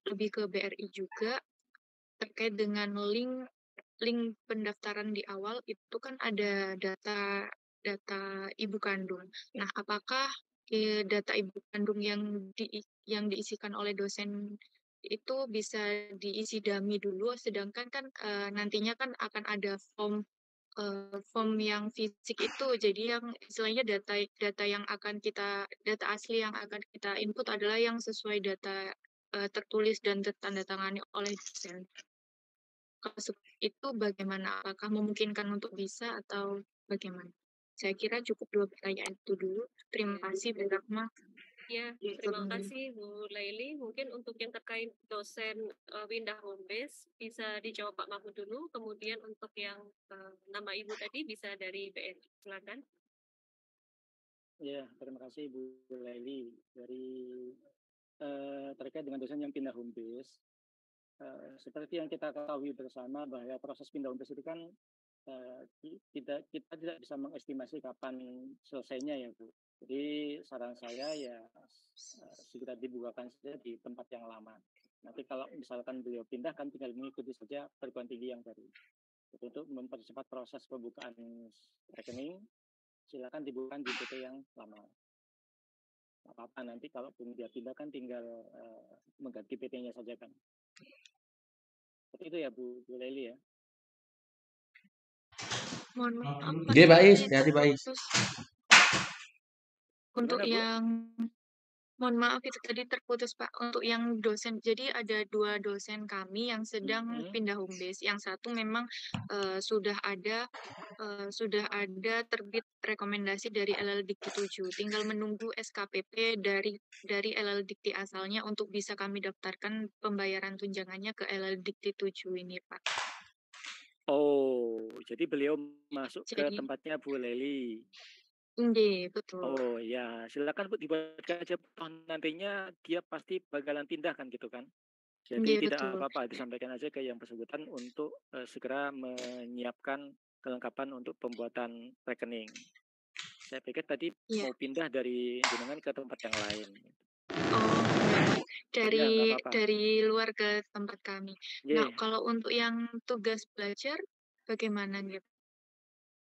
lebih ke BRI juga terkait dengan link pendaftaran di awal itu kan ada data ibu kandung. Nah, apakah data ibu kandung yang diisikan oleh dosen itu bisa diisi dummy dulu, sedangkan kan nantinya kan akan ada form form yang fisik itu. Jadi yang istilahnya data yang akan data asli yang akan kita input adalah yang sesuai data tertulis dan tertandatangani oleh dosen. Kalau seperti itu bagaimana? Apakah memungkinkan untuk bisa atau bagaimana? Saya kira cukup 2 pertanyaan itu dulu. Terima kasih, Bu Rahma. Ya, terima kasih Bu Laili. Mungkin untuk yang terkait dosen pindah home base bisa dijawab Pak Mahmud dulu. Kemudian untuk yang nama Ibu tadi bisa dari BNI. Silakan. Ya, terima kasih Bu Laili. Terkait dengan dosen yang pindah home base, seperti yang kita ketahui bersama bahwa proses pindah home base itu kan kita tidak bisa mengestimasi kapan selesainya ya Bu. Jadi saran saya ya segera dibukakan saja di tempat yang lama. Nanti kalau misalkan beliau pindah kan tinggal mengikuti saja perguruan tinggi yang baru. Jadi untuk mempercepat proses pembukaan rekening, silakan dibuka di PT yang lama. Apa-apa nanti kalau dia pindah kan tinggal mengganti PT-nya saja kan. Seperti itu ya Bu Leli ya. Mohon maaf, Oke, Pak Is, hati Pak Is. Untuk yang mohon maaf itu tadi terputus Pak. Untuk yang dosen, jadi ada 2 dosen kami yang sedang pindah home base. Yang satu memang sudah ada terbit rekomendasi dari LLDikti 7. Tinggal menunggu SKPP dari LLDikti asalnya untuk bisa kami daftarkan pembayaran tunjangannya ke LLDikti 7 ini Pak. Oh, jadi beliau masuk ke tempatnya Bu Leli. Iya, betul. Oh ya, silakan Bu dibuatkan aja. Nantinya dia pasti bakalan pindah kan gitu kan. Jadi tidak apa-apa, disampaikan aja ke yang bersangkutan untuk segera menyiapkan kelengkapan untuk pembuatan rekening. Saya pikir tadi mau pindah dari jenengan ke tempat yang lain. Oh, dari luar ke tempat kami. Nah, kalau untuk yang tugas belajar bagaimana nih?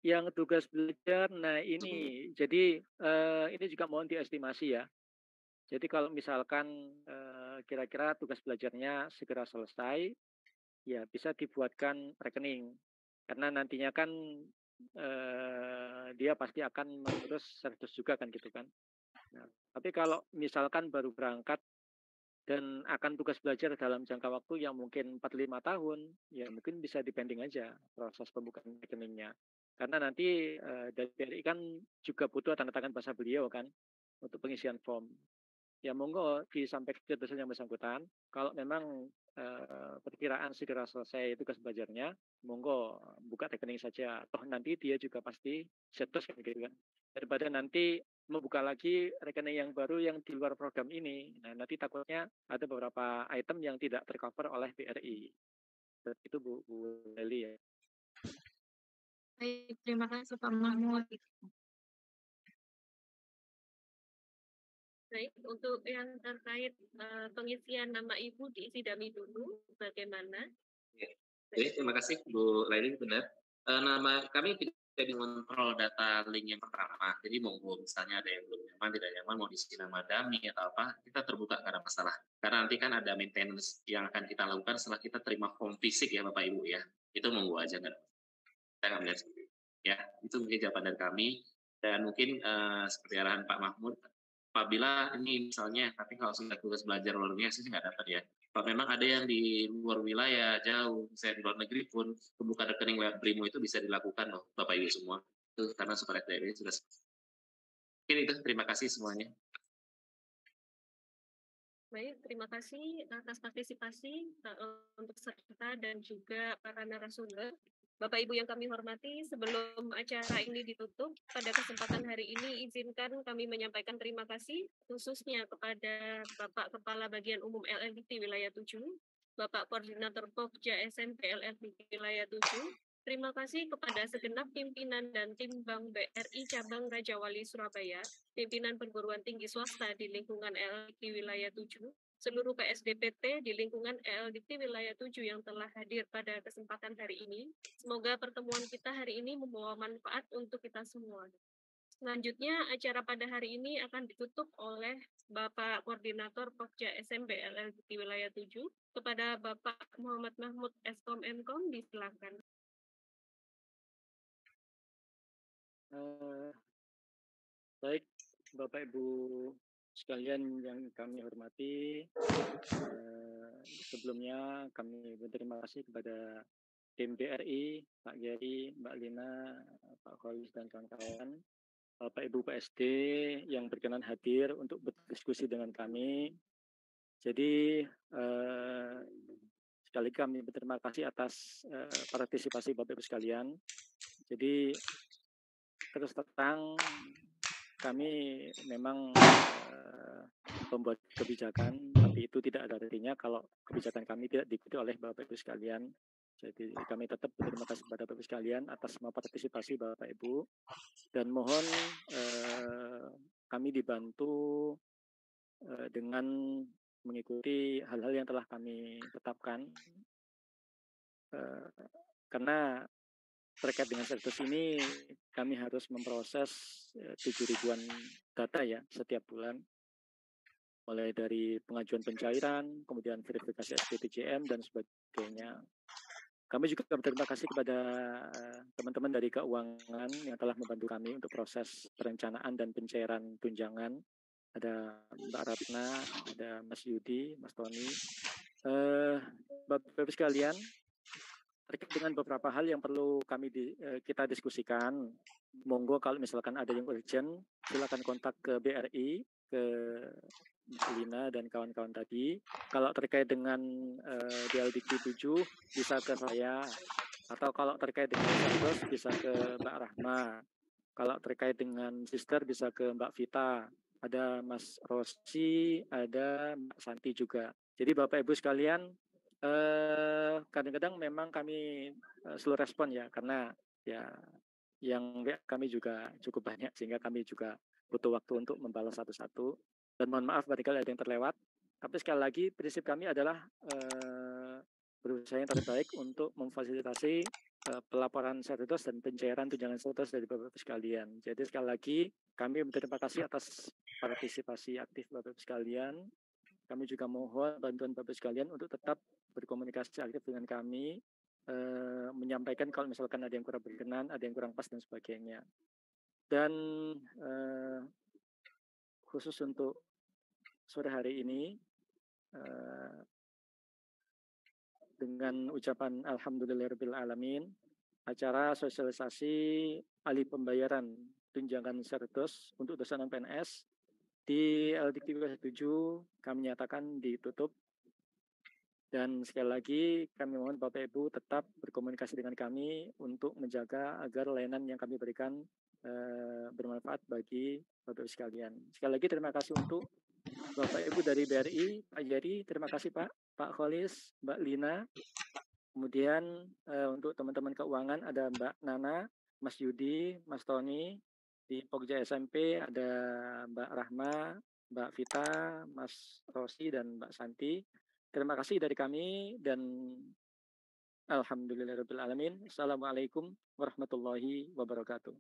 Yang tugas belajar, nah ini jadi ini juga mohon diestimasi ya. Jadi kalau misalkan kira-kira tugas belajarnya segera selesai, ya bisa dibuatkan rekening. Karena nantinya kan dia pasti akan mengurus servis juga kan gitu kan. Nah, tapi kalau misalkan baru berangkat dan akan tugas belajar dalam jangka waktu yang mungkin 4-5 tahun, ya mungkin bisa dipending aja proses pembukaan rekeningnya. Karena nanti dari BRI kan juga butuh tanda tangan bahasa beliau kan untuk pengisian form. Ya monggo disampaikan ke dosen yang bersangkutan. Kalau memang perkiraan segera selesai tugas belajarnya, monggo buka rekening saja. Toh nanti dia juga pasti setos kan gitu kan. Daripada nanti membuka lagi rekening yang baru yang di luar program ini. Nah, nanti takutnya ada beberapa item yang tidak tercover oleh BRI. Itu Bu Leli ya. Baik, terima kasih Pak Mahmud. Baik, untuk yang terkait pengisian nama Ibu diisi dummy dulu, bagaimana? Jadi terima kasih Bu Laili, benar. Nama kami tidak mengontrol data link yang pertama. Jadi monggo misalnya ada yang belum nyaman, tidak nyaman, mau diisi nama dummy atau apa, kita terbuka karena masalah. Karena nanti kan ada maintenance yang akan kita lakukan setelah kita terima form fisik ya Bapak Ibu ya. Itu monggo aja kan. Kita nggak melihat sendiri. Ya, itu mungkin jawaban dari kami. Dan mungkin seperti arahan Pak Mahmud, apabila ini misalnya, tapi kalau sudah tugas belajar luar biasa sih nggak dapat ya. Kalau memang ada yang di luar wilayah, jauh, misalnya di luar negeri pun, membuka rekening lewat Brimo itu bisa dilakukan loh, Bapak Ibu semua. Itu karena super FDRI sudah. Mungkin itu, terima kasih semuanya. Baik, terima kasih atas partisipasi untuk peserta dan juga para narasumber. Bapak Ibu yang kami hormati, sebelum acara ini ditutup, pada kesempatan hari ini izinkan kami menyampaikan terima kasih khususnya kepada Bapak Kepala Bagian Umum LLDikti Wilayah 7, Bapak Koordinator Pokja SMP LLDikti Wilayah 7, terima kasih kepada segenap pimpinan dan tim Bank BRI Cabang Raja Wali Surabaya, pimpinan perguruan tinggi swasta di lingkungan LLDikti Wilayah 7, seluruh PSDPT di lingkungan LLDikti Wilayah 7 yang telah hadir pada kesempatan hari ini. Semoga pertemuan kita hari ini membawa manfaat untuk kita semua. Selanjutnya, acara pada hari ini akan ditutup oleh Bapak Koordinator Pokja SMP LLDikti Wilayah 7 kepada Bapak Muhammad Mahmud Eskom Mkom, disilakan. Baik, Bapak Ibu sekalian yang kami hormati, sebelumnya kami berterima kasih kepada tim BRI, Pak Geri, Mbak Lina, Pak Kholis dan kawan-kawan, Bapak Ibu PSD yang berkenan hadir untuk berdiskusi dengan kami. Jadi sekali lagi kami berterima kasih atas partisipasi Bapak Ibu sekalian. Jadi terus terang kami memang pembuat kebijakan, tapi itu tidak ada artinya kalau kebijakan kami tidak diikuti oleh Bapak Ibu sekalian. Jadi kami tetap berterima kasih kepada Bapak Ibu sekalian atas semua partisipasi Bapak Ibu, dan mohon kami dibantu dengan mengikuti hal-hal yang telah kami tetapkan, karena terkait dengan status ini kami harus memproses 7.000-an data ya setiap bulan, mulai dari pengajuan pencairan, kemudian verifikasi SPTJM dan sebagainya. Kami juga berterima kasih kepada teman-teman dari keuangan yang telah membantu kami untuk proses perencanaan dan pencairan tunjangan. Ada Mbak Ratna, ada Mas Yudi, Mas Tony. Bapak-Bapak sekalian, terkait dengan beberapa hal yang perlu kita diskusikan, monggo kalau misalkan ada yang urgent, silakan kontak ke BRI, ke Lina dan kawan-kawan tadi. Kalau terkait dengan DLDQ 7 bisa ke saya, atau kalau terkait dengan Santos bisa ke Mbak Rahma. Kalau terkait dengan Sister bisa ke Mbak Vita, ada Mas Rosi, ada Mbak Santi juga. Jadi Bapak Ibu sekalian, kadang-kadang memang kami slow respon ya, karena ya yang kami juga cukup banyak sehingga kami juga butuh waktu untuk membalas satu-satu, dan mohon maaf barangkali ada yang terlewat. Tapi sekali lagi prinsip kami adalah berusaha yang terbaik untuk memfasilitasi pelaporan status dan pencairan tunjangan status dari Bapak-Bapak sekalian. Jadi sekali lagi kami berterima kasih atas partisipasi aktif Bapak-Bapak sekalian. Kami juga mohon bantuan Bapak sekalian untuk tetap berkomunikasi aktif dengan kami, menyampaikan kalau misalkan ada yang kurang berkenan, ada yang kurang pas dan sebagainya. Dan khusus untuk sore hari ini, dengan ucapan Alhamdulillahirabbil alamin, acara sosialisasi alih pembayaran tunjangan serdos untuk dosen non PNS di LDQ 7 kami nyatakan ditutup. Dan sekali lagi kami mohon Bapak Ibu tetap berkomunikasi dengan kami untuk menjaga agar layanan yang kami berikan bermanfaat bagi Bapak Ibu sekalian. Sekali lagi terima kasih untuk Bapak Ibu dari BRI, Pak Jari, terima kasih Pak Kholis, Mbak Lina. Kemudian untuk teman-teman keuangan ada Mbak Nana, Mas Yudi, Mas Tony. Di Pokja SMP ada Mbak Rahma, Mbak Vita, Mas Rosi, dan Mbak Santi. Terima kasih dari kami dan alhamdulillahirabbil alamin. Assalamualaikum warahmatullahi wabarakatuh.